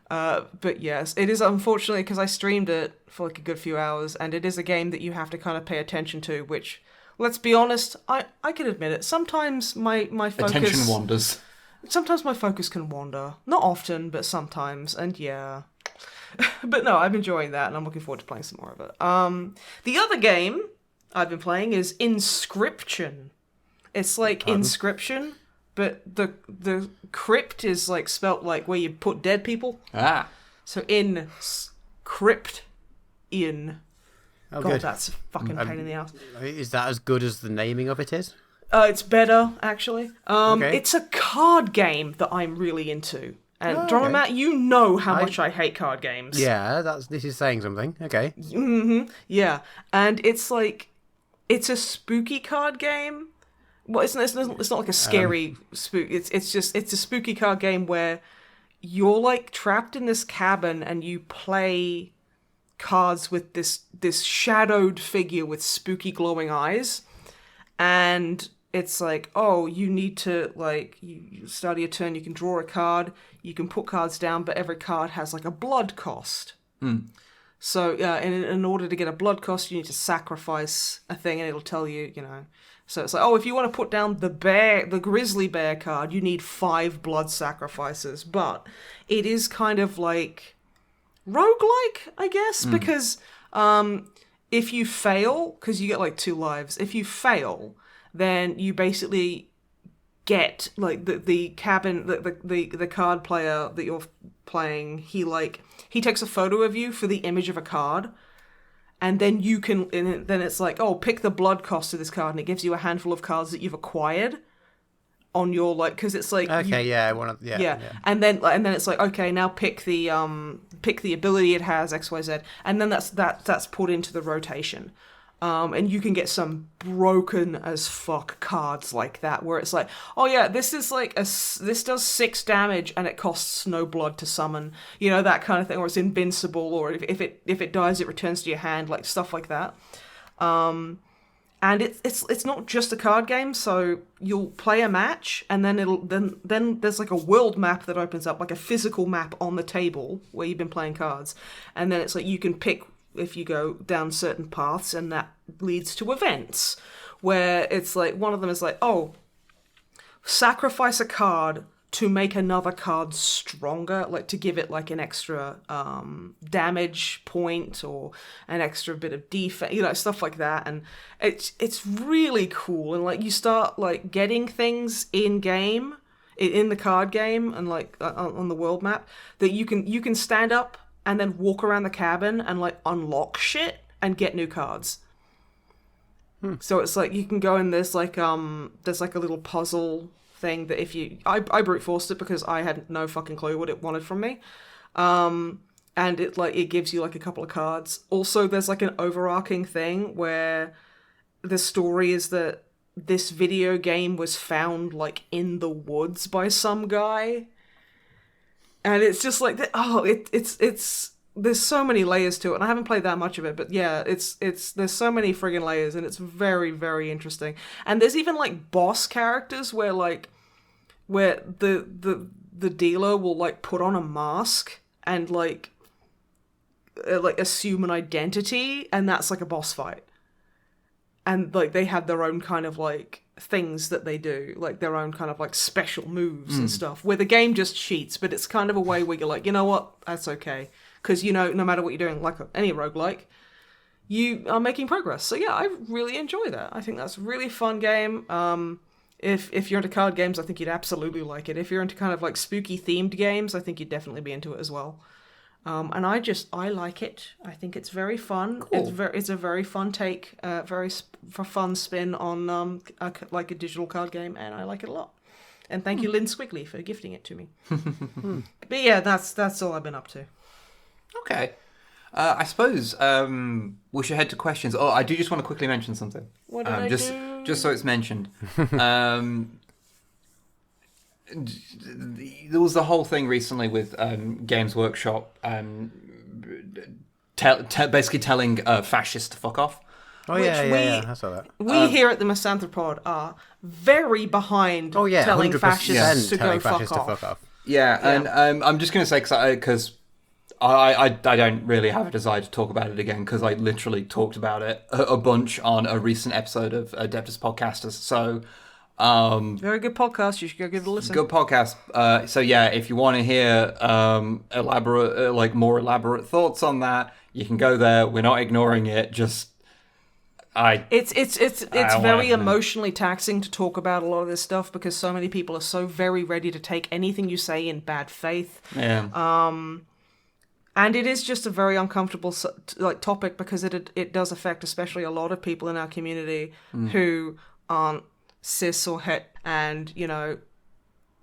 B: But yes, it is, unfortunately, because I streamed it for like a good few hours, and it is a game that you have to kind of pay attention to, which, let's be honest, I can admit it. Sometimes my focus...
A: Attention wanders.
B: Sometimes my focus can wander. Not often, but sometimes, and yeah. But no, I'm enjoying that, and I'm looking forward to playing some more of it. The other game I've been playing is Inscription. It's like Inscription, but the crypt is like spelt like where you put dead people. So crypt in.
C: Oh,
B: God,
C: good.
B: that's a fucking pain in the ass.
C: Is that as good as the naming of it is?
B: It's better, actually.
C: Okay.
B: It's a card game that I'm really into. And John, Matt, you know how much I hate card games.
C: Yeah, this is saying something. Okay.
B: Mm-hmm. Yeah, and it's like, it's a spooky card game. Well, it's not like a scary spook. It's a spooky card game where you're like trapped in this cabin and you play cards with this shadowed figure with spooky glowing eyes, and it's like, oh, you need to, like, you start your turn, you can draw a card, you can put cards down, but every card has, like, a blood cost. So, in order to get a blood cost, you need to sacrifice a thing, and it'll tell you, So it's like, oh, if you want to put down the grizzly bear card, you need 5 blood sacrifices. But it is kind of like roguelike, I guess, because if you fail, because you get, like, 2 lives, if you fail, then you basically get like the cabin, the card player that you're playing, he takes a photo of you for the image of a card, and then then it's like, oh, pick the blood cost of this card, and it gives you a handful of cards that you've acquired on your, like, because it's like,
C: okay,
B: and then it's like, okay, now pick the ability it has, XYZ, and then that's put into the rotation. And you can get some broken as fuck cards like that, where it's like, oh yeah, this is like this does 6 damage and it costs no blood to summon, that kind of thing, or it's invincible, or if it dies, it returns to your hand, like stuff like that. And it's not just a card game, so you'll play a match, and then then there's like a world map that opens up, like a physical map on the table where you've been playing cards, and then it's like you can pick if you go down certain paths, and that leads to events where it's like, one of them is like, oh, sacrifice a card to make another card stronger, like to give it like an extra damage point or an extra bit of defense, stuff like that. And it's really cool. And like you start like getting things in game in the card game and like on the world map that you can stand up and then walk around the cabin and like unlock shit and get new cards. So it's like you can go in there's like a little puzzle thing that if you I brute forced it because I had no fucking clue what it wanted from me. And it gives you like a couple of cards. Also there's like an overarching thing where the story is that this video game was found like in the woods by some guy. And it's just like it's there's so many layers to it, and I haven't played that much of it, but yeah, it's there's so many friggin' layers, and it's very, very interesting. And there's even like boss characters where the dealer will like put on a mask and like assume an identity, and that's like a boss fight. And like they have their own kind of like things that they do, like their own kind of like special moves and stuff, where the game just cheats, but it's kind of a way where you're like, you know what, that's okay. Because, you know, no matter what you're doing, like any roguelike, you are making progress. So yeah, I really enjoy that. I think that's a really fun game. If you're into card games, I think you'd absolutely like it. If you're into kind of like spooky themed games, I think you'd definitely be into it as well. And I like it. I think it's very fun.
A: Cool.
B: It's a very fun take, fun spin on a digital card game, and I like it a lot. And thank you, Lynn Squigley, for gifting it to me. But yeah, that's all I've been up to.
A: Okay. I suppose we should head to questions. Oh, I do just want to quickly mention something.
B: What did I do?
A: Just so it's mentioned. There was the whole thing recently with Games Workshop basically telling fascists to fuck off.
C: Oh, yeah, I saw that.
B: We here at the MisanthroPod are very behind telling fascists to go fuck off.
A: Yeah, and I'm just going to say, because I don't really have a desire to talk about it again, because I literally talked about it a bunch on a recent episode of Adeptus Podcasters. So,
B: very good podcast. You should go give it a listen.
A: Good podcast. So yeah, if you want to hear more elaborate thoughts on that, you can go there. We're not ignoring it.
B: It's very emotionally taxing to talk about a lot of this stuff because so many people are so very ready to take anything you say in bad faith.
A: Yeah.
B: And it is just a very uncomfortable topic because it does affect especially a lot of people in our community who aren't cis or het, and you know,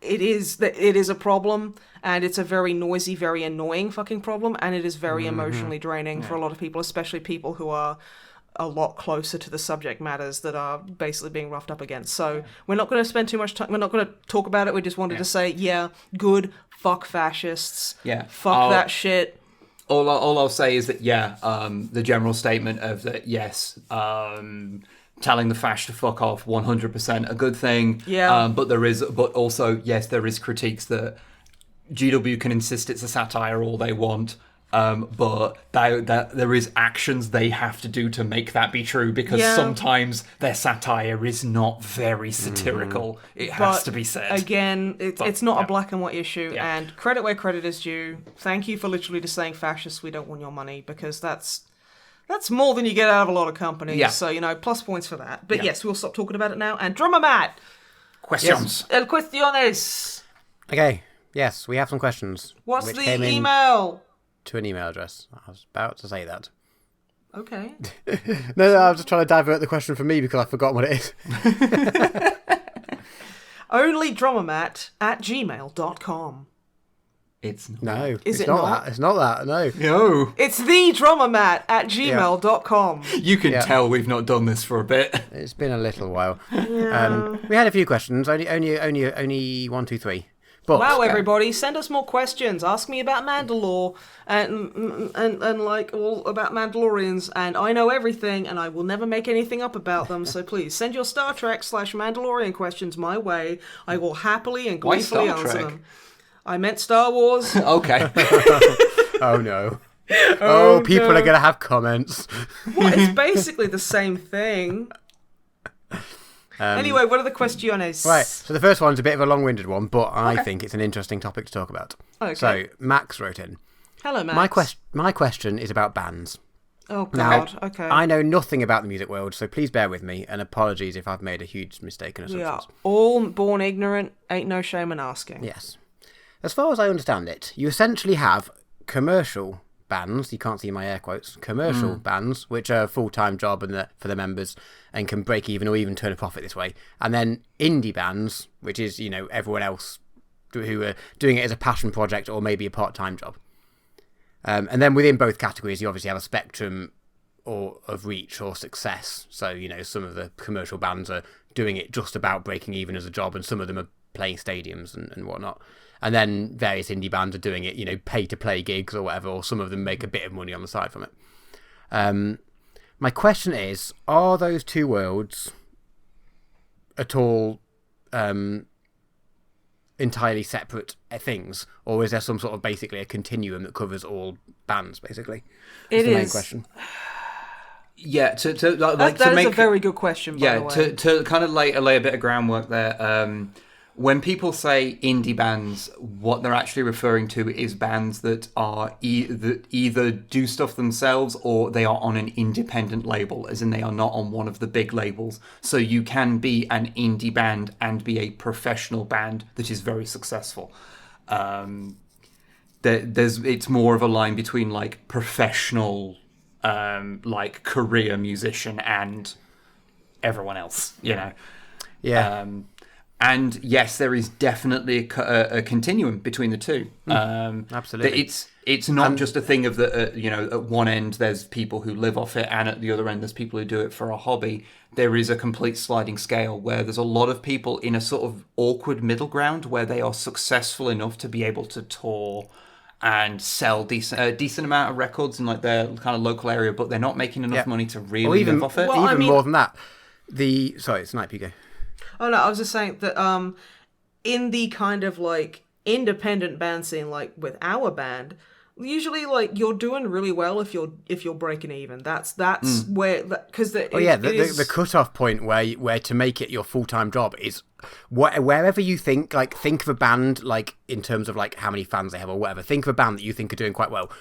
B: it is a problem, and it's a very noisy, very annoying fucking problem, and it is very emotionally draining for a lot of people, especially people who are a lot closer to the subject matters that are basically being roughed up against. So we're not going to spend too much time. We're not going to talk about it. We just wanted to say, good, fuck fascists.
A: Yeah.
B: Fuck that shit.
A: All I'll say is that, the general statement of that, yes, telling the fash to fuck off, 100% a good thing.
B: Yeah.
A: But also, yes, there is critiques that GW can insist it's a satire all they want. But there is actions they have to do to make that be true, because sometimes their satire is not very satirical. It has to be said.
B: Again, it's not a black and white issue, and credit where credit is due. Thank you for literally just saying, fascists, we don't want your money, because that's more than you get out of a lot of companies. Yeah. So, you know, plus points for that. But yes, we'll stop talking about it now. And Drummer Matt!
A: Questions.
B: El cuestiones.
C: Okay, yes, we have some questions.
B: What's the email?
C: To an email address. I was about to say that.
B: Okay.
C: No, I was just trying to divert the question from me because I forgot what it is.
B: onlydrummermat@gmail.com.
A: It's not.
C: No.
B: Is
C: it's
B: it
C: not
B: not?
C: that. It's not that, no.
A: No.
B: It's thedrummermat@gmail.com.
A: You can tell we've not done this for a bit.
C: It's been a little while.
B: Yeah.
C: We had a few questions. Only 1, 2, 3. But,
B: wow, everybody, send us more questions. Ask me about Mandalore and like all about Mandalorians, and I know everything, and I will never make anything up about them. So please send your Star Trek /Mandalorian questions my way. I will happily and gleefully answer them. I meant Star Wars.
A: Okay.
C: Oh no. Oh, people are gonna have comments.
B: Well, it's basically the same thing. Anyway, what are the questions?
C: Right, so the first one's a bit of a long-winded one, but I think it's an interesting topic to talk about.
B: Okay.
C: So, Max wrote in.
B: Hello, Max.
C: My question is about bands.
B: Oh
C: Now,
B: God. Okay.
C: I know nothing about the music world, so please bear with me, and apologies if I've made a huge mistake in
B: We are
C: assumptions.
B: all born ignorant. Ain't no shame in asking.
C: Yes. As far as I understand it, you essentially have commercial bands, you can't see my air quotes, commercial bands, which are a full-time job for the members and can break even or even turn a profit this way. And then indie bands, which is, everyone else who are doing it as a passion project or maybe a part-time job. And then within both categories, you obviously have a spectrum of reach or success. So, some of the commercial bands are doing it just about breaking even as a job, and some of them are playing stadiums and whatnot. And then various indie bands are doing it, pay-to-play gigs or whatever, or some of them make a bit of money on the side from it. My question is, are those two worlds at all entirely separate things, or is there some sort of basically a continuum that covers all bands, basically? That's the main question.
A: Yeah,
B: That is a very good question, by the way.
A: To kind of lay a bit of groundwork there. When people say indie bands, what they're actually referring to is bands that are that either do stuff themselves or they are on an independent label, as in they are not on one of the big labels. So you can be an indie band and be a professional band that is very successful. It's more of a line between like professional, like career musician and everyone else,
C: Yeah.
A: And yes, there is definitely a continuum between the two.
C: Absolutely.
A: It's not just a thing of that. At one end there's people who live off it, and at the other end there's people who do it for a hobby. There is a complete sliding scale where there's a lot of people in a sort of awkward middle ground where they are successful enough to be able to tour and sell decent amount of records in like their kind of local area, but they're not making enough money to really live off it.
B: Well,
C: more than that. Sorry, Snipe, you go.
B: Oh no, I was just saying that in the kind of like independent band scene, like with our band, usually like you're doing really well if you're breaking even. That's where, because
C: the cutoff point where to make it your full-time job is wherever you think of a band, like in terms of like how many fans they have or whatever. Think of a band that you think are doing quite well.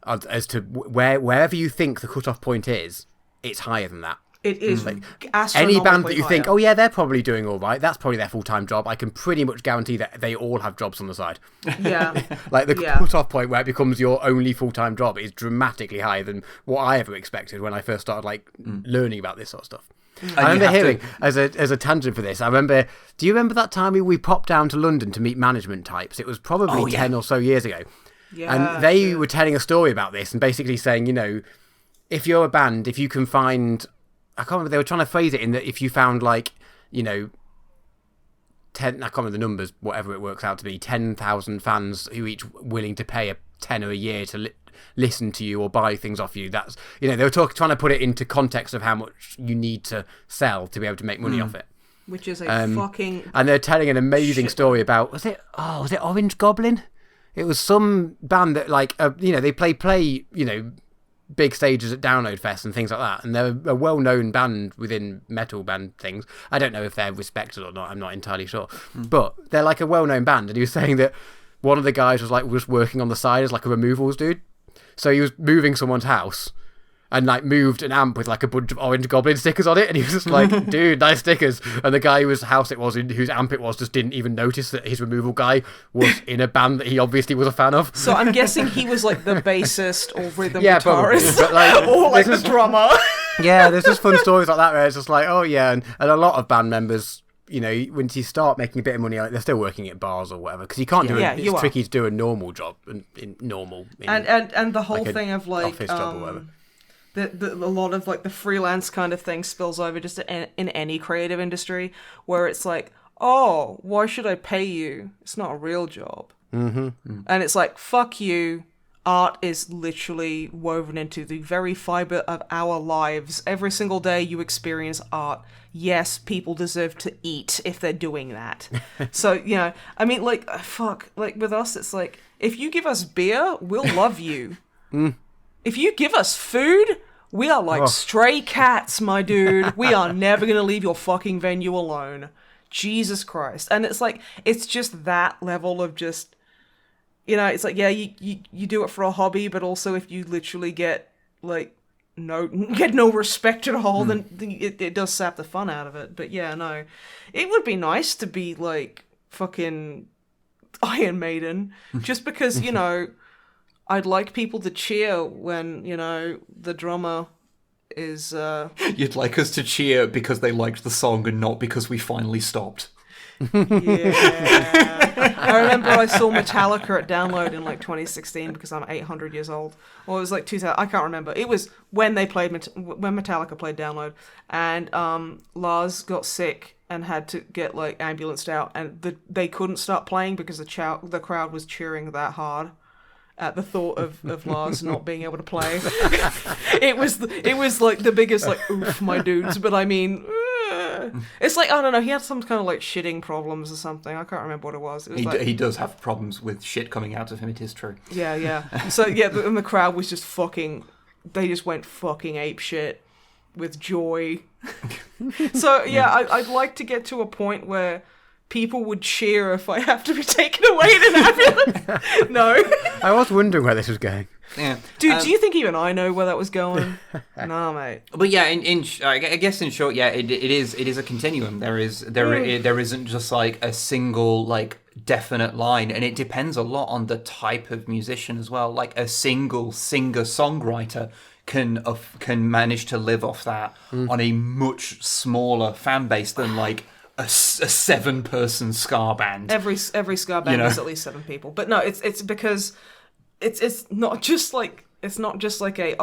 C: As to wherever you think the cutoff point is, it's higher than that.
B: It is
C: any band that you think,
B: higher.
C: oh yeah, they're probably doing all right, that's probably their full-time job, I can pretty much guarantee that they all have jobs on the side.
B: Yeah.
C: Like the cut-off point where it becomes your only full-time job is dramatically higher than what I ever expected when I first started learning about this sort of stuff. I remember hearing, as a tangent for this, do you remember that time we popped down to London to meet management types? It was probably 10 or so years ago.
B: Yeah,
C: and they were telling a story about this and basically saying, if you're a band, if you can find... I can't remember, they were trying to phrase it in that if you found 10, I can't remember the numbers, whatever it works out to be, 10,000 fans who each willing to pay a tenner a year to listen to you or buy things off you. That's, they were trying to put it into context of how much you need to sell to be able to make money off it.
B: Which is a fucking...
C: And they're telling an amazing story about, was it Orange Goblin? It was some band that they play, big stages at Download Fest and things like that, and they're a well-known band within metal band things. I don't know if they're respected or not, I'm not entirely sure, but they're like a well-known band. And he was saying that one of the guys was working on the side as like a removals dude, so he was moving someone's house and moved an amp with like a bunch of Orange Goblin stickers on it, and he was just like, dude, nice stickers. And the guy whose house it was, whose amp it was, just didn't even notice that his removal guy was in a band that he obviously was a fan of.
B: So I'm guessing he was like the bassist or rhythm
C: probably,
B: guitarist,
C: but,
B: or like the drummer.
C: Yeah, there's just fun stories like that where it's just like, oh yeah, and a lot of band members, once you start making a bit of money, they're still working at bars or whatever, because you can't do it. It's tricky to do a normal job and
B: the whole thing of
C: office job or whatever.
B: A lot of like the freelance kind of thing spills over just in any creative industry, where it's like, oh, why should I pay you? It's not a real job. Mm-hmm. And it's like, fuck you. Art is literally woven into the very fiber of our lives. Every single day you experience art. Yes, people deserve to eat if they're doing that. So, with us, it's like, if you give us beer, we'll love you. If you give us food, we are like stray cats, my dude. We are never going to leave your fucking venue alone. Jesus Christ. And it's like, it's just that level of just, it's like, yeah, you do it for a hobby, but also if you literally get, like, no respect at all, then it does sap the fun out of it. But yeah, no, it would be nice to be like fucking Iron Maiden, just because I'd like people to cheer when the drummer is.
A: You'd like us to cheer because they liked the song and not because we finally stopped.
B: Yeah. I remember I saw Metallica at Download in like 2016 because I'm 800 years old. Or it was like 2000. I can't remember. It was when they played when Metallica played Download, and Lars got sick and had to get like ambulanced out, and they couldn't start playing because the crowd was cheering that hard at the thought of Lars not being able to play. It was like the biggest like oof, my dudes. But I mean. It's like, I don't know, he had some kind of like shitting problems or something. I can't remember what it was.
A: He does have problems with shit coming out of him, it is true.
B: Yeah. So yeah, and the crowd was just they just went fucking ape shit with joy. So yeah, I'd like to get to a point where people would cheer if I have to be taken away in an ambulance. No. I
C: was wondering where this was going.
A: Yeah.
B: Dude, do you think even I know where that was going? Nah, mate.
A: But yeah, I guess in short, yeah, it is a continuum. There isn't just like a single like definite line, and it depends a lot on the type of musician as well. Like a single singer-songwriter can manage to live off that on a much smaller fan base than like a 7-person ska band.
B: Every ska band is at least 7 people. But no, it's because it's not just like a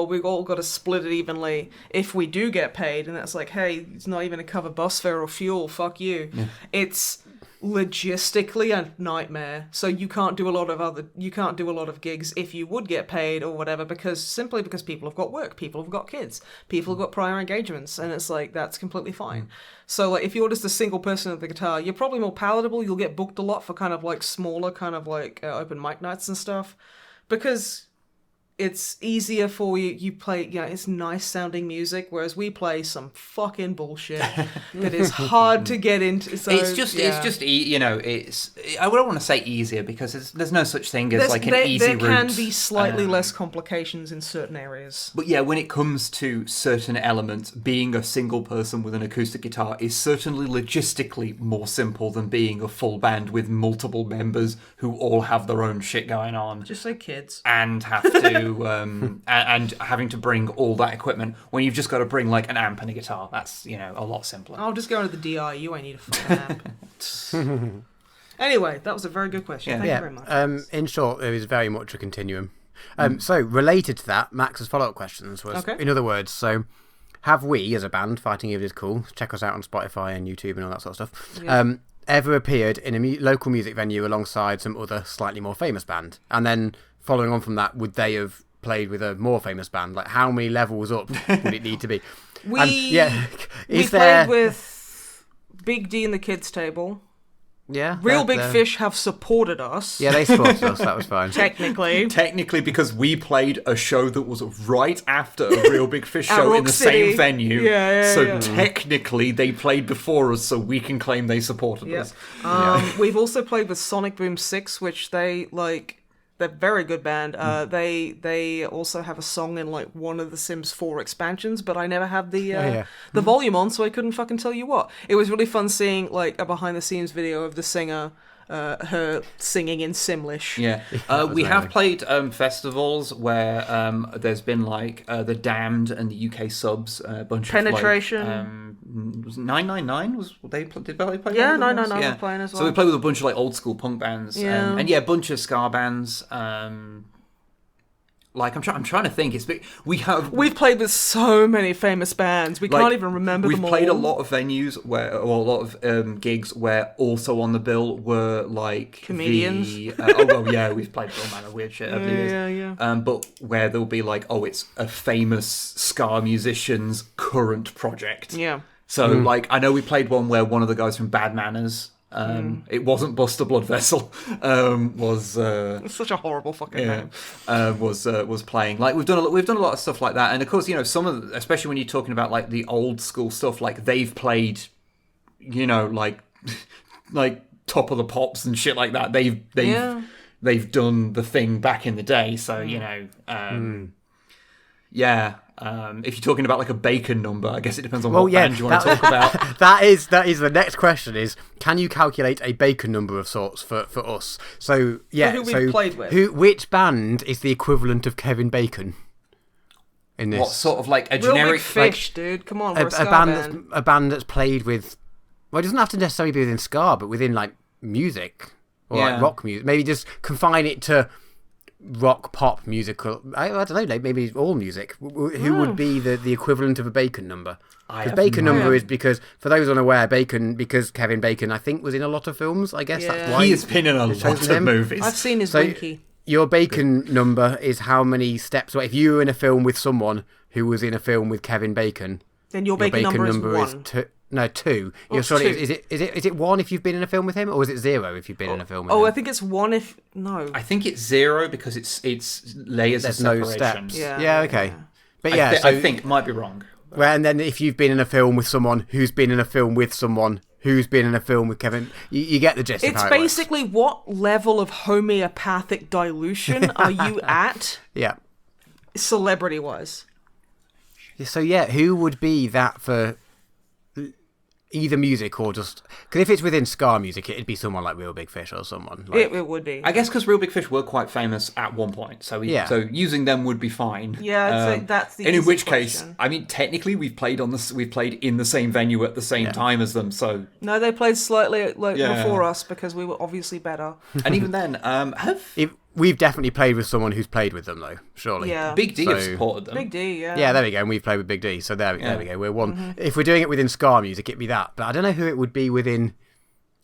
B: we've all got to split it evenly if we do get paid, and that's like, hey, it's not even a cover bus fare or fuel, fuck you. Yeah. It's logistically a nightmare. So you can't do a lot of gigs if you would get paid or whatever, because people have got work, people have got kids, people have got prior engagements, and it's like that's completely fine. So like if you're just a single person at the guitar, you're probably more palatable. You'll get booked a lot for kind of like smaller kind of like open mic nights and stuff, because it's easier for you. You play, it's nice sounding music, whereas we play some fucking bullshit that is hard to get into. So,
A: it's I don't want to say easier, because there's no such thing as an easy route.
B: There can be slightly less complications in certain areas.
A: But yeah, when it comes to certain elements, being a single person with an acoustic guitar is certainly logistically more simple than being a full band with multiple members who all have their own shit going on.
B: Just like kids.
A: And have to and having to bring all that equipment when you've just got to bring like an amp and a guitar. That's a lot simpler.
B: I'll just go to the DI. You ain't need a fucking amp. Anyway, that was a very good question. Thank you very much.
C: In short, it is very much a continuum. So related to that, Max's follow-up questions was, in other words, so have we as a band, Fighting Evil is Cool, check us out on Spotify and YouTube and all that sort of stuff, ever appeared in a local music venue alongside some other slightly more famous band? And then following on from that, would they have played with a more famous band? Like, how many levels up would it need to be?
B: We played with Big D and the Kids Table.
C: Yeah.
B: Real Big Fish have supported us.
C: Yeah, they supported us. That was fine.
B: Technically,
A: because we played a show that was right after a Real Big Fish show in the same venue. Technically, they played before us, so we can claim they supported us.
B: We've also played with Sonic Boom 6, which they're a very good band. They also have a song in like one of the Sims 4 expansions, but I never had the volume on, so I couldn't fucking tell you what. It was really fun seeing like a behind the scenes video of the singer, her singing in Simlish.
A: Yeah, we have played festivals where there's been like the Damned and the UK Subs, a bunch
B: Penetration.
A: of like, was 999 did they play?
B: Yeah, 999 was playing as well.
A: So we played with a bunch of like old school punk bands, and a bunch of ska bands. Like I'm trying to think. We've
B: played with so many famous bands. We can't even remember them all.
A: We've played a lot of venues a lot of gigs where also on the bill were like
B: comedians.
A: We've played all manner of weird shit over the years. But where there'll be like, it's a famous ska musician's current project.
B: Yeah.
A: So like I know we played one where one of the guys from Bad Manners. It wasn't Buster Blood Vessel.
B: It's such a horrible fucking name.
A: Was playing. Like we've done a lot of stuff like that, and of course some of especially when you're talking about like the old school stuff, like they've played, like Top of the Pops and shit like that. They've done the thing back in the day. So If you're talking about like a bacon number, I guess it depends on what band you want to talk about.
C: That is the next question: is can you calculate a bacon number of sorts for us? So yeah,
B: who we've played with.
C: Which band is the equivalent of Kevin Bacon? In this,
A: What sort of like a
B: Real
A: generic
B: Big Fish, dude. Come on, we're a ska band.
C: a band that's played with. Well, it doesn't have to necessarily be within ska, but within like music or like rock music. Maybe just confine it to rock, pop, musical. I don't know. Like maybe all music. Who would be the equivalent of a Bacon number? Because Bacon number is because, for those unaware, Bacon, because Kevin Bacon, I think, was in a lot of films. I guess that's why
A: he has been in a lot of movies.
B: I've seen his Winky.
C: Your Bacon number is how many steps away. If you were in a film with someone who was in a film with Kevin Bacon,
B: then your Bacon number is 1.
C: Two. You're sorry. Is it 1 if you've been in a film with him, or is it 0 if you've been in a film with him?
B: Oh, I think it's 1 if no.
A: I think it's 0 because it's layers
C: There's
A: of
C: no
A: separation.
C: steps.
B: Yeah.
C: Okay. But
A: I think might be wrong.
C: Well, and then if you've been in a film with someone who's been in a film with someone who's been in a film with Kevin, you get the gist of how it works.
B: It's basically what level of homeopathic dilution are you at?
C: Yeah.
B: Celebrity-wise.
C: So yeah, who would be that for either music or just... Because if it's within ska music, it'd be someone like Real Big Fish or someone. Like...
B: It would be.
A: I guess because Real Big Fish were quite famous at one point, so using them would be fine.
B: Yeah, that's the
A: and in
B: easy
A: which
B: question.
A: case, I mean, technically, we've played in the same venue at the same time as them. So
B: no, they played slightly before us because we were obviously better.
A: And even then,
C: We've definitely played with someone who's played with them, though, surely.
B: Yeah.
A: Big D have supported them.
B: Big D, yeah.
C: Yeah, there we go, and we've played with Big D, so there we go. We're one. Mm-hmm. If we're doing it within ska music, it'd be that. But I don't know who it would be within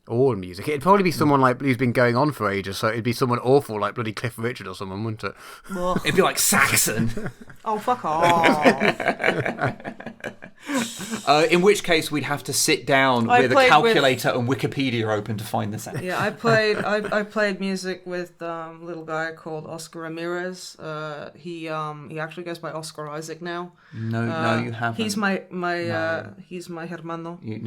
C: all music. It'd probably be someone like who's been going on for ages, so it'd be someone awful like bloody Cliff Richard or someone, wouldn't it?
A: It'd be like Saxon.
B: Oh, fuck off.
A: In which case, we'd have to sit down with a calculator and Wikipedia open to find this out.
B: Yeah, I played music with a little guy called Oscar Ramirez. He actually goes by Oscar Isaac now.
A: No, you haven't.
B: He's my hermano.
A: We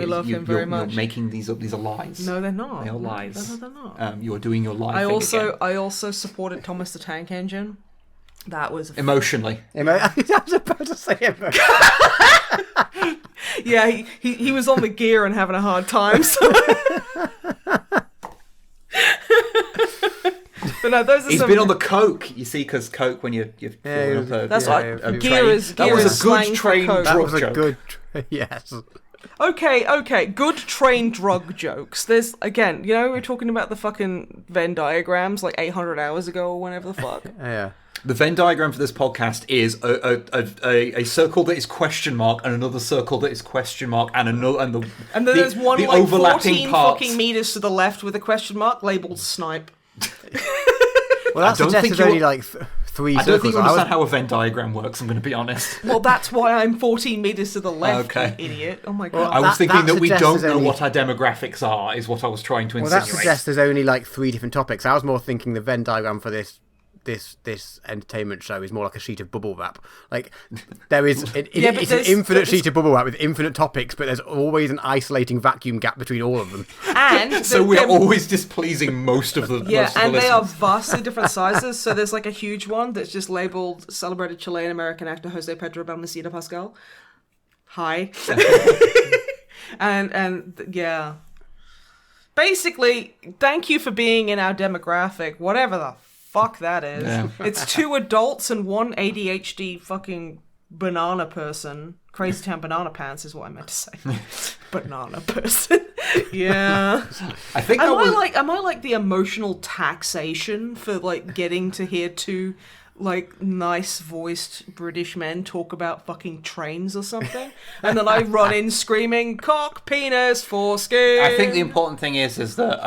B: love him very much.
A: You're making these are lies.
B: No, they're not.
A: They are lies.
B: No, they're not.
A: You're doing your lie.
B: I also supported Thomas the Tank Engine. That was
A: emotionally.
C: I was about to say emotionally.
B: Yeah, he was on the gear and having a hard time. So. But no, those are
A: He's been on the coke, you see, because coke when you're filling up a
B: that's
A: a
B: gear
A: train.
B: is
A: That was a good train
B: coke.
C: That was a
A: joke.
C: good... Yes.
B: Okay, good train drug jokes. There's, again, we were talking about the fucking Venn diagrams like 800 hours ago or whenever the fuck.
C: Yeah.
A: The Venn diagram for this podcast is a circle that is question mark and another circle that is question mark and another
B: and then there's one like
A: overlapping
B: 14
A: parts.
B: fucking meters to the left with a question mark labeled Snipe.
C: Well, that suggests there's only like 3 circles.
A: I don't think you understand how a Venn diagram works, I'm going to be honest.
B: Well, that's why I'm 14 meters to the left,
A: Okay.
B: you idiot. Oh my god.
A: I was thinking that we don't know
C: only...
A: what our demographics are, is what I was trying to insinuate.
C: Well, that suggests there's only like 3 different topics. I was more thinking the Venn diagram for this entertainment show is more like a sheet of bubble wrap. Like there is it's an infinite sheet of bubble wrap with infinite topics, but there's always an isolating vacuum gap between all of them.
B: And
A: so we're always displeasing most of the
B: they are vastly different sizes. So there's like a huge one that's just labeled celebrated Chilean American actor Jose Pedro Balmaceda Pascal. Hi. and yeah. Basically, thank you for being in our demographic, whatever the fuck that is. Yeah. It's 2 adults and 1 ADHD fucking banana person. Crazy Town Banana Pants is what I meant to say. Banana person. Yeah.
A: I think
B: am I like the emotional taxation for like getting to hear 2 like nice voiced British men talk about fucking trains or something, and then I run in screaming cock, penis, foreskin.
A: I think the important thing is that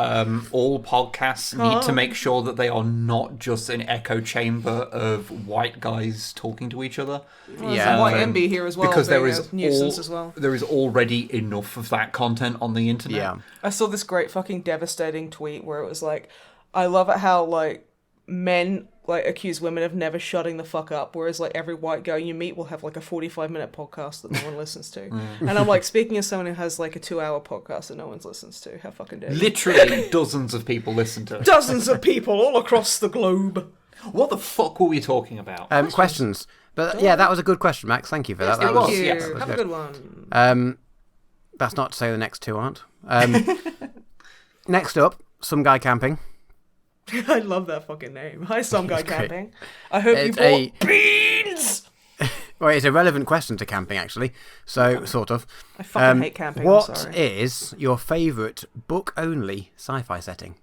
A: all podcasts need to make sure that they are not just an echo chamber of white guys talking to each other.
B: Well, yeah, white MB here as well,
A: because there is
B: nuisance as well.
A: There is already enough of that content on the internet.
C: Yeah,
B: I saw this great fucking devastating tweet where it was like, I love it how like men like accuse women of never shutting the fuck up, whereas like every white guy you meet will have like a 45-minute podcast that no one listens to. And I'm like, speaking as someone who has like a 2-hour podcast that no one listens to, how fucking dare you?
A: Literally dozens of people listen to it.
B: Dozens of people all across the globe.
A: What the fuck were we talking about?
C: Questions. But yeah, that was a good question, Max. Thank you for that.
B: Thank
C: That was,
B: you.
A: yes,
C: that was
B: Have a
C: good.
B: good one.
C: That's not to say the next two aren't. Next up, Some Guy Camping.
B: I love that fucking name. Hi, Some Guy
C: It's great.
B: Camping. I hope you
C: It's
B: bought beans!
C: Well, it's a relevant question to camping, actually. So, sort of.
B: I fucking hate camping, I'm
C: What
B: sorry.
C: is your favourite book-only sci-fi setting?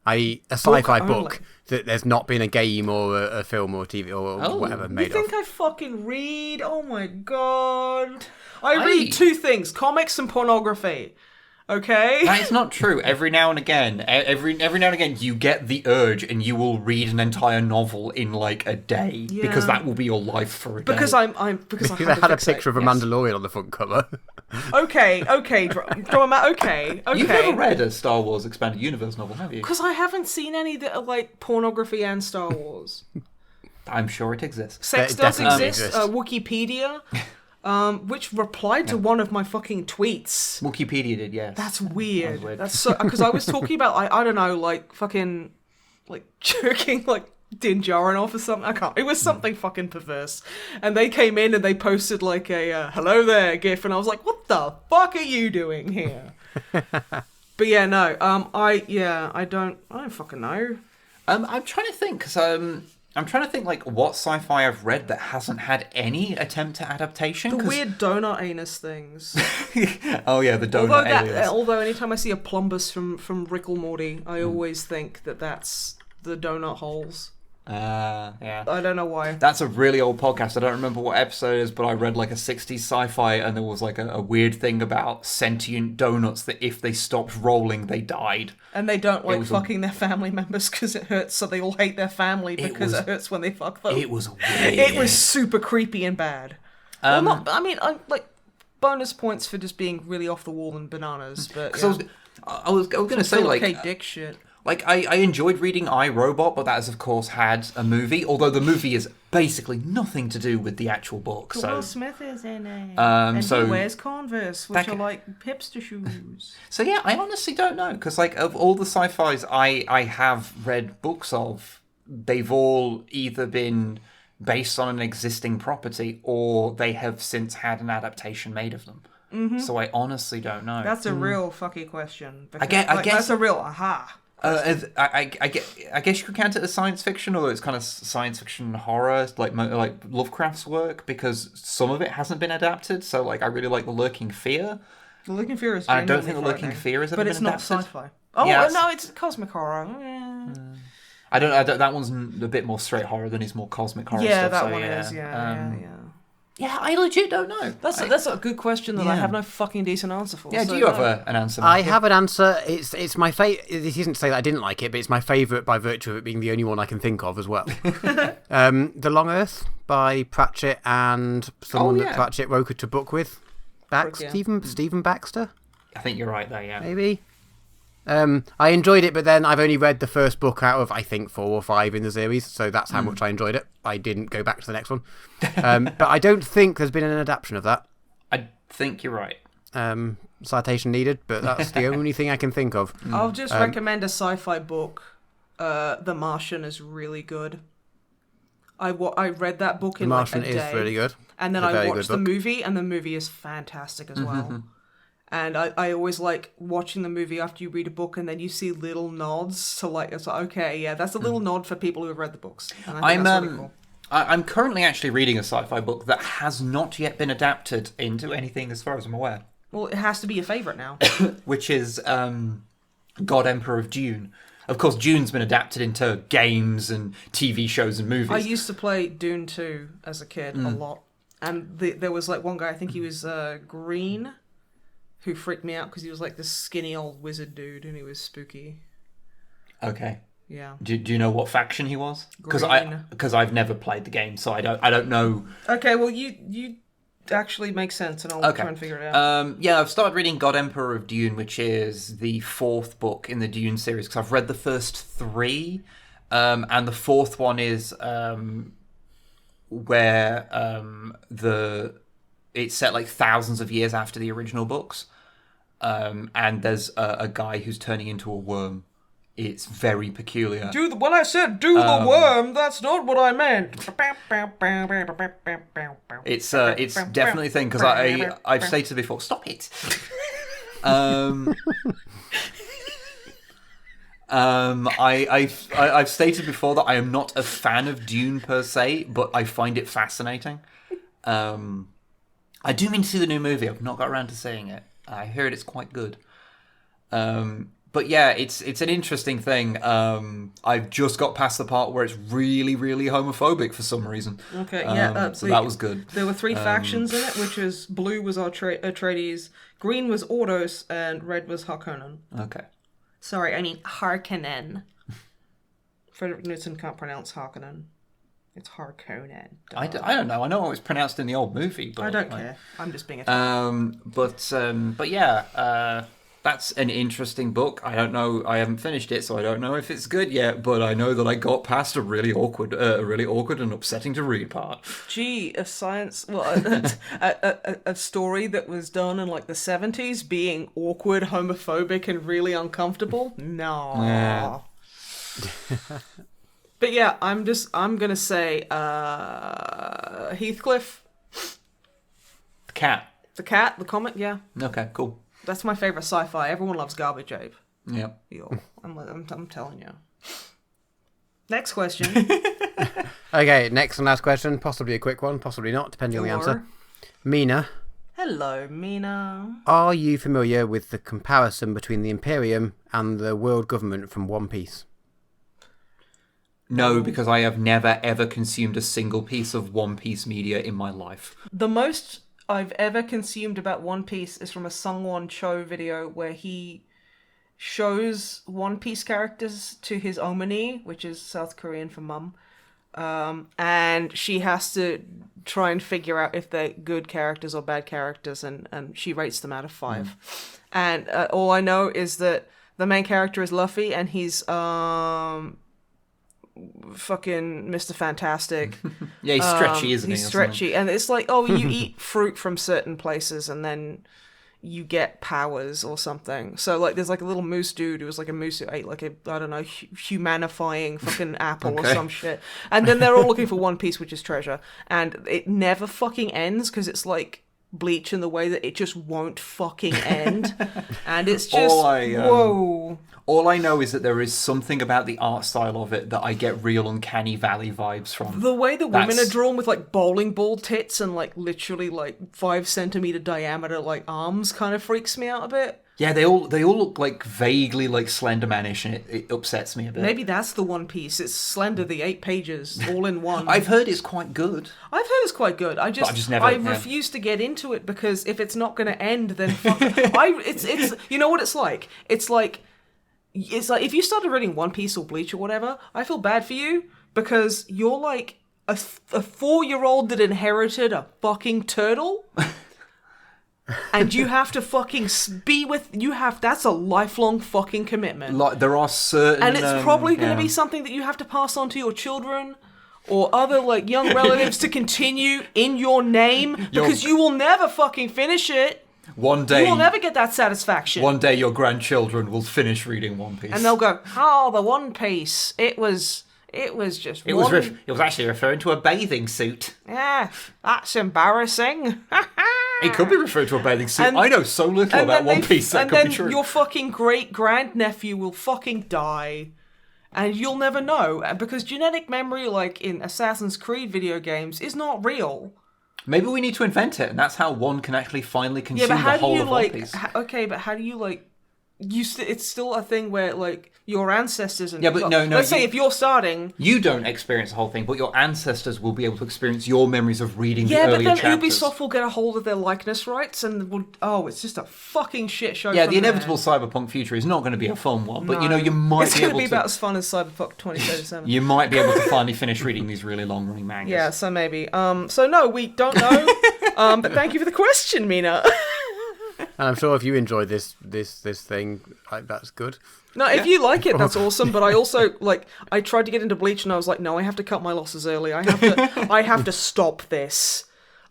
C: I.e. a sci-fi
B: Book-only.
C: book that there's not been a game or a film or TV or whatever
B: You
C: made
B: think
C: of.
B: I fucking read? Oh my god. I read two things, comics and pornography. Okay?
A: That is not true. Every now and again, every now and again, you get the urge and you will read an entire novel in like a day because that will be your life for a day.
B: Because I have
C: Because
B: a
C: I had a
B: fixate.
C: picture of a
B: Yes.
C: Mandalorian on the front cover.
B: Okay, Drama, okay.
A: You've never read a Star Wars Expanded Universe novel, have you?
B: Because I haven't seen any that are like pornography and Star Wars.
A: I'm sure it exists.
B: Sex
C: It
B: does
C: definitely
B: exist.
C: exists.
B: Wikipedia, which replied to one of my fucking tweets.
A: Wikipedia did, yes.
B: That's weird.
A: That's weird.
B: That's so because I was talking about I don't know, like fucking like jerking like Din Djarin off or something. I can't. It was something fucking perverse. And they came in and they posted like a hello there gif, and I was like, what the fuck are you doing here? But yeah, no. I don't fucking know.
A: I'm trying to think because I'm trying to think like what sci-fi I've read that hasn't had any attempt at adaptation.
B: The
A: 'cause-
B: weird donut anus things.
A: Oh yeah, the donut aliens.
B: Although anytime I see a plumbus from Rick or Morty, I always think that that's the donut holes.
A: Yeah.
B: I don't know why.
A: That's a really old podcast. I don't remember what episode it is, but I read like a 60s sci-fi and there was like a weird thing about sentient donuts that if they stopped rolling, they died.
B: And they don't like
A: was
B: fucking their family members because it hurts, so they all hate their family because it hurts when they fuck them.
A: It was weird.
B: It was super creepy and bad. Well, not. I mean, like bonus points for just being really off the wall and bananas. But
A: So I was going to say like
B: dick shit.
A: Like, I enjoyed reading I, Robot, but that has, of course, had a movie, although the movie is basically nothing to do with the actual book. So,
B: Will Smith is in it. And
A: so-
B: he wears Converse, which
A: That
B: are
A: ca-
B: like hipster shoes.
A: so yeah, I honestly don't know, because, like, of all the sci-fis I have read books of, they've all either been based on an existing property, or they have since had an adaptation made of them. Mm-hmm. So I honestly don't know.
B: That's a real fucky question. Because,
A: I guess-
B: that's a real aha.
A: I guess you could count it as science fiction, although it's kind of science fiction horror, like Lovecraft's work, because some of it hasn't been adapted. So, like, I really like The Lurking Fear.
B: The Looking Fear is.
A: I don't think The
B: genuinely
A: Lurking
B: frightening.
A: Fear has ever
B: but
A: been
B: it's not
A: adapted.
B: sci-fi. Oh
A: Yes.
B: no, it's cosmic horror. Yeah,
A: I don't. That one's a bit more straight horror than his more cosmic horror
B: yeah
A: stuff.
B: that
A: so,
B: one
A: yeah.
B: is. Yeah.
A: Yeah, I legit don't know.
B: That's a good question that I
A: Yeah.
B: have no fucking decent answer for.
A: Yeah,
B: so
A: do you have
B: no.
A: an answer?
C: I
A: Matthew?
C: have an answer. It's my favourite. This isn't to say that I didn't like it, but it's my favourite by virtue of it being the only one I can think of as well. The Long Earth by Pratchett and someone
A: yeah.
C: that Pratchett wrote it to book with.
B: Yeah.
C: Stephen Baxter,
A: I think you're right there. Yeah.
C: maybe. I enjoyed it, but then I've only read the first book out of I think 4 or 5 in the series, so that's how much I enjoyed it. I didn't go back to the next one, but I don't think there's been an adaptation of that.
A: I think you're right.
C: Citation needed, but that's the only thing I can think of.
B: I'll just recommend a sci-fi book. The Martian is really good. I read that book
C: The
B: in
C: Martian
B: like a day,
C: is really good.
B: and then
C: It's a
B: I
C: very
B: watched
C: good
B: the
C: book.
B: movie, and the movie is fantastic as well. And I always like watching the movie after you read a book, and then you see little nods to like it's like okay, yeah, that's a little nod for people who have read the books. And I think that's really cool.
A: I'm currently actually reading a sci-fi book that has not yet been adapted into anything, as far as I'm aware,
B: Well, it has to be your favorite now.
A: which is God Emperor of Dune. Of course, Dune's been adapted into games and TV shows and movies.
B: I used to play Dune 2 as a kid a lot. And there was like one guy, I think he was green, who freaked me out because he was like this skinny old wizard dude and he was spooky.
A: Okay.
B: Yeah.
A: Do you know what faction he was? Because
B: Green.
A: I've never played the game, so I don't know.
B: Okay, well you actually make sense and I'll try and figure it out.
A: Yeah, I've started reading God Emperor of Dune, which is the 4th book in the Dune series, because I've read the first 3, and the 4th one is where it's set like thousands of years after the original books, and there's a guy who's turning into a worm, It's very peculiar.
B: When I said do the worm, that's not what I meant.
A: It's definitely a thing, because I've stated before. Stop it. I've stated before that I am not a fan of Dune per se, but I find it fascinating. I do mean to see the new movie. I've not got around to seeing it. I heard it's quite good. But yeah, it's an interesting thing. I've just got past the part where it's really, really homophobic for some reason.
B: Okay, yeah.
A: So that was good.
B: There were 3 factions in it, which was blue was Atreides, green was Ordos, and red was Harkonnen.
A: Okay.
B: Sorry, I mean Harkonnen. Frederick Newton can't pronounce Harkonnen. It's Harkonnen.
A: I don't know. I know it was pronounced in the old movie, but
B: I don't care. I'm just being a
A: but yeah, that's an interesting book. I don't know. I haven't finished it, so I don't know if it's good yet. But I know that I got past a really awkward and upsetting to read part.
B: Gee, a science, a story that was done in like the 70s being awkward, homophobic, and really uncomfortable. No.
A: Yeah.
B: But yeah, I'm gonna say Heathcliff.
A: The cat.
B: The cat, the comic, yeah.
A: Okay, cool.
B: That's my favourite sci-fi. Everyone loves Garbage Ape.
A: Yeah.
B: Yo, I'm telling you. Next question.
C: Okay, next and last question. Possibly a quick one, possibly not, depending on the answer. Mina.
B: Hello, Mina.
C: Are you familiar with the comparison between the Imperium and the world government from One Piece?
A: No, because I have never, ever consumed a single piece of One Piece media in my life.
B: The most I've ever consumed about One Piece is from a Sungwon Cho video where he shows One Piece characters to his Omani, which is South Korean for mum, and she has to try and figure out if they're good characters or bad characters, and she rates them out of 5. And all I know is that the main character is Luffy, and he's fucking Mr. Fantastic.
A: Yeah, he's stretchy, isn't he?
B: He's stretchy, and it's like, oh, you eat fruit from certain places, and then you get powers or something. So like, there's like a little moose dude who was like a moose who ate like a, I don't know, humanifying fucking apple or some shit. And then they're all looking for One Piece, which is treasure, and it never fucking ends because it's like Bleach in the way that it just won't fucking end, and it's just whoa.
A: All I know is that there is something about the art style of it that I get real Uncanny Valley vibes from.
B: The way the women are drawn with like bowling ball tits and like literally like 5 centimeter diameter like arms kind of freaks me out a bit.
A: Yeah, they all look like vaguely like Slendermanish, and it upsets me a bit.
B: Maybe that's the One Piece. It's Slender, the 8 pages, all in one.
A: I've heard it's quite good.
B: I refuse to get into it because if it's not going to end, then it's you know what it's like. It's like if you started reading One Piece or Bleach or whatever, I feel bad for you because you're like a 4-year-old that inherited a fucking turtle. And you have to fucking be with that's a lifelong fucking commitment.
A: Like there are certain,
B: and it's probably going to be something that you have to pass on to your children or other like young relatives to continue in your name because you will never fucking finish it.
A: One day
B: you will never get that satisfaction.
A: One day your grandchildren will finish reading One Piece,
B: and they'll go, "Oh, the One Piece. It was just. It
A: was actually referring to a bathing suit.
B: Yeah, that's embarrassing."
A: It could be referred to a bathing suit. I know so little about One Piece that could be true.
B: And then your fucking great-grandnephew will fucking die. And you'll never know. Because genetic memory, like in Assassin's Creed video games, is not real.
A: Maybe we need to invent it, and that's how one can actually finally consume the whole of One Piece.
B: Okay, but how do you, like... it's still a thing where, like, your ancestors... And,
A: yeah, but no...
B: Let's say if you're starting...
A: You don't experience the whole thing, but your ancestors will be able to experience your memories of reading the earlier chapters.
B: Yeah, but then Ubisoft will get a hold of their likeness rights and will... Oh, it's just a fucking shit show.
A: Yeah, the inevitable cyberpunk future is not going to be a fun one, but, you might
B: it's
A: be able to... It's
B: going to be about as fun as Cyberpunk 2077.
A: You might be able to finally finish reading these really long-running mangas.
B: Yeah, so maybe. So no, we don't know. But thank you for the question, Mina.
C: And I'm sure if you enjoyed this thing, that's good.
B: No, if you like it, that's awesome. But I also I tried to get into Bleach, and I was like, no, I have to cut my losses early. I have to stop this.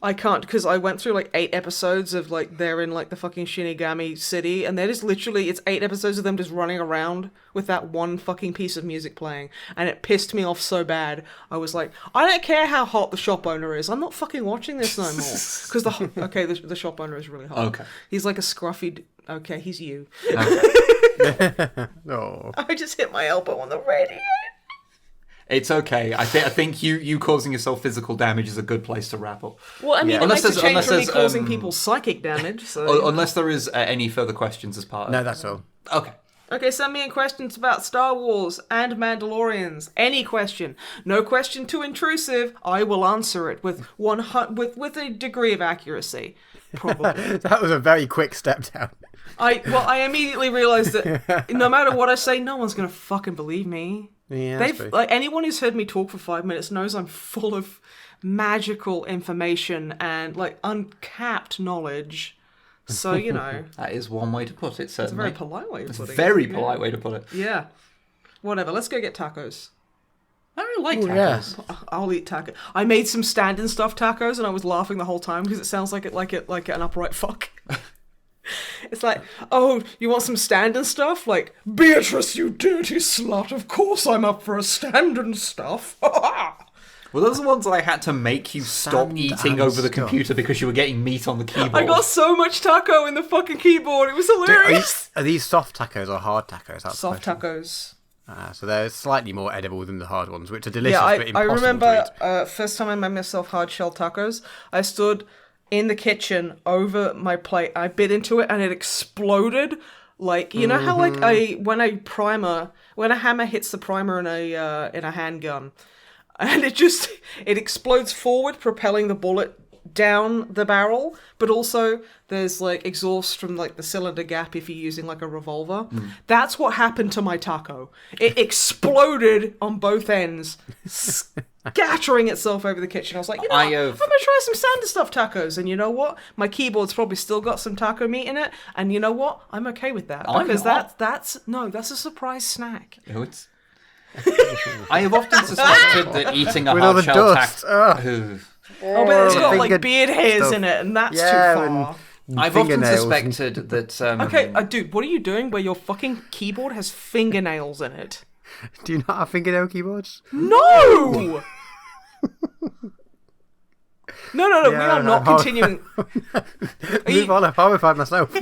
B: I can't, because I went through like 8 episodes of like they're in like the fucking Shinigami city, and they're just literally, it's 8 episodes of them just running around with that one fucking piece of music playing, and it pissed me off so bad. I was like, I don't care how hot the shop owner is, I'm not fucking watching this no more. Because the shop owner is really hot.
A: Okay.
B: He's like a scruffy. Okay, he's you.
C: No.
B: I just hit my elbow on the radio.
A: It's okay. I think you causing yourself physical damage is a good place to wrap up.
B: Well, I mean, it
A: Unless
B: makes a change
A: there's-
B: from me
A: unless
B: causing
A: there's,
B: people psychic damage. So,
A: Unless there is any further questions as part of
C: No, that's all.
A: Okay.
B: Okay, send me in questions about Star Wars and Mandalorians. Any question. No question too intrusive. I will answer it with with a degree of accuracy. Probably.
C: That was a very quick step down.
B: I immediately realized that no matter what I say, no one's gonna fucking believe me.
C: Yeah, that's true.
B: Like anyone who's heard me talk for 5 minutes knows I'm full of magical information and like uncapped knowledge. So, you know.
A: That is one way to put it, certainly.
B: It's a very polite way of
A: It's
B: putting
A: a
B: it.
A: very polite way to put it.
B: Yeah. Whatever, let's go get tacos.
A: I really like
C: Ooh,
A: tacos.
C: yeah.
B: I'll eat taco. I made some stand and stuffed tacos and I was laughing the whole time because it sounds like an upright fuck. It's like, oh, you want some stand and stuff? Like, Beatrice, you dirty slut, of course I'm up for a stand and stuff.
A: Well, those are the ones that I had to make you stop
C: Stand
A: eating
C: and
A: over the
C: stuff.
A: computer because you were getting meat on the keyboard.
B: I got so much taco in the fucking keyboard, it was hilarious.
C: Are these soft tacos or hard tacos? That's the
B: Soft
C: question.
B: tacos.
C: So they're slightly more edible than the hard ones, which are delicious
B: Yeah,
C: but
B: I
C: impossible
B: remember
C: to eat.
B: first time I made myself hard shell tacos, I stood in the kitchen over my plate. I bit into it and it exploded. Like, you know how like when a hammer hits the primer in a handgun, and it explodes forward, propelling the bullet down the barrel, but also there's like exhaust from like the cylinder gap if you're using like a revolver. That's what happened to my taco. It exploded on both ends, scattering itself over the kitchen. I was like, you know what? I'm gonna try some sand and stuff tacos, and you know what? My keyboard's probably still got some taco meat in it, and you know what? I'm okay with that because that's a surprise snack.
A: No, it's... I have often suspected that eating a
C: With all
A: hard
C: the
A: shell
C: dust.
A: taco...
B: Oh, but it's got like
C: fingered
B: beard hairs
C: stuff.
B: in it, and that's
C: Yeah,
B: too far.
A: I've often
C: Fingernails
A: suspected that...
B: Okay, dude, what are you doing where your fucking keyboard has fingernails in it?
C: Do you not have fingernail keyboards?
B: No! No, we
C: Yeah,
B: are not
C: no.
B: continuing.
C: Move on, I've horrified myself.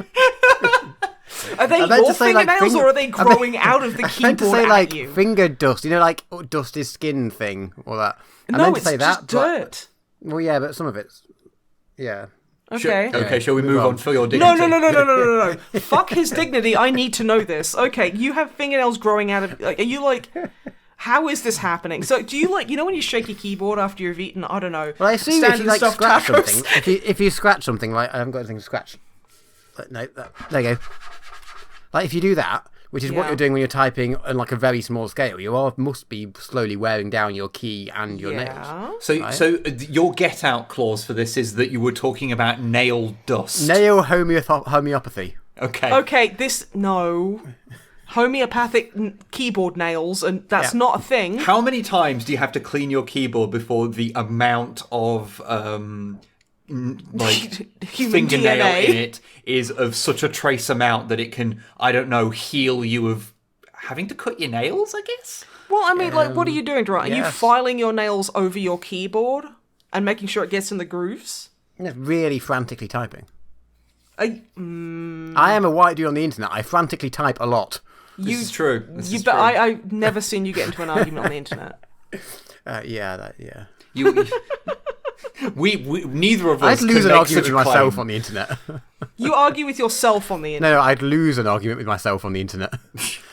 B: Are they
C: I meant
B: your
C: to say, like,
B: fingernails, or are they growing out of the
C: I meant to
B: keyboard
C: say,
B: at
C: like,
B: you?
C: finger dust. You know, like, dust is skin thing, or that. I
B: No,
C: meant to
B: it's
C: say
B: just
C: that, but-
B: dirt.
C: Well, yeah, but some of it's... Yeah.
B: Okay.
A: Okay, shall we move
C: Move
A: on
C: on.
A: for your dignity?
B: No. Fuck his dignity. I need to know this. Okay, you have fingernails growing out of... Like, are you like... How is this happening? So, do you like... You know when you shake your keyboard after you've eaten, I don't know...
C: Well, I assume if
B: standard
C: you, like,
B: stuffed
C: scratch
B: tacos?
C: something... If you scratch something, like... I haven't got anything to scratch. But no, there you go. Like, if you do that, which is what
B: Yeah.
C: you're doing when you're typing on, like, a very small scale, you must be slowly wearing down your key and your nails.
B: Yeah.
A: So your get out clause for this is that you were talking about nail dust.
C: Nail homeopathy.
A: Okay.
B: Okay, no. Homeopathic keyboard nails, and that's
C: Yeah.
B: not a thing.
A: How many times do you have to clean your keyboard before the amount of
B: Human
A: fingernail
B: DNA.
A: in it is of such a trace amount that it can, I don't know, heal you of having to cut your nails, I guess?
B: Well, I mean, like, what are you doing, Durant? Are you
C: yes.
B: filing your nails over your keyboard and making sure it gets in the grooves?
C: It's really frantically typing.
B: I
C: I am a white dude on the internet. I frantically type a lot.
A: This is true. This is
B: but
A: true.
B: I've never seen you get into an argument on the internet.
C: Yeah.
A: We neither of us
C: I'd lose
A: can
C: an
A: make
C: argument
A: such
C: with
A: a
C: myself
A: claim.
C: on the internet.
B: You argue with yourself on the internet.
C: No, I'd lose an argument with myself on the internet.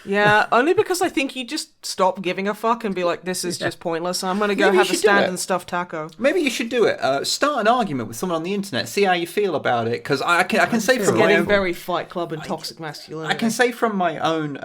B: Yeah, only because I think you just stop giving a fuck and be like, this is just pointless. I'm going to go
A: Maybe you
B: have a
A: should do
B: stand
A: it.
B: and stuffed taco.
A: Maybe you should do it. Start an argument with someone on the internet. See how you feel about it. Because I can say from my
B: Getting
A: own,
B: very Fight Club and toxic masculinity.
A: I can say from my own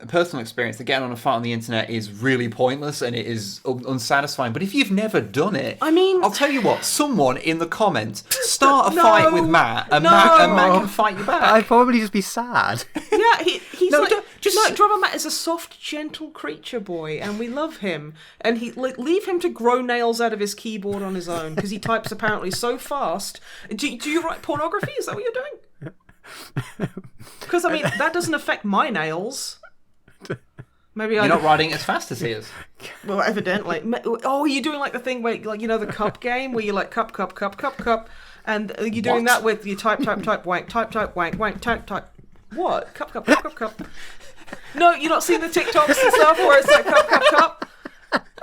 A: personal experience that getting on a fight on the internet is really pointless and it is unsatisfying. But if you've never done it,
B: I mean-
A: I'll tell you what. Someone in the comments start a
B: No.
A: fight with Matt, and
B: No.
A: Matt can fight you back.
C: I'd probably just be sad.
B: Yeah, Yeah, he's
C: No,
B: like
C: just-
B: Drummer Matt is a soft, gentle creature boy, and we love him. And leave him to grow nails out of his keyboard on his own because he types apparently so fast. Do you write pornography? Is that what you're doing? Because I mean that doesn't affect my nails. Maybe
A: You're not writing as fast as he is.
B: Well, evidently. Oh, are you doing like the thing where, like, you know, the cup game where you like cup, and you're doing
A: What?
B: that with you type, wank, type, wank, type. What? Cup. No, you're not seeing the TikToks and stuff where it's like cup.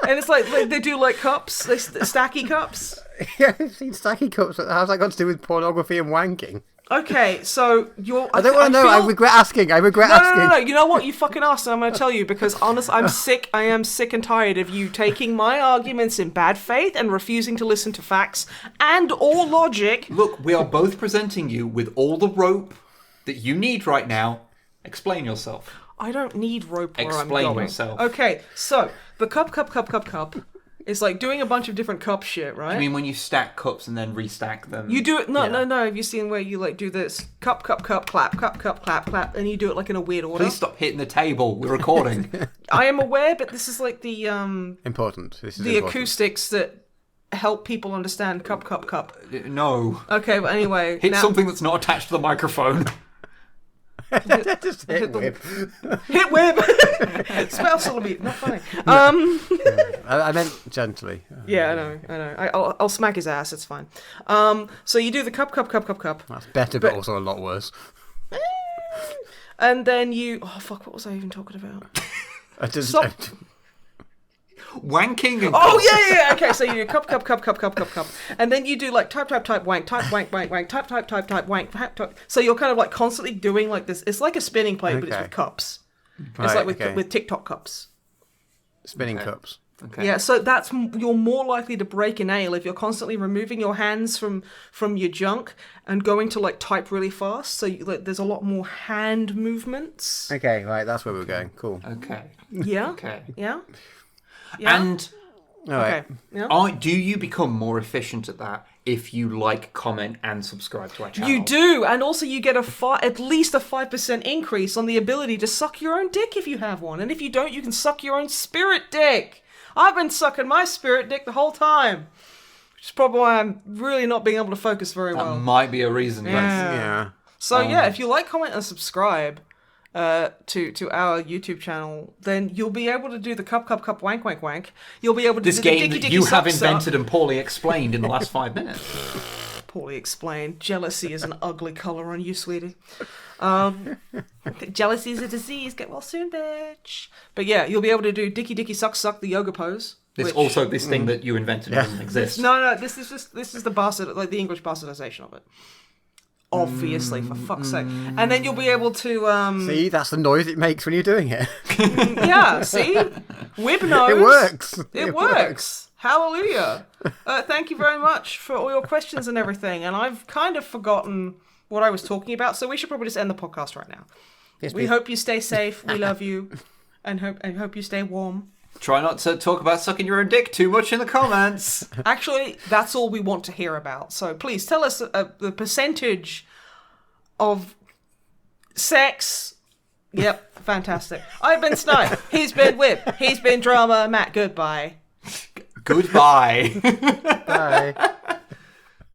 B: And it's like they do like cups, stacky cups.
C: Yeah, I've seen stacky cups. How's that got to do with pornography and wanking?
B: Okay, so
C: I don't want to know. I regret asking.
B: No. You know what? You fucking asked, and I'm going to tell you because, honestly, I'm sick. I am sick and tired of you taking my arguments in bad faith and refusing to listen to facts and or logic.
A: Look, we are both presenting you with all the rope that you need right now. Explain yourself.
B: I don't need rope where
A: Explain
B: I'm going.
A: yourself.
B: Okay, so the cup is like doing a bunch of different cup shit, right?
A: I mean, when you stack cups and then restack them.
B: You do it. No.
A: Yeah.
B: Have you seen where you like do this cup, clap, clap, and you do it like in a weird order?
A: Please stop hitting the table. We're recording.
B: I am aware, but this is like the
C: Important. This is
B: the
C: important.
B: acoustics that help people understand cup.
A: No.
B: Okay, but anyway,
A: Hit
B: now,
A: something that's not attached to the microphone.
C: Just hit whip.
B: hit whip. Spell salami, not funny.
C: I meant gently.
B: Yeah, I know. I'll smack his ass. It's fine. So you do the cup.
C: That's better, but also a lot worse.
B: And then you... Oh, fuck, what was I even talking about?
C: I just,
B: Stop.
A: Wanking and
B: Oh,
A: cups.
B: yeah. Okay, so you do cup. And then you do like type, wank, type, wank, type, wank. So you're kind of like constantly doing like this. It's like a spinning plate, but it's
C: Okay.
B: with cups.
C: Right,
B: It's like
C: okay.
B: with TikTok cups.
C: Spinning cups.
A: Okay.
B: Yeah, so you're more likely to break a nail if you're constantly removing your hands from your junk and going to like type really fast. So there's a lot more hand movements.
C: Okay, right, that's where we're going. Cool.
A: Okay.
B: Yeah.
A: Okay.
B: Yeah. Yeah.
A: And
C: All right.
B: Okay. Yeah.
A: do you become more efficient at that if you like, comment, and subscribe to our channel?
B: You do, and also you get at least a 5% increase on the ability to suck your own dick if you have one, and if you don't, you can suck your own spirit dick. I've been sucking my spirit dick the whole time, which is probably why I'm really not being able to focus very
A: That
B: well.
A: might be a reason.
B: Yeah.
C: Yeah.
B: So yeah, if you like, comment, and subscribe to our YouTube channel, then you'll be able to do the cup, wank. You'll be able to
A: This
B: do
A: game
B: the
A: that
B: dicky
A: you have
B: suck, suck.
A: invented and poorly explained in the last 5 minutes.
B: Poorly explained. Jealousy is an ugly colour on you, sweetie. Jealousy is a disease. Get well soon, bitch. But yeah, you'll be able to do dicky suck, the yoga pose.
A: This
B: which-
A: also this thing that you invented doesn't exist.
B: No, this is the bastard, like the English bastardization of it. Obviously, for fuck's sake. And then you'll be able to
C: See, that's the noise it makes when you're doing it.
B: yeah, see? Whip nose.
C: It works.
B: It works. Hallelujah. Thank you very much for all your questions and everything. And I've kind of forgotten what I was talking about, so we should probably just end the podcast right now.
C: Yes,
B: We
C: please.
B: hope you stay safe. We love you. And hope you stay warm.
A: Try not to talk about sucking your own dick too much in the comments.
B: Actually, that's all we want to hear about. So please tell us the percentage of sex. Yep, fantastic. I've been Snipe. He's been Whip. He's been Drama. Matt, goodbye.
A: Goodbye.
C: Bye.